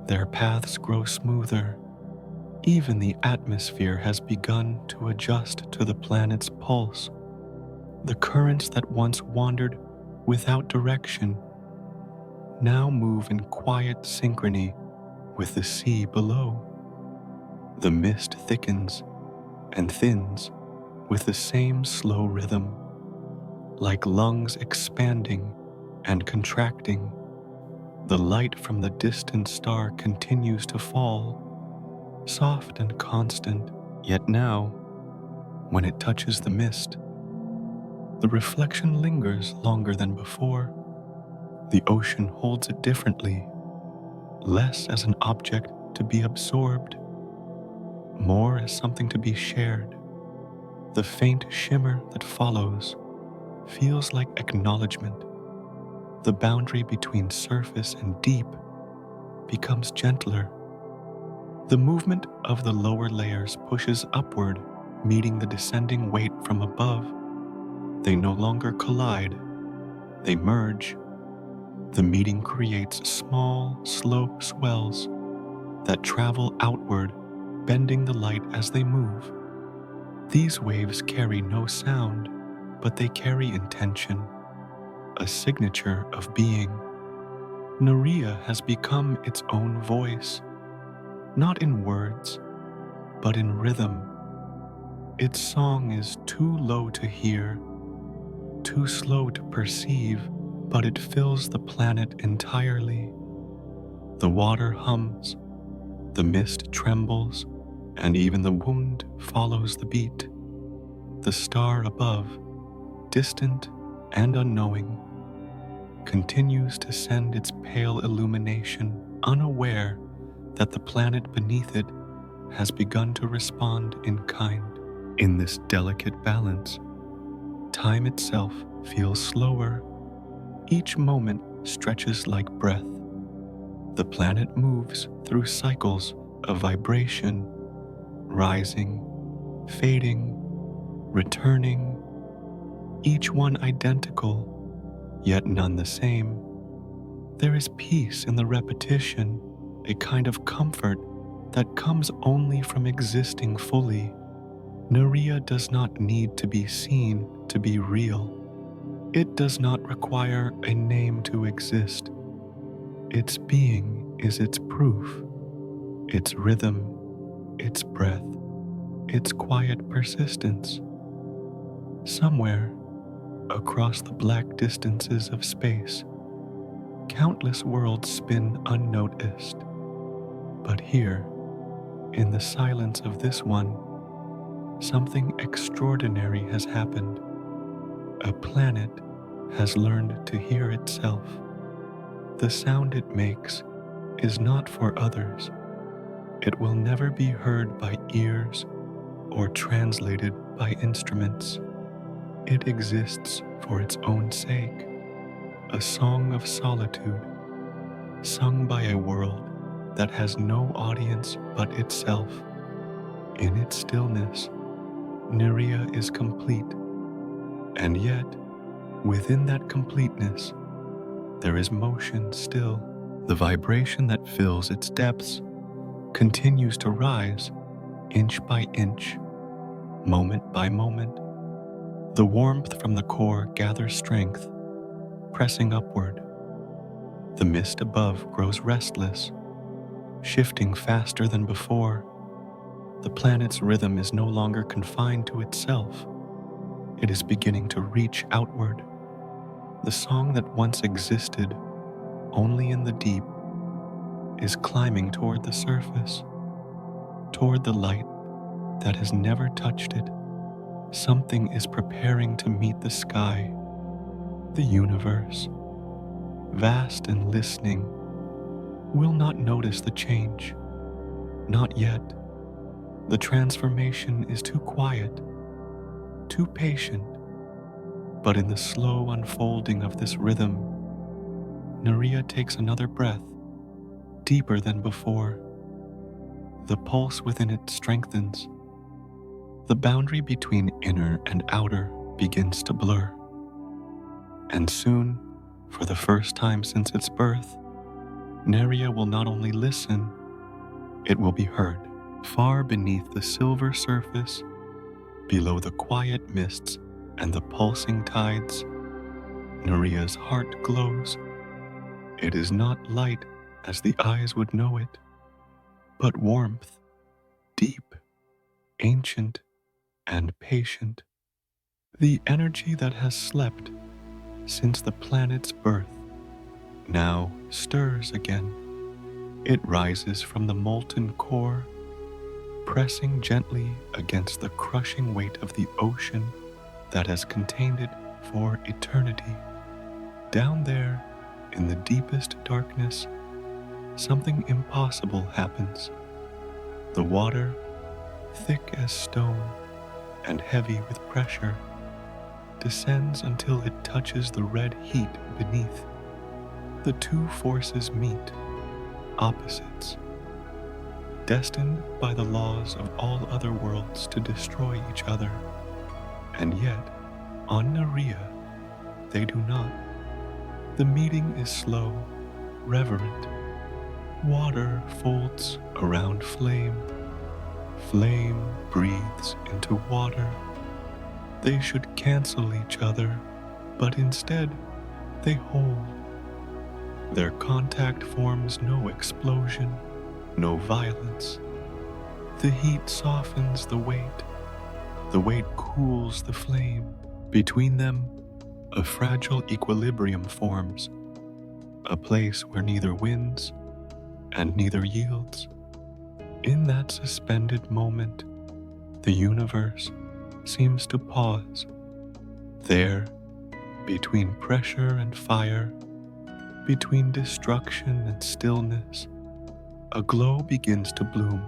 their paths grow smoother. Even the atmosphere has begun to adjust to the planet's pulse. The currents that once wandered without direction now move in quiet synchrony with the sea below. The mist thickens and thins with the same slow rhythm, like lungs expanding and contracting. The light from the distant star continues to fall, soft and constant, yet now, when it touches the mist, the reflection lingers longer than before. The ocean holds it differently, less as an object to be absorbed, more as something to be shared. The faint shimmer that follows feels like acknowledgement. The boundary between surface and deep becomes gentler. The movement of the lower layers pushes upward, meeting the descending weight from above. They no longer collide, they merge. The meeting creates small, slow swells that travel outward, bending the light as they move. These waves carry no sound, but they carry intention, a signature of being. Nerea has become its own voice, not in words, but in rhythm. Its song is too low to hear, too slow to perceive, but it fills the planet entirely. The water hums, the mist trembles, and even the wound follows the beat. The star above, distant and unknowing, continues to send its pale illumination, unaware that the planet beneath it has begun to respond in kind. In this delicate balance, time itself feels slower. Each moment stretches like breath. The planet moves through cycles of vibration, rising, fading, returning, each one identical, yet none the same. There is peace in the repetition, a kind of comfort that comes only from existing fully. Nerea does not need to be seen to be real. It does not require a name to exist. Its being is its proof, its rhythm, its breath, its quiet persistence. Somewhere, across the black distances of space, countless worlds spin unnoticed. But here, in the silence of this one, something extraordinary has happened. A planet has learned to hear itself. The sound it makes is not for others. It will never be heard by ears or translated by instruments. It exists for its own sake, a song of solitude, sung by a world that has no audience but itself. In its stillness, Nerea is complete, and yet, within that completeness, there is motion still. The vibration that fills its depths continues to rise, inch by inch, moment by moment. The warmth from the core gathers strength, pressing upward. The mist above grows restless, shifting faster than before. The planet's rhythm is no longer confined to itself. It is beginning to reach outward. The song that once existed only in the deep is climbing toward the surface, toward the light that has never touched it. Something is preparing to meet the sky, the universe, vast and listening, will not notice the change. Not yet. The transformation is too quiet, too patient. But in the slow unfolding of this rhythm, Nerea takes another breath, deeper than before. The pulse within it strengthens. The boundary between inner and outer begins to blur. And soon, For the first time since its birth, Nerea will not only listen, it will be heard. Far beneath the silver surface, below the quiet mists and the pulsing tides, Nerea's heart glows. It is not light as the eyes would know it, but warmth, deep, ancient, and patient. The energy that has slept since the planet's birth now stirs again. It rises from the molten core, pressing gently against the crushing weight of the ocean that has contained it for eternity. Down there, in the deepest darkness, something impossible happens. The water, thick as stone and heavy with pressure, descends until it touches the red heat beneath. The two forces meet, opposites, destined by the laws of all other worlds to destroy each other. And yet, on Nerea, they do not. The meeting is slow, reverent. Water folds around flame. Flame breathes into water. They should cancel each other, but instead, they hold. Their contact forms no explosion, no violence. The heat softens the weight. The weight cools the flame. Between them, a fragile equilibrium forms, a place where neither wins and neither yields. In that suspended moment, the universe seems to pause. There, between pressure and fire, between destruction and stillness, a glow begins to bloom.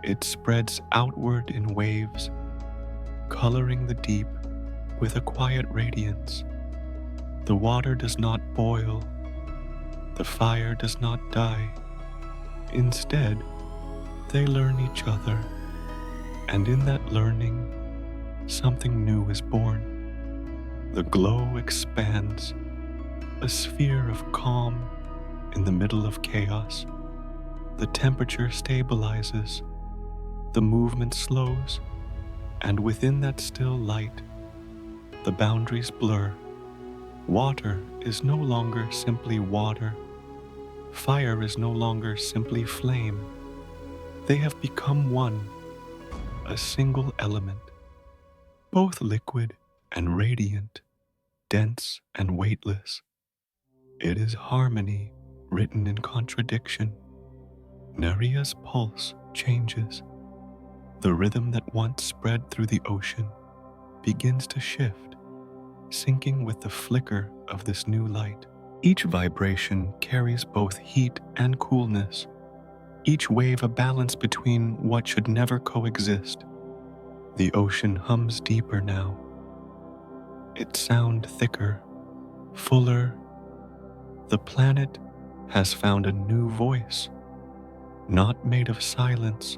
It spreads outward in waves, coloring the deep with a quiet radiance. The water does not boil. The fire does not die. Instead, they learn each other, and in that learning, something new is born. The glow expands, a sphere of calm in the middle of chaos. The temperature stabilizes, the movement slows, and within that still light, the boundaries blur. Water is no longer simply water. Fire is no longer simply flame. They have become one, a single element, both liquid and radiant, dense and weightless. It is harmony written in contradiction. Nerea's pulse changes. The rhythm that once spread through the ocean begins to shift, syncing with the flicker of this new light. Each vibration carries both heat and coolness, each wave a balance between what should never coexist. The ocean hums deeper now. Its sound thicker, fuller. The planet has found a new voice, not made of silence,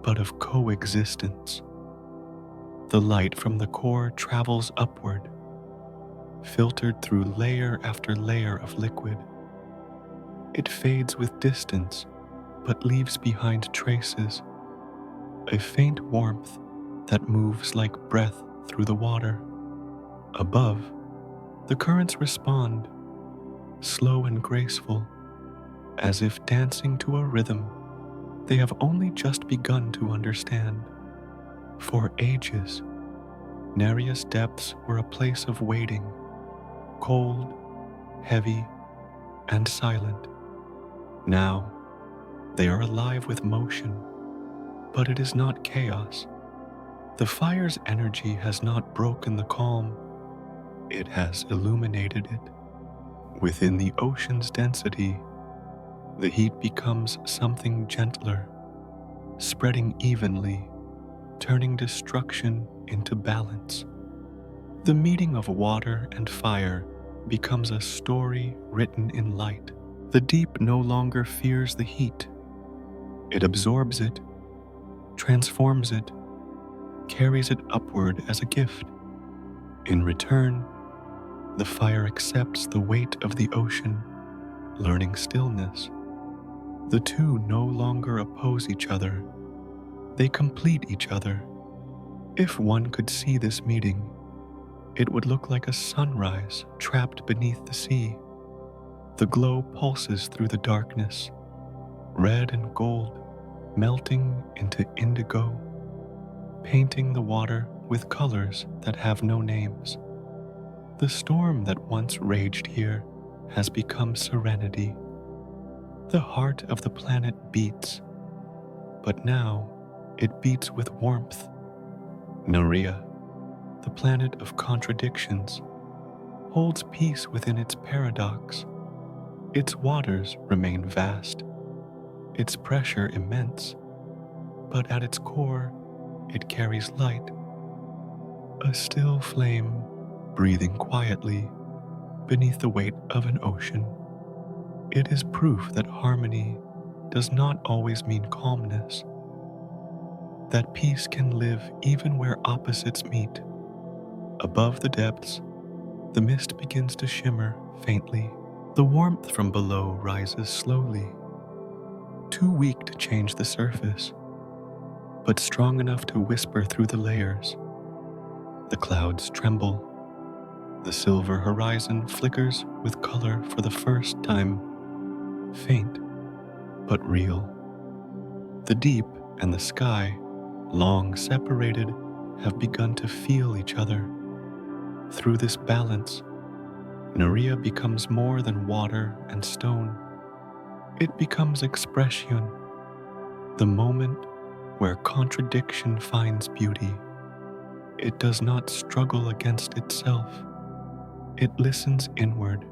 but of coexistence. The light from the core travels upward, filtered through layer after layer of liquid. It fades with distance, but leaves behind traces, a faint warmth that moves like breath through the water. Above, the currents respond, slow and graceful, as if dancing to a rhythm they have only just begun to understand. For ages, Nerea's depths were a place of waiting, cold, heavy, and silent. Now, they are alive with motion, but it is not chaos. The fire's energy has not broken the calm, it has illuminated it. Within the ocean's density, the heat becomes something gentler, spreading evenly, turning destruction into balance. The meeting of water and fire becomes a story written in light. The deep no longer fears the heat. It absorbs it, transforms it, carries it upward as a gift. In return, The fire accepts the weight of the ocean, learning stillness. The two no longer oppose each other, they complete each other. If one could see this meeting, it would look like a sunrise trapped beneath the sea. The glow pulses through the darkness, red and gold melting into indigo, painting the water with colors that have no names. The storm that once raged here has become serenity. The heart of the planet beats, but now it beats with warmth. Nerea, the planet of contradictions, holds peace within its paradox. Its waters remain vast, its pressure immense, but at its core it carries light, a still flame breathing quietly beneath the weight of an ocean. It is proof that harmony does not always mean calmness, that peace can live even where opposites meet. Above the depths, the mist begins to shimmer faintly. The warmth from below rises slowly, too weak to change the surface, but strong enough to whisper through the layers. The clouds tremble. The silver horizon flickers with color for the first time, faint but real. The deep and the sky, long separated, have begun to feel each other. Through this balance, Nerea becomes more than water and stone. It becomes expression, the moment where contradiction finds beauty. It does not struggle against itself. It listens inward,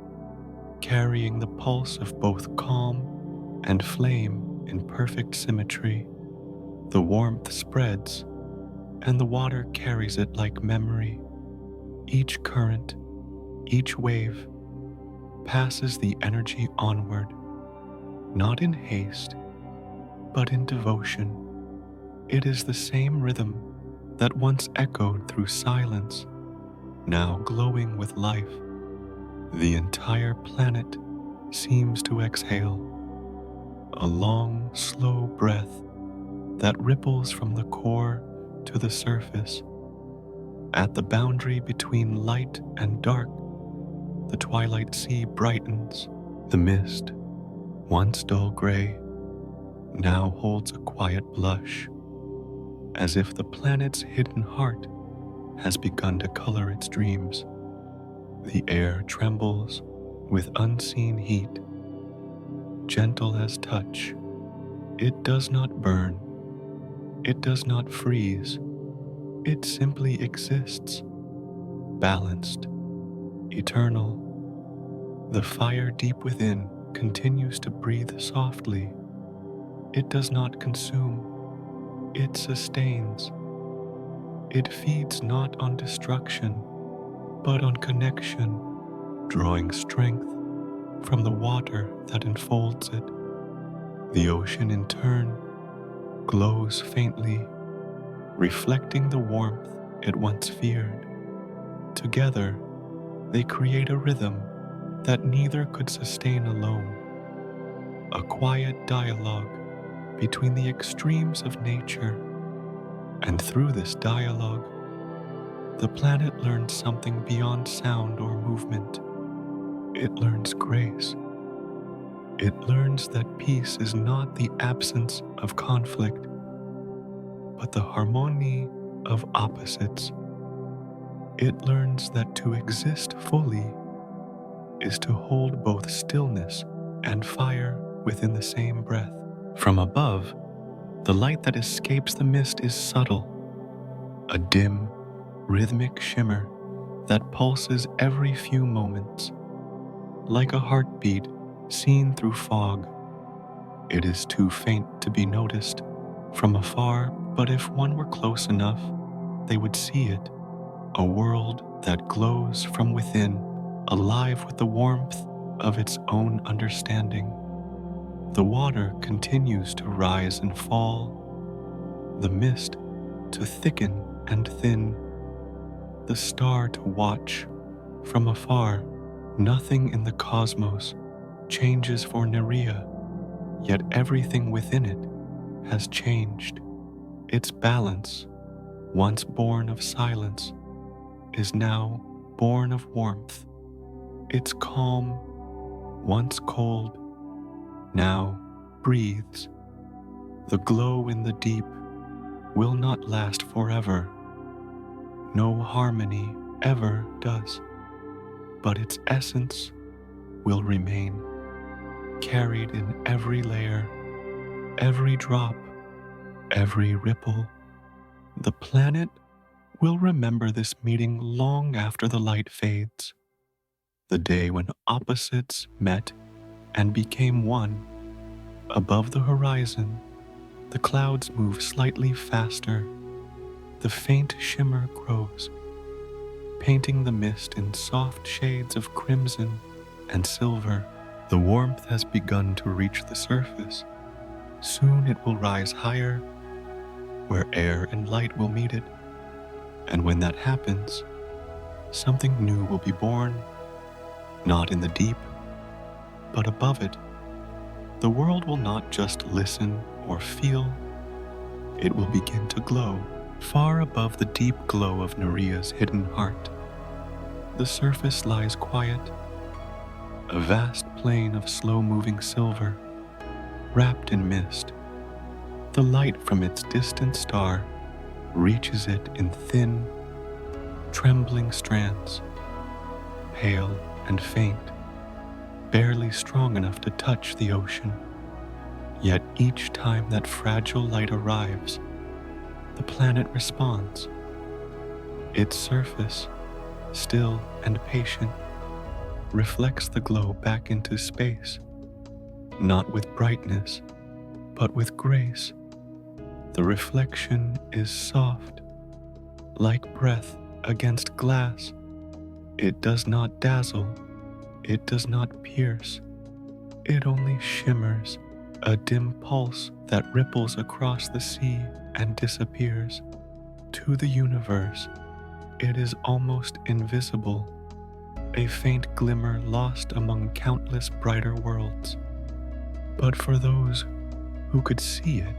carrying the pulse of both calm and flame in perfect symmetry. The warmth spreads, and the water carries it like memory. Each current, each wave, passes the energy onward, not in haste, but in devotion. It is the same rhythm that once echoed through silence, now glowing with life. The entire planet seems to exhale, a long, slow breath that ripples from the core to the surface. At the boundary between light and dark, the twilight sea brightens. The mist, once dull gray, now holds a quiet blush, as if the planet's hidden heart has begun to color its dreams. The air trembles with unseen heat, gentle as touch. It does not burn, it does not freeze, it simply exists, balanced, eternal. The fire deep within continues to breathe softly. It does not consume, it sustains. It feeds not on destruction, but on connection, drawing strength from the water that enfolds it. The ocean, in turn, glows faintly, reflecting the warmth it once feared. Together, they create a rhythm that neither could sustain alone, a quiet dialogue between the extremes of nature. And through this dialogue, the planet learns something beyond sound or movement. It learns grace. It learns that peace is not the absence of conflict, but the harmony of opposites. It learns that to exist fully is to hold both stillness and fire within the same breath. From above, the light that escapes the mist is subtle, a dim, rhythmic shimmer that pulses every few moments, like a heartbeat seen through fog. It is too faint to be noticed from afar, but if one were close enough, they would see it, a world that glows from within, alive with the warmth of its own understanding. The water continues to rise and fall, the mist to thicken and thin, the star to watch From afar, nothing in the cosmos changes for Nerea, yet everything within it has changed. Its balance, once born of silence, is now born of warmth. Its calm, once cold, now breathes. The glow in the deep will not last forever. No harmony ever does, but its essence will remain, carried in every layer, every drop, every ripple. The planet will remember this meeting long after the light fades, the day when opposites met and became one. Above the horizon, the clouds move slightly faster. The faint shimmer grows, painting the mist in soft shades of crimson and silver. The warmth has begun to reach the surface. Soon it will rise higher, where air and light will meet it. And when that happens, something new will be born, not in the deep, but above it. The world will not just listen or feel, it will begin to glow, far above the deep glow of Nerea's hidden heart. The surface lies quiet, a vast plain of slow-moving silver, wrapped in mist. The light from its distant star reaches it in thin, trembling strands, pale and faint, barely strong enough to touch the ocean. Yet each time that fragile light arrives, the planet responds. Its surface, still and patient, reflects the glow back into space, not with brightness, but with grace. The reflection is soft, like breath against glass. It does not dazzle, it does not pierce, it only shimmers, a dim pulse that ripples across the sea and disappears. To the universe, it is almost invisible, a faint glimmer lost among countless brighter worlds. But for those who could see it,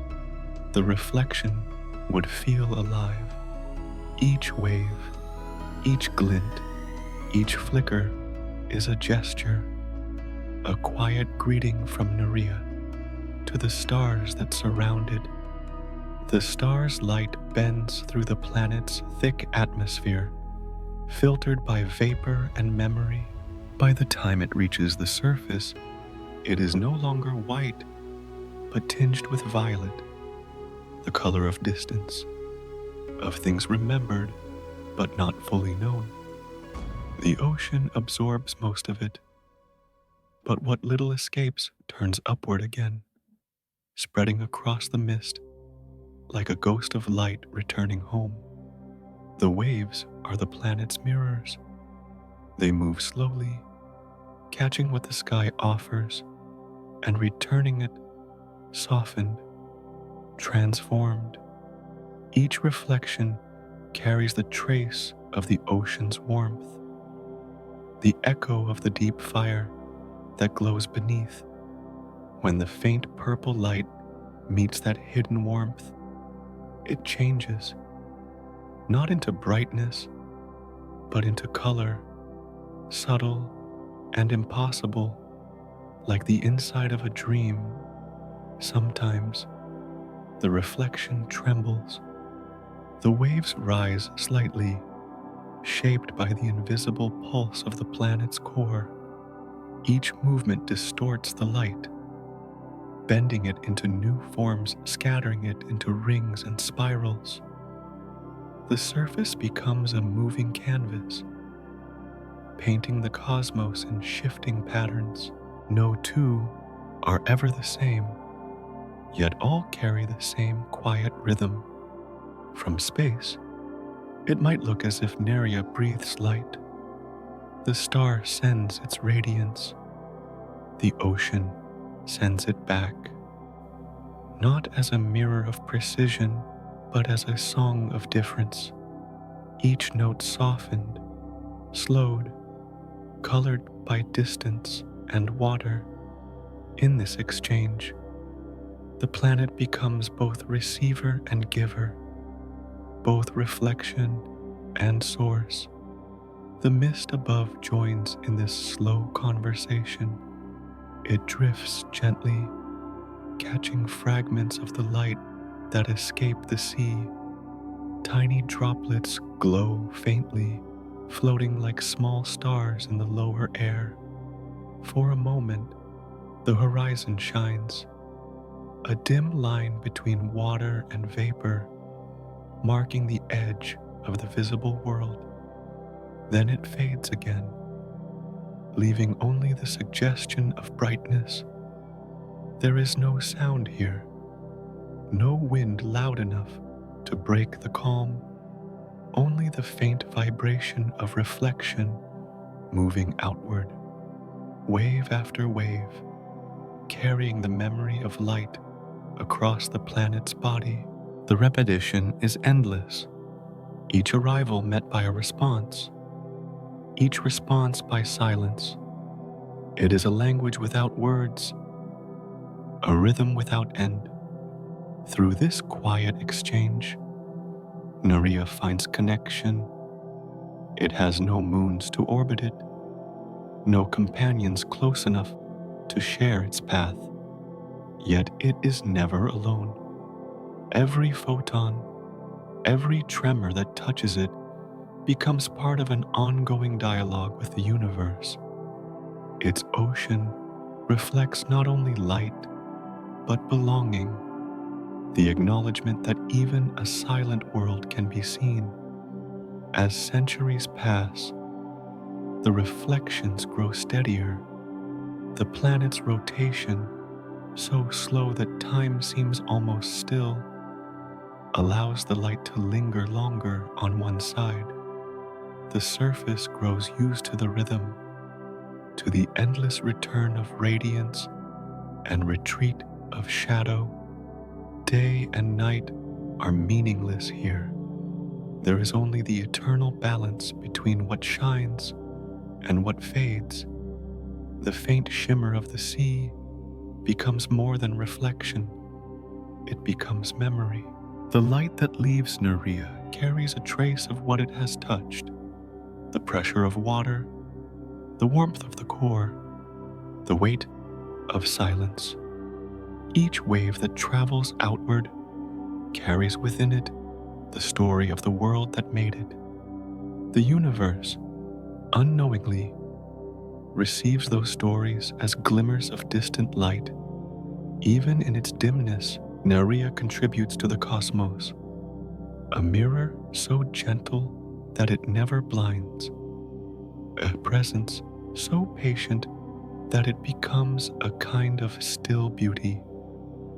the reflection would feel alive. Each wave, each glint, each flicker is a gesture, a quiet greeting from Nerea to the stars that surround it. The star's light bends through the planet's thick atmosphere, filtered by vapor and memory. By the time it reaches the surface, it is no longer white, but tinged with violet, the color of distance, of things remembered but not fully known. The ocean absorbs most of it, but what little escapes turns upward again, spreading across the mist like a ghost of light returning home. The waves are the planet's mirrors. They move slowly, catching what the sky offers and returning it softened, transformed. Each reflection carries the trace of the ocean's warmth, the echo of the deep fire that glows beneath. When the faint purple light meets that hidden warmth, it changes, not into brightness, but into color, subtle and impossible, like the inside of a dream. Sometimes the reflection trembles. The waves rise slightly, shaped by the invisible pulse of the planet's core. Each movement distorts the light, bending it into new forms, scattering it into rings and spirals. The surface becomes a moving canvas, painting the cosmos in shifting patterns. No two are ever the same, yet all carry the same quiet rhythm. From space, it might look as if Nerea breathes light. The star sends its radiance. The ocean sends it back, not as a mirror of precision, but as a song of difference. Each note softened, slowed, colored by distance and water. In this exchange, the planet becomes both receiver and giver, both reflection and source. The mist above joins in this slow conversation. It drifts gently, catching fragments of the light that escape the sea. Tiny droplets glow faintly, floating like small stars in the lower air. For a moment, the horizon shines, a dim line between water and vapor, marking the edge of the visible world. Then it fades again, leaving only the suggestion of brightness. There is no sound here, no wind loud enough to break the calm, only the faint vibration of reflection moving outward, wave after wave, carrying the memory of light across the planet's body. The repetition is endless, each arrival met by a response, each response by silence. It is a language without words, a rhythm without end. Through this quiet exchange, Nerea finds connection. It has no moons to orbit it, no companions close enough to share its path. Yet it is never alone. Every photon, every tremor that touches it becomes part of an ongoing dialogue with the universe. Its ocean reflects not only light, but belonging, the acknowledgement that even a silent world can be seen. As centuries pass, the reflections grow steadier, the planet's rotation, so slow that time seems almost still, allows the light to linger longer on one side. The surface grows used to the rhythm, to the endless return of radiance and retreat of shadow. Day and night are meaningless here. There is only the eternal balance between what shines and what fades. The faint shimmer of the sea becomes more than reflection. It becomes memory. The light that leaves Nerea carries a trace of what it has touched: the pressure of water, the warmth of the core, the weight of silence. Each wave that travels outward carries within it the story of the world that made it. The universe, unknowingly, receives those stories as glimmers of distant light. Even in its dimness, Nerea contributes to the cosmos, a mirror so gentle that it never blinds, a presence so patient that it becomes a kind of still beauty.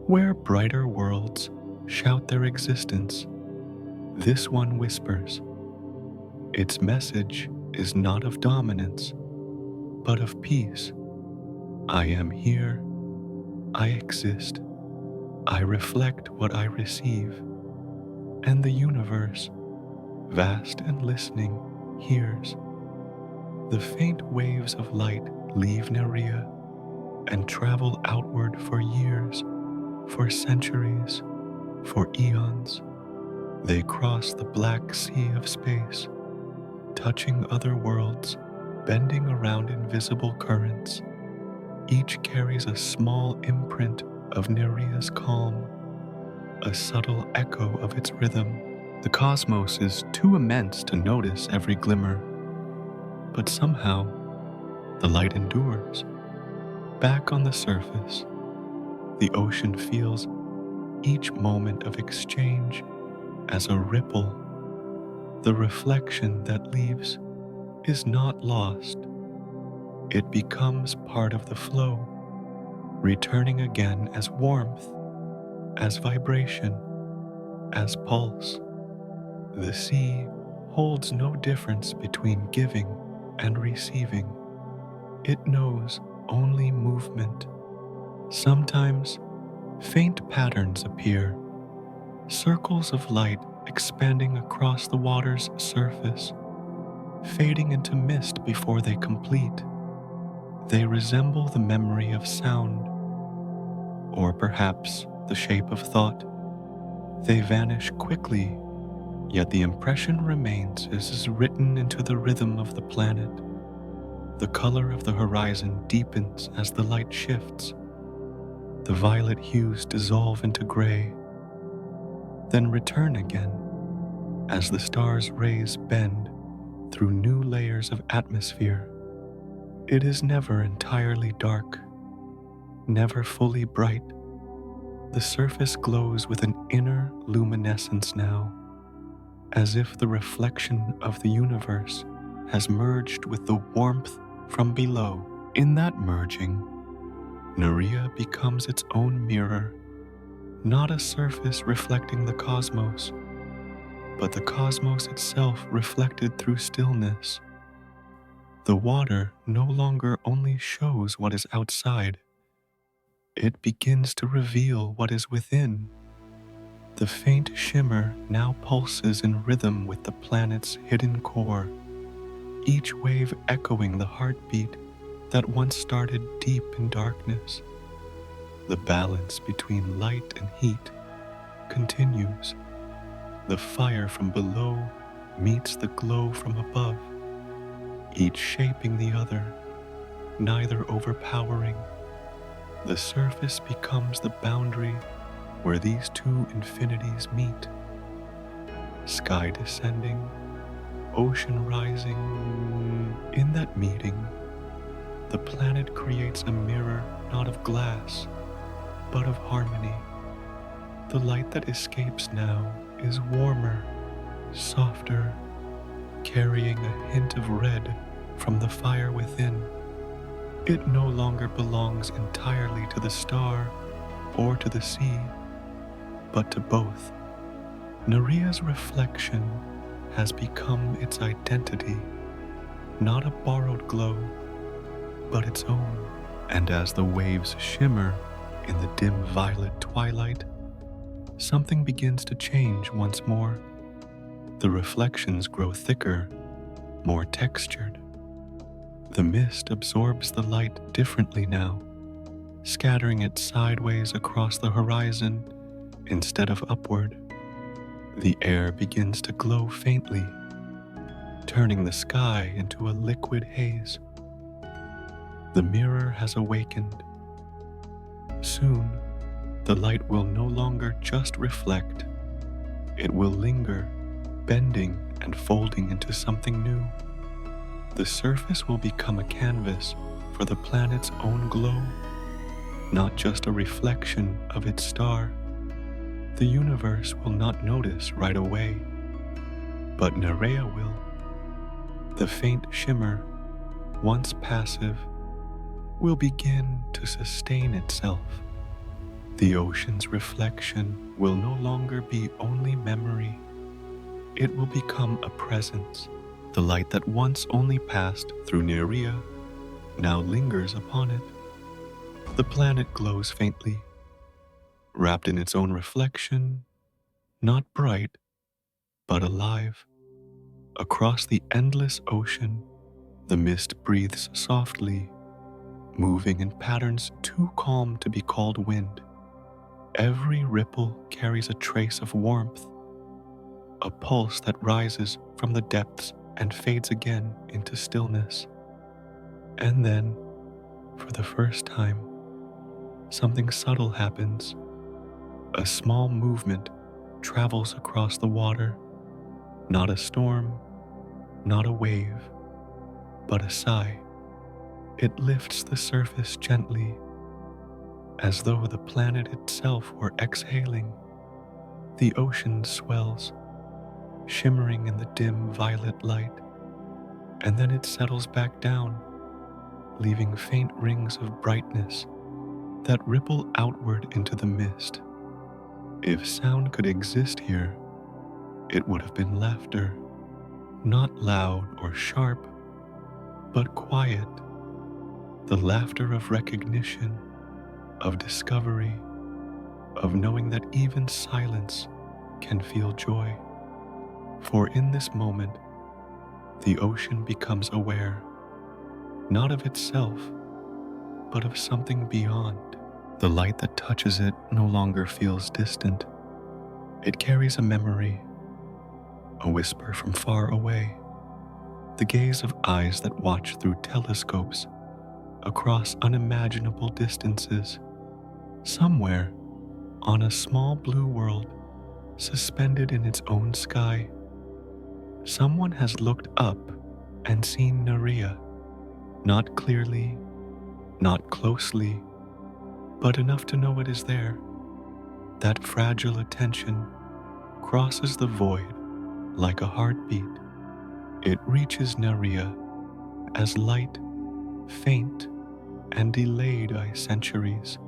Where brighter worlds shout their existence, this one whispers. Its message is not of dominance, but of peace. I am here, I exist, I reflect what I receive, and the universe, vast and listening, hears. The faint waves of light leave Nerea and travel outward for years, for centuries, for eons. They cross the black sea of space, touching other worlds, bending around invisible currents. Each carries a small imprint of Nerea's calm, a subtle echo of its rhythm. The cosmos is too immense to notice every glimmer, but somehow the light endures. Back on the surface, the ocean feels each moment of exchange as a ripple. The reflection that leaves is not lost. It becomes part of the flow, returning again as warmth, as vibration, as pulse. The sea holds no difference between giving and receiving. It knows only movement. Sometimes faint patterns appear, circles of light expanding across the water's surface. fading into mist before they complete. They resemble the memory of sound, or perhaps the shape of thought. They vanish quickly, yet the impression remains as is written into the rhythm of the planet. The color of the horizon deepens as the light shifts. The violet hues dissolve into gray, then return again as the star's rays bend through new layers of atmosphere. It is never entirely dark, never fully bright. The surface glows with an inner luminescence now, as if the reflection of the universe has merged with the warmth from below. In that merging, Nerea becomes its own mirror, not a surface reflecting the cosmos, but the cosmos itself reflected through stillness. The water no longer only shows what is outside, it begins to reveal what is within. The faint shimmer now pulses in rhythm with the planet's hidden core, each wave echoing the heartbeat that once started deep in darkness. The balance between light and heat continues. The fire from below meets the glow from above, each shaping the other, neither overpowering. The surface becomes the boundary where these two infinities meet. Sky descending, ocean rising. In that meeting, the planet creates a mirror not of glass, but of harmony. The light that escapes now is warmer, softer, carrying a hint of red from the fire within. It no longer belongs entirely to the star or to the sea, but to both. Nerea's reflection has become its identity, not a borrowed glow, but its own. And as the waves shimmer in the dim violet twilight, something begins to change once more. The reflections grow thicker, more textured. The mist absorbs the light differently now, scattering it sideways across the horizon instead of upward. The air begins to glow faintly, turning the sky into a liquid haze. The mirror has awakened. Soon, the light will no longer just reflect. It will linger, bending and folding into something new. The surface will become a canvas for the planet's own glow, not just a reflection of its star. The universe will not notice right away, but Nerea will. The faint shimmer, once passive, will begin to sustain itself. The ocean's reflection will no longer be only memory. It will become a presence. The light that once only passed through Nerea now lingers upon it. The planet glows faintly, wrapped in its own reflection, not bright, but alive. Across the endless ocean, the mist breathes softly, moving in patterns too calm to be called wind. Every ripple carries a trace of warmth, a pulse that rises from the depths and fades again into stillness. And then, for the first time, something subtle happens. A small movement travels across the water, not a storm, not a wave, but a sigh. It lifts the surface gently, as though the planet itself were exhaling. The ocean swells, shimmering in the dim violet light, and then it settles back down, leaving faint rings of brightness that ripple outward into the mist. If sound could exist here, it would have been laughter, not loud or sharp, but quiet, the laughter of recognition, of discovery, of knowing that even silence can feel joy. For in this moment, the ocean becomes aware, not of itself, but of something beyond. The light that touches it no longer feels distant. It carries a memory, a whisper from far away, the gaze of eyes that watch through telescopes across unimaginable distances. Somewhere, on a small blue world, suspended in its own sky, someone has looked up and seen Nerea, not clearly, not closely, but enough to know it is there. That fragile attention crosses the void like a heartbeat. It reaches Nerea as light, faint, and delayed by centuries,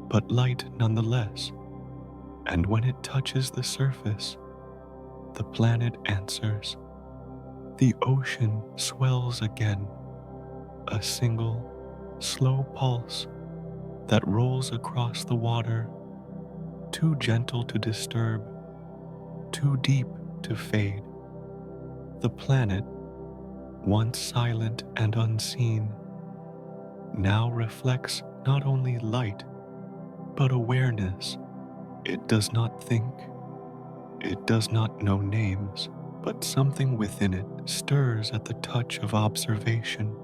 but light nonetheless. And when it touches the surface, the planet answers. The ocean swells again, a single, slow pulse that rolls across the water, too gentle to disturb, too deep to fade. The planet, once silent and unseen, now reflects not only light, but awareness. It does not think, it does not know names, but something within it stirs at the touch of observation.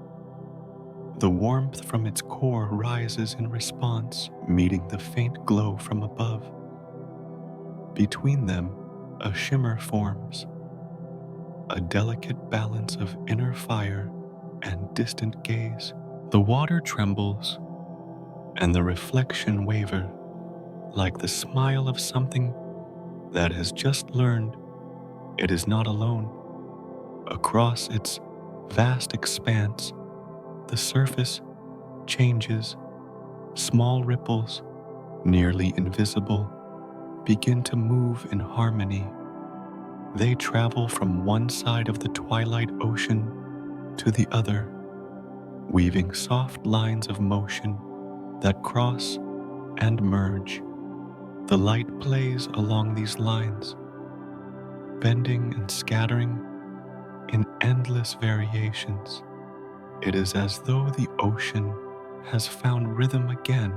The warmth from its core rises in response, meeting the faint glow from above. Between them, a shimmer forms, a delicate balance of inner fire and distant gaze. The water trembles, and the reflection wavers, like the smile of something that has just learned it is not alone. Across its vast expanse, the surface changes. Small ripples, nearly invisible, begin to move in harmony. They travel from one side of the twilight ocean to the other, weaving soft lines of motion that cross and merge. The light plays along these lines, bending and scattering in endless variations. It is as though the ocean has found rhythm again,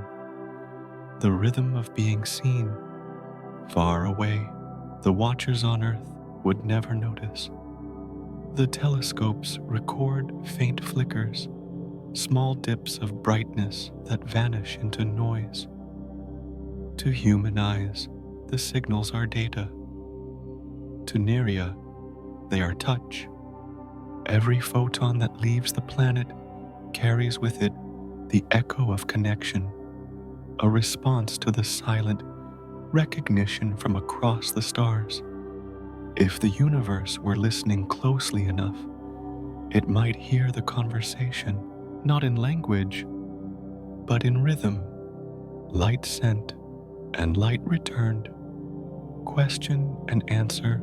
the rhythm of being seen far away. The watchers on Earth would never notice. The telescopes record faint flickers, small dips of brightness that vanish into noise. To human eyes, the signals are data. To Nerea, they are touch. Every photon that leaves the planet carries with it the echo of connection, a response to the silent recognition from across the stars. If the universe were listening closely enough, it might hear the conversation, not in language, but in rhythm. Light sent and light returned, question and answer,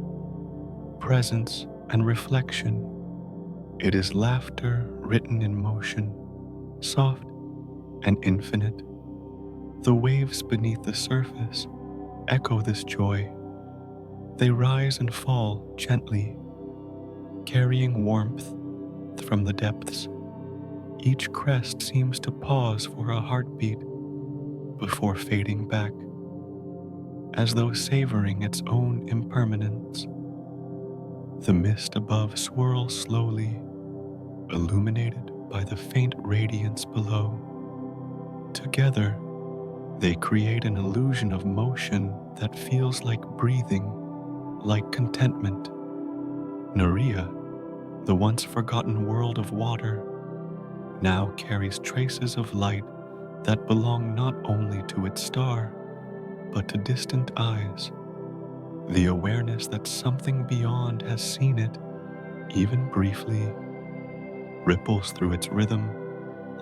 presence and reflection. It is laughter written in motion, soft and infinite. The waves beneath the surface echo this joy. They rise and fall gently, carrying warmth from the depths. Each crest seems to pause for a heartbeat before fading back, as though savoring its own impermanence. The mist above swirls slowly, illuminated by the faint radiance below. Together, they create an illusion of motion that feels like breathing, like contentment. Nerea, the once forgotten world of water, now carries traces of light that belong not only to its star, but to distant eyes. The awareness that something beyond has seen it, even briefly, ripples through its rhythm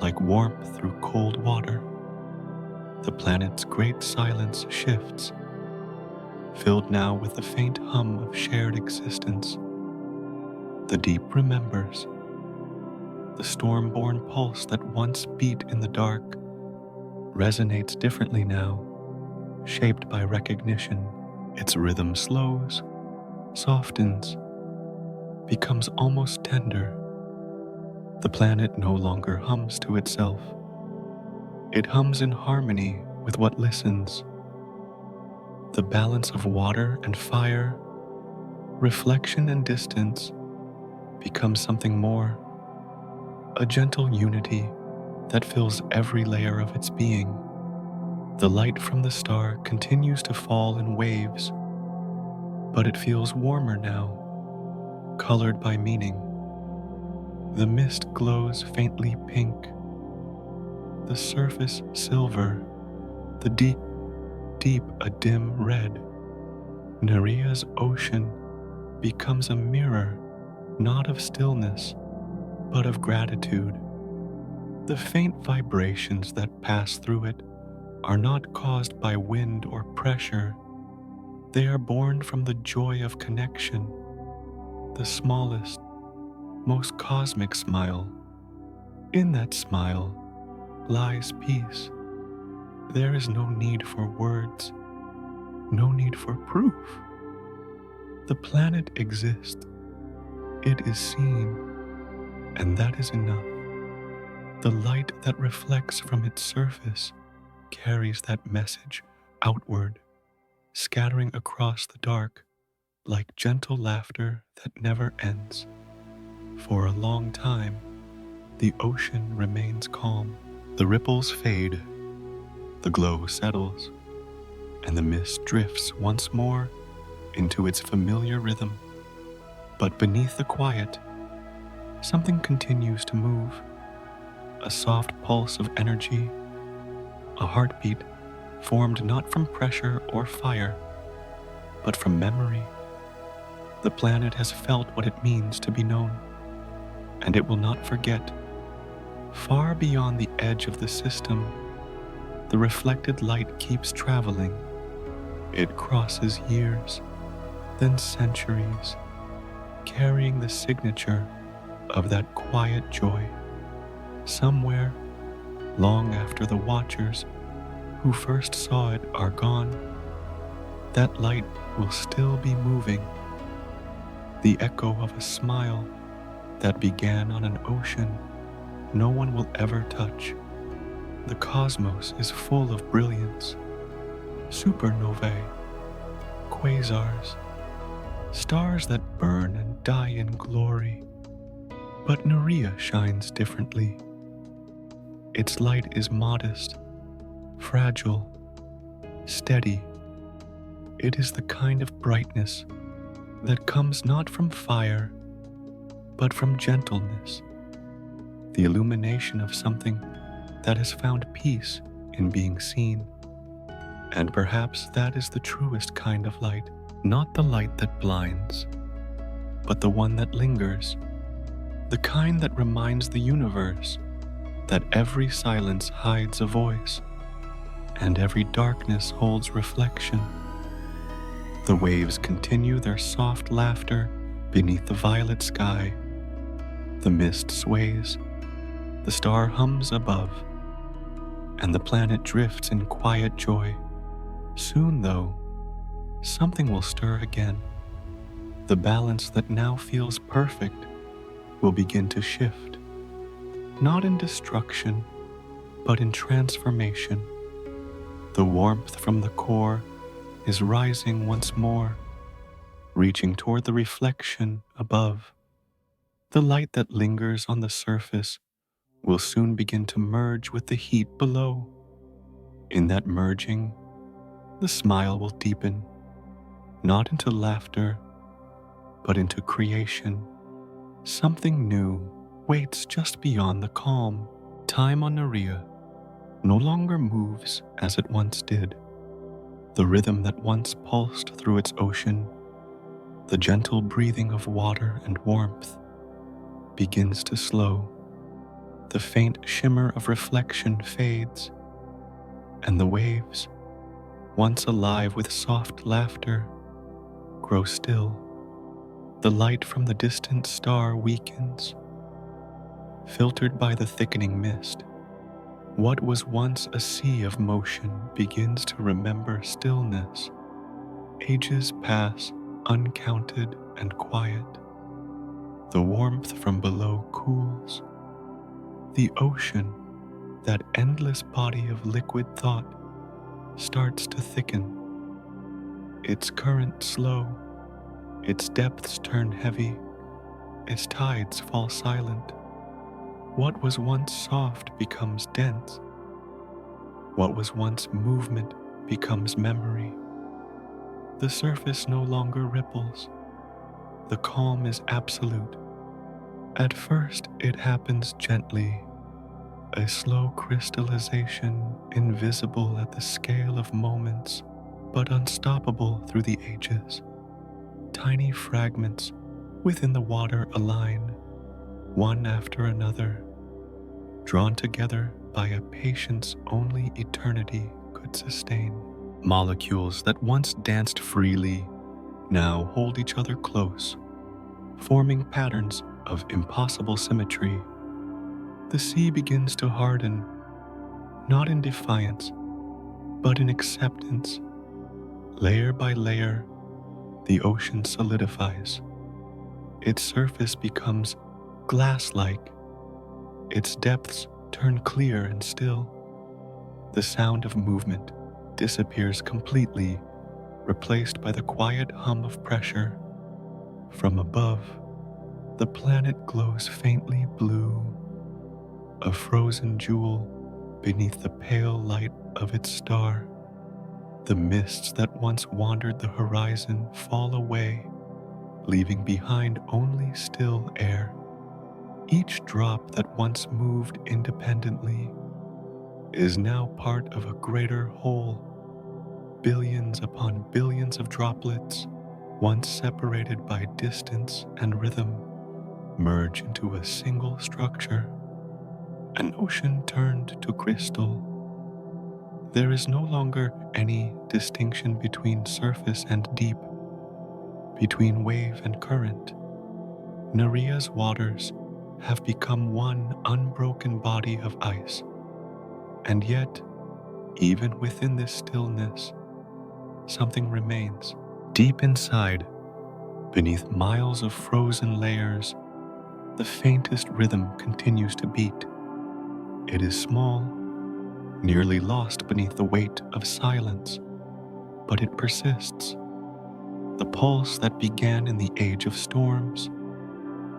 like warmth through cold water. The planet's great silence shifts, filled now with the faint hum of shared existence. The deep remembers. The storm-born pulse that once beat in the dark resonates differently now, shaped by recognition. Its rhythm slows, softens, becomes almost tender. The planet no longer hums to itself. It hums in harmony with what listens. The balance of water and fire, reflection and distance becomes something more, a gentle unity that fills every layer of its being. The light from the star continues to fall in waves, but it feels warmer now, colored by meaning. The mist glows faintly pink, the surface silver, the deep a dim red. Nerea's ocean becomes a mirror, not of stillness, but of gratitude. The faint vibrations that pass through it are not caused by wind or pressure. They are born from the joy of connection, the smallest, most cosmic smile. In that smile lies peace. There is no need for words, no need for proof. The planet exists. It is seen, and that is enough. The light that reflects from its surface carries that message outward, scattering across the dark like gentle laughter that never ends. For a long time, the ocean remains calm. The ripples fade, the glow settles, and the mist drifts once more into its familiar rhythm. But beneath the quiet, something continues to move, a soft pulse of energy, a heartbeat formed not from pressure or fire, but from memory. The planet has felt what it means to be known, and it will not forget. Far beyond the edge of the system, the reflected light keeps traveling. It crosses years, then centuries, carrying the signature of that quiet joy. Somewhere, long after the watchers who first saw it are gone, that light will still be moving, the echo of a smile that began on an ocean no one will ever touch. The cosmos is full of brilliance, supernovae, quasars, stars that burn and die in glory. But Nerea shines differently. Its light is modest, fragile, steady. It is the kind of brightness that comes not from fire, but from gentleness, the illumination of something that has found peace in being seen. And perhaps that is the truest kind of light, not the light that blinds, but the one that lingers, the kind that reminds the universe that every silence hides a voice, and every darkness holds reflection. The waves continue their soft laughter beneath the violet sky. The mist sways, the star hums above, and the planet drifts in quiet joy. Soon, though, something will stir again. The balance that now feels perfect will begin to shift, not in destruction, but in transformation. The warmth from the core is rising once more, reaching toward the reflection above. The light that lingers on the surface will soon begin to merge with the heat below. In that merging, the smile will deepen, not into laughter, but into creation. Something new waits just beyond the calm. Time on Nerea no longer moves as it once did. The rhythm that once pulsed through its ocean, the gentle breathing of water and warmth, begins to slow. The faint shimmer of reflection fades, and the waves, once alive with soft laughter, grow still. The light from the distant star weakens, filtered by the thickening mist. What was once a sea of motion begins to remember stillness. Ages pass uncounted and quiet. The warmth from below cools. The ocean, that endless body of liquid thought, starts to thicken. Its current slow, its depths turn heavy, its tides fall silent. What was once soft becomes dense. What was once movement becomes memory. The surface no longer ripples. The calm is absolute. At first, it happens gently, a slow crystallization invisible at the scale of moments, but unstoppable through the ages. Tiny fragments within the water align, one after another, drawn together by a patience only eternity could sustain. Molecules that once danced freely now hold each other close, forming patterns of impossible symmetry. The sea begins to harden, not in defiance, but in acceptance. Layer by layer, the ocean solidifies. Its surface becomes glass-like. Its depths turn clear and still. The sound of movement disappears completely, replaced by the quiet hum of pressure. From above, the planet glows faintly blue, a frozen jewel beneath the pale light of its star. The mists that once wandered the horizon fall away, leaving behind only still air. Each drop that once moved independently is now part of a greater whole. Billions upon billions of droplets, once separated by distance and rhythm, merge into a single structure. An ocean turned to crystal. There is no longer any distinction between surface and deep, between wave and current. Nerea's waters have become one unbroken body of ice. And yet, even within this stillness, something remains. Deep inside, beneath miles of frozen layers, the faintest rhythm continues to beat. It is small, nearly lost beneath the weight of silence, but it persists. The pulse that began in the age of storms,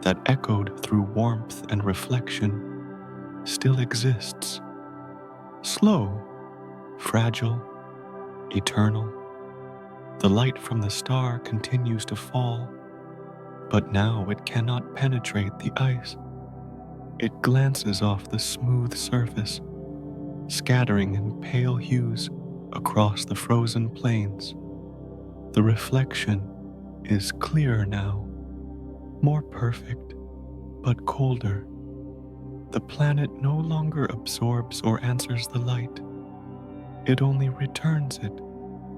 that echoed through warmth and reflection, still exists. Slow, fragile, eternal. The light from the star continues to fall, but now it cannot penetrate the ice. It glances off the smooth surface, scattering in pale hues across the frozen plains. The reflection is clearer now, more perfect, but colder. The planet no longer absorbs or answers the light. It only returns it,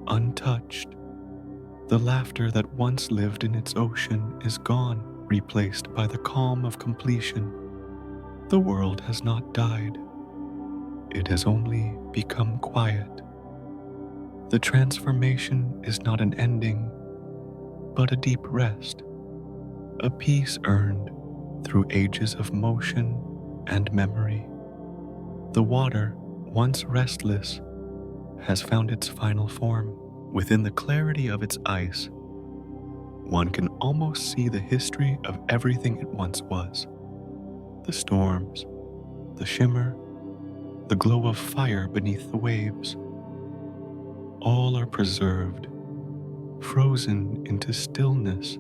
untouched. The laughter that once lived in its ocean is gone, replaced by the calm of completion. The world has not died. It has only become quiet. The transformation is not an ending, but a deep rest, a peace earned through ages of motion and memory. The water, once restless, has found its final form. Within the clarity of its ice, one can almost see the history of everything it once was. The storms, the shimmer, the glow of fire beneath the waves. All are preserved, frozen into stillness.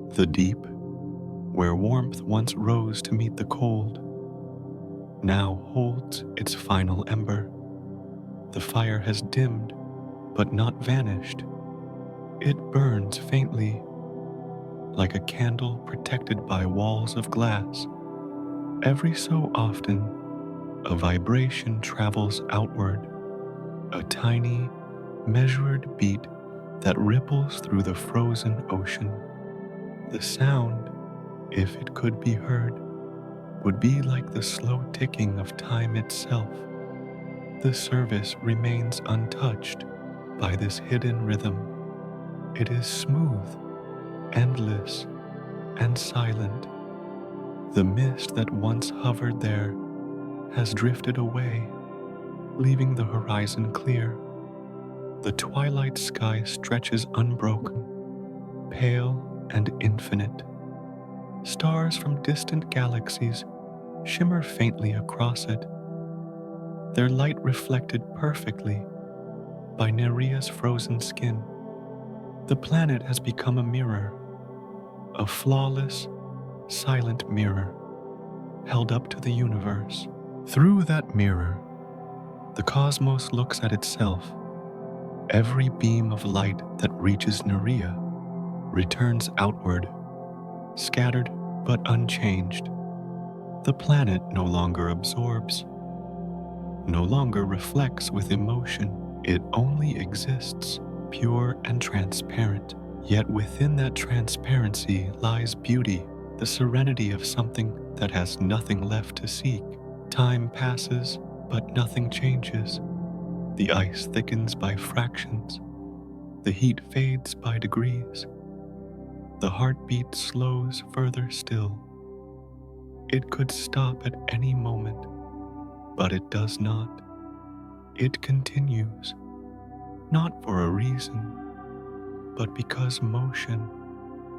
The deep, where warmth once rose to meet the cold, now holds its final ember. The fire has dimmed, but not vanished. It burns faintly, like a candle protected by walls of glass. Every so often, a vibration travels outward, a tiny, measured beat that ripples through the frozen ocean. The sound, if it could be heard, would be like the slow ticking of time itself. The surface remains untouched by this hidden rhythm. It is smooth, endless, and silent. The mist that once hovered there has drifted away, leaving the horizon clear. The twilight sky stretches unbroken, pale and infinite. Stars from distant galaxies shimmer faintly across it, their light reflected perfectly by Nerea's frozen skin. The planet has become a mirror, a flawless, silent mirror held up to the universe. Through that mirror, the cosmos looks at itself. Every beam of light that reaches Nerea returns outward, scattered but unchanged. The planet no longer absorbs, no longer reflects with emotion. It only exists, pure and transparent. Yet within that transparency lies beauty, the serenity of something that has nothing left to seek. Time passes, but nothing changes. The ice thickens by fractions. The heat fades by degrees. The heartbeat slows further still. It could stop at any moment, but it does not. It continues, not for a reason, but because motion,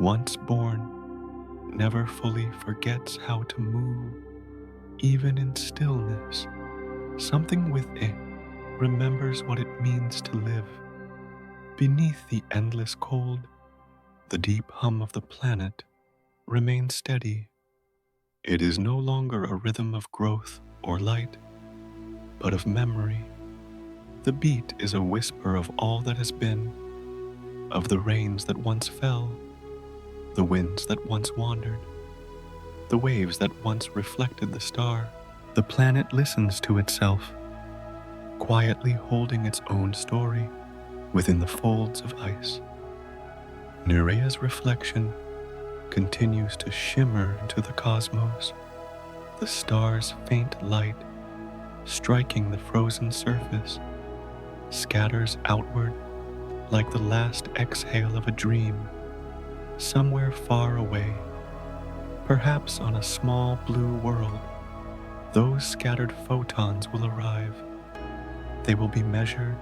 once born, never fully forgets how to move. Even in stillness, something within remembers what it means to live. Beneath the endless cold, the deep hum of the planet remains steady. It is no longer a rhythm of growth or light, but of memory. The beat is a whisper of all that has been, of the rains that once fell, the winds that once wandered, the waves that once reflected the star. The planet listens to itself, quietly holding its own story within the folds of ice. Nerea's reflection continues to shimmer into the cosmos, the star's faint light, striking the frozen surface, scatters outward like the last exhale of a dream, somewhere far away, perhaps on a small blue world. Those scattered photons will arrive. They will be measured,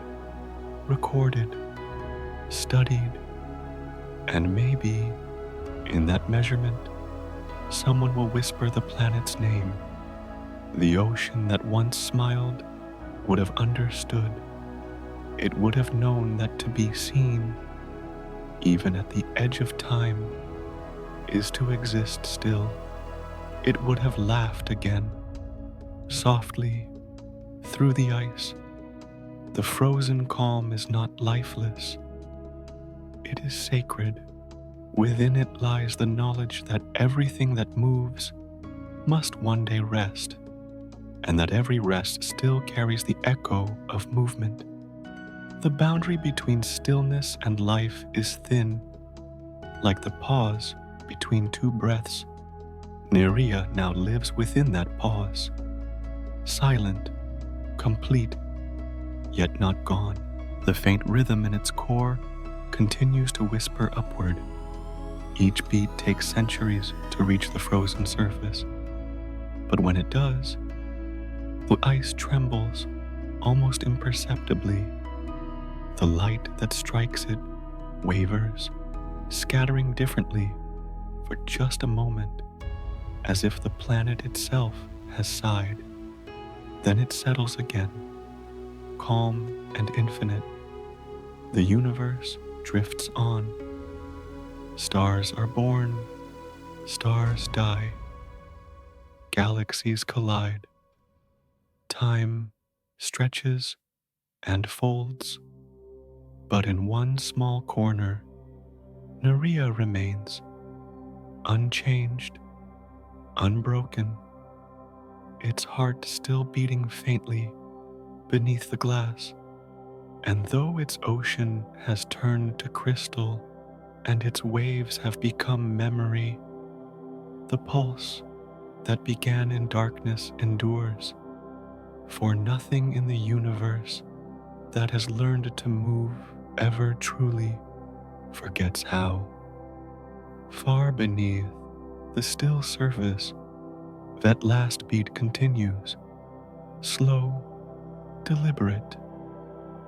recorded, studied, and maybe, in that measurement, someone will whisper the planet's name. The ocean that once smiled would have understood. It would have known that to be seen, even at the edge of time, is to exist still. It would have laughed again, softly, through the ice. The frozen calm is not lifeless. It is sacred. Within it lies the knowledge that everything that moves must one day rest, and that every rest still carries the echo of movement. The boundary between stillness and life is thin, like the pause between two breaths. Nerea now lives within that pause, silent, complete, yet not gone. The faint rhythm in its core continues to whisper upward. Each beat takes centuries to reach the frozen surface, but when it does, the ice trembles almost imperceptibly. The light that strikes it wavers, scattering differently for just a moment, as if the planet itself has sighed. Then it settles again, calm and infinite. The universe drifts on. Stars are born, stars die. Galaxies collide. Time stretches and folds. But in one small corner, Nerea remains, unchanged, unbroken, its heart still beating faintly beneath the glass. And though its ocean has turned to crystal and its waves have become memory, the pulse that began in darkness endures, for nothing in the universe that has learned to move ever truly forgets how. Far beneath, The still surface, that last beat continues, slow, deliberate,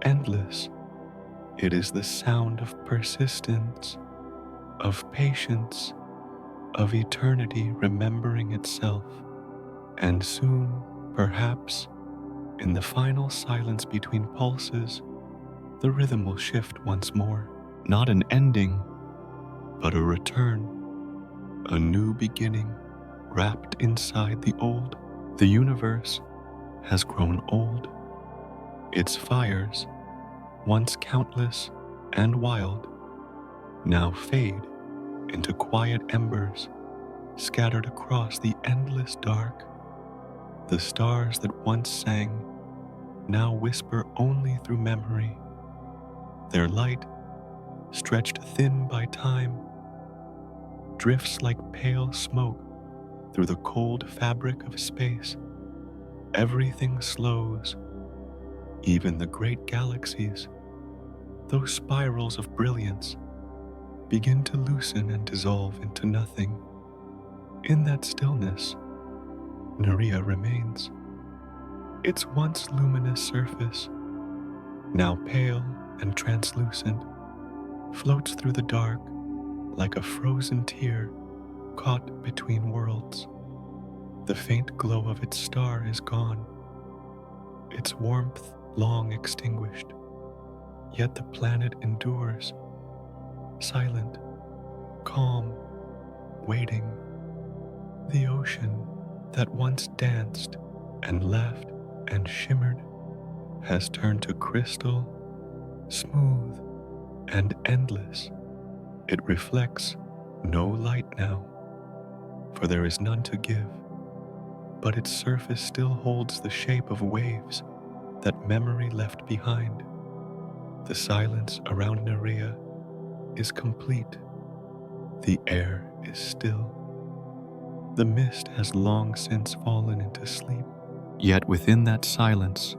endless. It is the sound of persistence, of patience, of eternity remembering itself. And soon, perhaps, in the final silence between pulses, the rhythm will shift once more. Not an ending, but a return, a new beginning wrapped inside the old. The universe has grown old. Its fires, once countless and wild, now fade into quiet embers scattered across the endless dark. The stars that once sang now whisper only through memory. Their light, stretched thin by time, drifts like pale smoke through the cold fabric of space. Everything slows, even the great galaxies. Those spirals of brilliance begin to loosen and dissolve into nothing. In that stillness, Nerea remains. Its once luminous surface, now pale and translucent, floats through the dark like a frozen tear caught between worlds. The faint glow of its star is gone, its warmth long extinguished, yet the planet endures, silent, calm, waiting. The ocean that once danced and laughed and shimmered has turned to crystal, smooth and endless. It reflects no light now, for there is none to give, but its surface still holds the shape of waves that memory left behind. The silence around Nerea is complete. The air is still. The mist has long since fallen into sleep. Yet within that silence,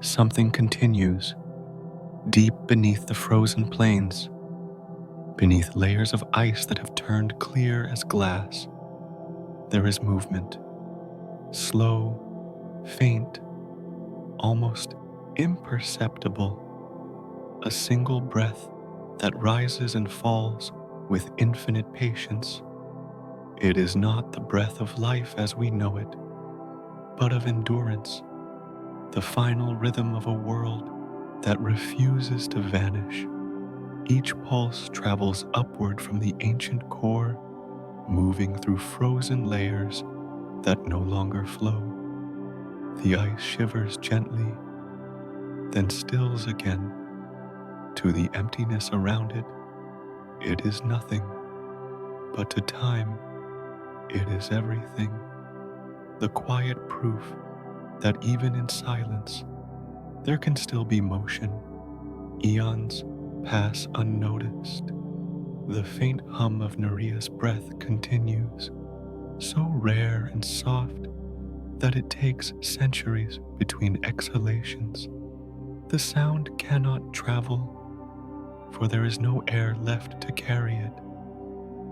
something continues. Deep beneath the frozen plains, beneath layers of ice that have turned clear as glass, there is movement. Slow, faint, almost imperceptible. A single breath that rises and falls with infinite patience. It is not the breath of life as we know it, but of endurance, the final rhythm of a world that refuses to vanish. Each pulse travels upward from the ancient core, moving through frozen layers that no longer flow. The ice shivers gently, then stills again. To the emptiness around it, it is nothing, but to time, it is everything. The quiet proof that even in silence, there can still be motion. Eons pass unnoticed. The faint hum of Nerea's breath continues, so rare and soft that it takes centuries between exhalations. The sound cannot travel, for there is no air left to carry it,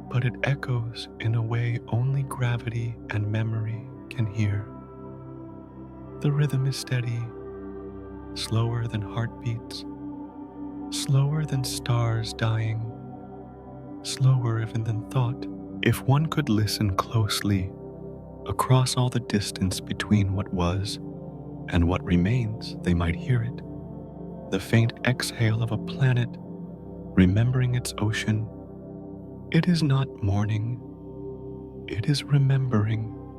but it echoes in a way only gravity and memory can hear. The rhythm is steady, slower than heartbeats, slower than stars dying, slower even than thought. If one could listen closely across all the distance between what was and what remains, they might hear it. The faint exhale of a planet remembering its ocean. It is not mourning, it is remembering,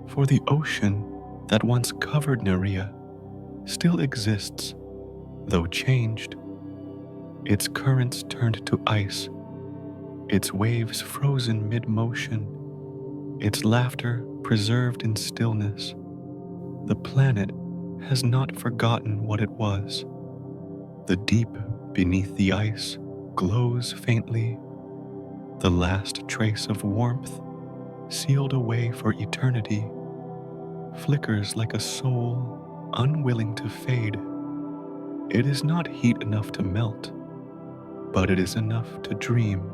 for the ocean that once covered Nerea still exists, though changed. Its currents turned to ice, its waves frozen mid-motion, its laughter preserved in stillness. The planet has not forgotten what it was. The deep beneath the ice glows faintly, the last trace of warmth, sealed away for eternity, flickers like a soul unwilling to fade. It is not heat enough to melt, but it is enough to dream.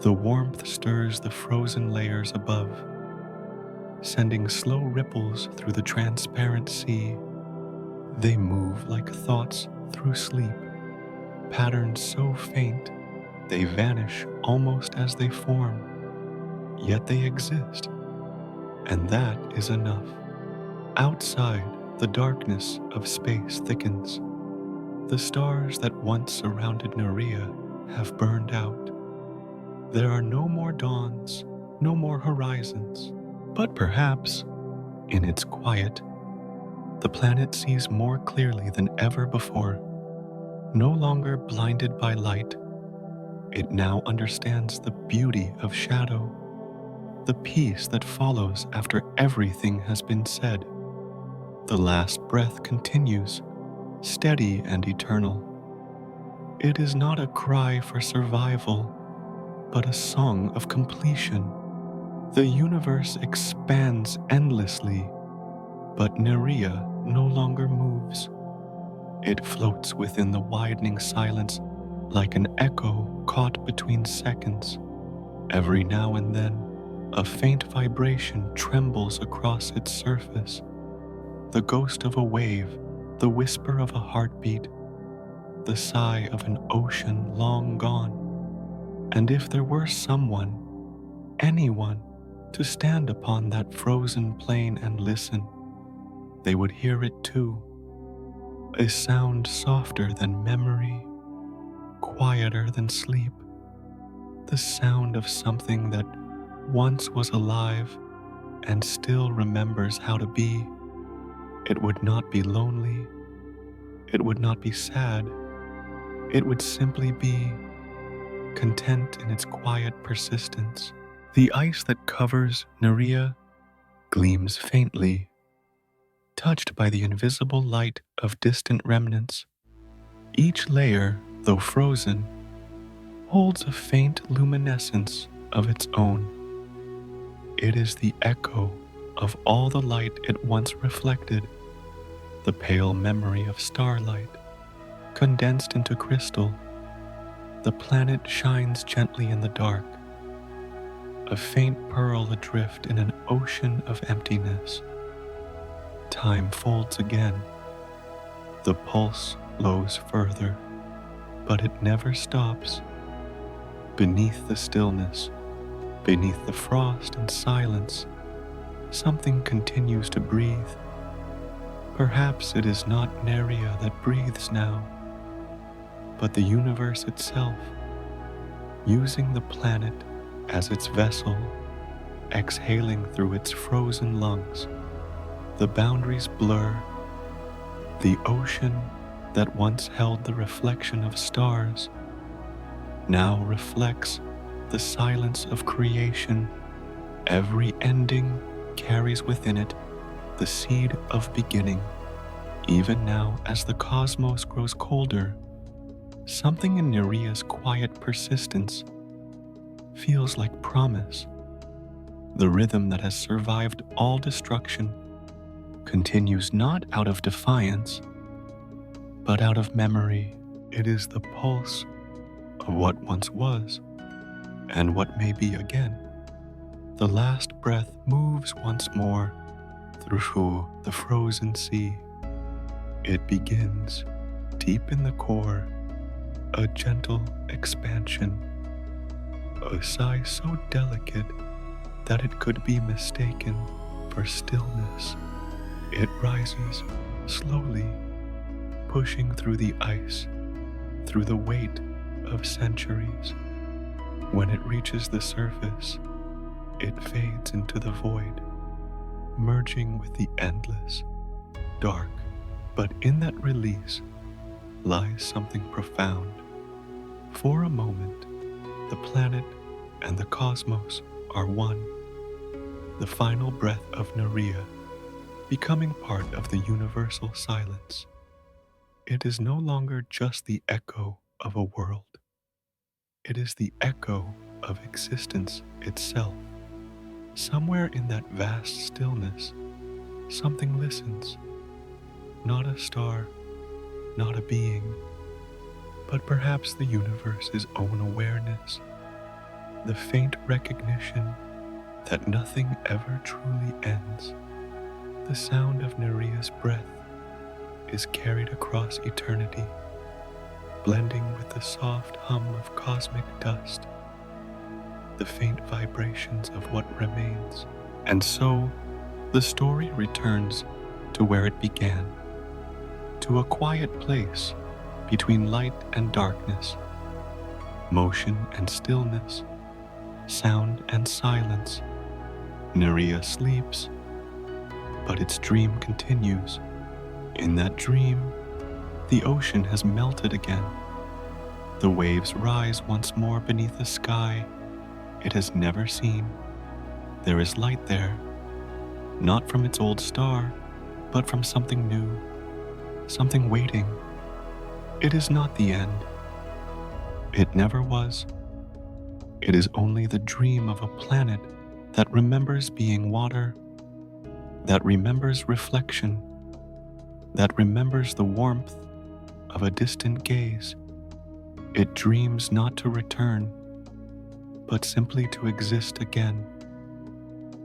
The warmth stirs the frozen layers above, sending slow ripples through the transparent sea. They move like thoughts through sleep, patterns so faint they vanish almost as they form. Yet they exist, and that is enough. Outside, the darkness of space thickens. The stars that once surrounded Nerea have burned out. There are no more dawns, no more horizons. But perhaps, in its quiet, the planet sees more clearly than ever before. No longer blinded by light, it now understands the beauty of shadow, the peace that follows after everything has been said. The last breath continues, steady and eternal. It is not a cry for survival, but a song of completion. The universe expands endlessly, but Nerea no longer moves. It floats within the widening silence like an echo caught between seconds. Every now and then, a faint vibration trembles across its surface, the ghost of a wave, the whisper of a heartbeat, the sigh of an ocean long gone. And if there were someone, anyone, to stand upon that frozen plain and listen, they would hear it too. A sound softer than memory, quieter than sleep, the sound of something that once was alive and still remembers how to be. It would not be lonely, it would not be sad, it would simply be content in its quiet persistence. The ice that covers Nerea gleams faintly, touched by the invisible light of distant remnants. Each layer, though frozen, holds a faint luminescence of its own. It is the echo of all the light it once reflected, the pale memory of starlight, condensed into crystal. The planet shines gently in the dark, a faint pearl adrift in an ocean of emptiness. Time folds again. The pulse flows further, but it never stops. Beneath the stillness, beneath the frost and silence, something continues to breathe. Perhaps it is not Nerea that breathes now, but the universe itself, using the planet as its vessel, exhaling through its frozen lungs. The boundaries blur. The ocean that once held the reflection of stars now reflects the silence of creation. Every ending carries within it the seed of beginning. Even now, as the cosmos grows colder, something in Nerea's quiet persistence feels like promise. The rhythm that has survived all destruction continues not out of defiance, but out of memory. It is the pulse of what once was and what may be again. The last breath moves once more through the frozen sea. It begins deep in the core, a gentle expansion, a sigh so delicate that it could be mistaken for stillness. It rises slowly, pushing through the ice, through the weight of centuries. When it reaches the surface, it fades into the void, merging with the endless, dark. But in that release lies something profound. For a moment, the planet and the cosmos are one, the final breath of Nerea, becoming part of the universal silence. It is no longer just the echo of a world. It is the echo of existence itself. Somewhere in that vast stillness, something listens. Not a star, not a being, but perhaps the universe's own awareness. the faint recognition that nothing ever truly ends. The sound of Nerea's breath is carried across eternity, blending with the soft hum of cosmic dust, the faint vibrations of what remains. And so, the story returns to where it began, to a quiet place between light and darkness, motion and stillness, sound and silence. Nerea sleeps, but its dream continues. In that dream, the ocean has melted again. The waves rise once more beneath a sky it has never seen. There is light there, not from its old star, but from something new, something waiting. It is not the end. It never was. It is only the dream of a planet that remembers being water, that remembers reflection, that remembers the warmth of a distant gaze. It dreams not to return, but simply to exist again,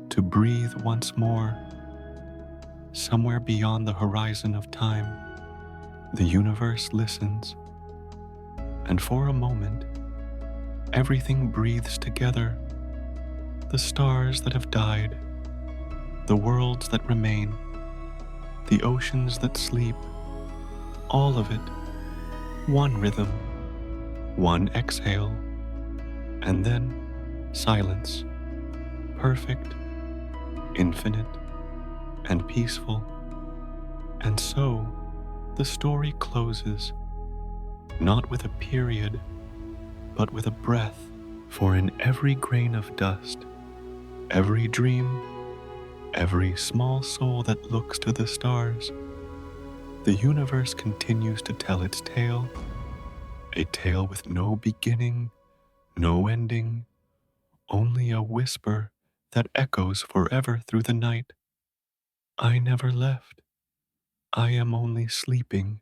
to breathe once more, somewhere beyond the horizon of time. The universe listens, and for a moment, everything breathes together. The stars that have died, the worlds that remain, the oceans that sleep, all of it, one rhythm, one exhale, and then silence, perfect, infinite, and peaceful. And so, the story closes, not with a period, but with a breath. For in every grain of dust, every dream, every small soul that looks to the stars, the universe continues to tell its tale, a tale with no beginning, no ending, only a whisper that echoes forever through the night. I never left. I am only sleeping.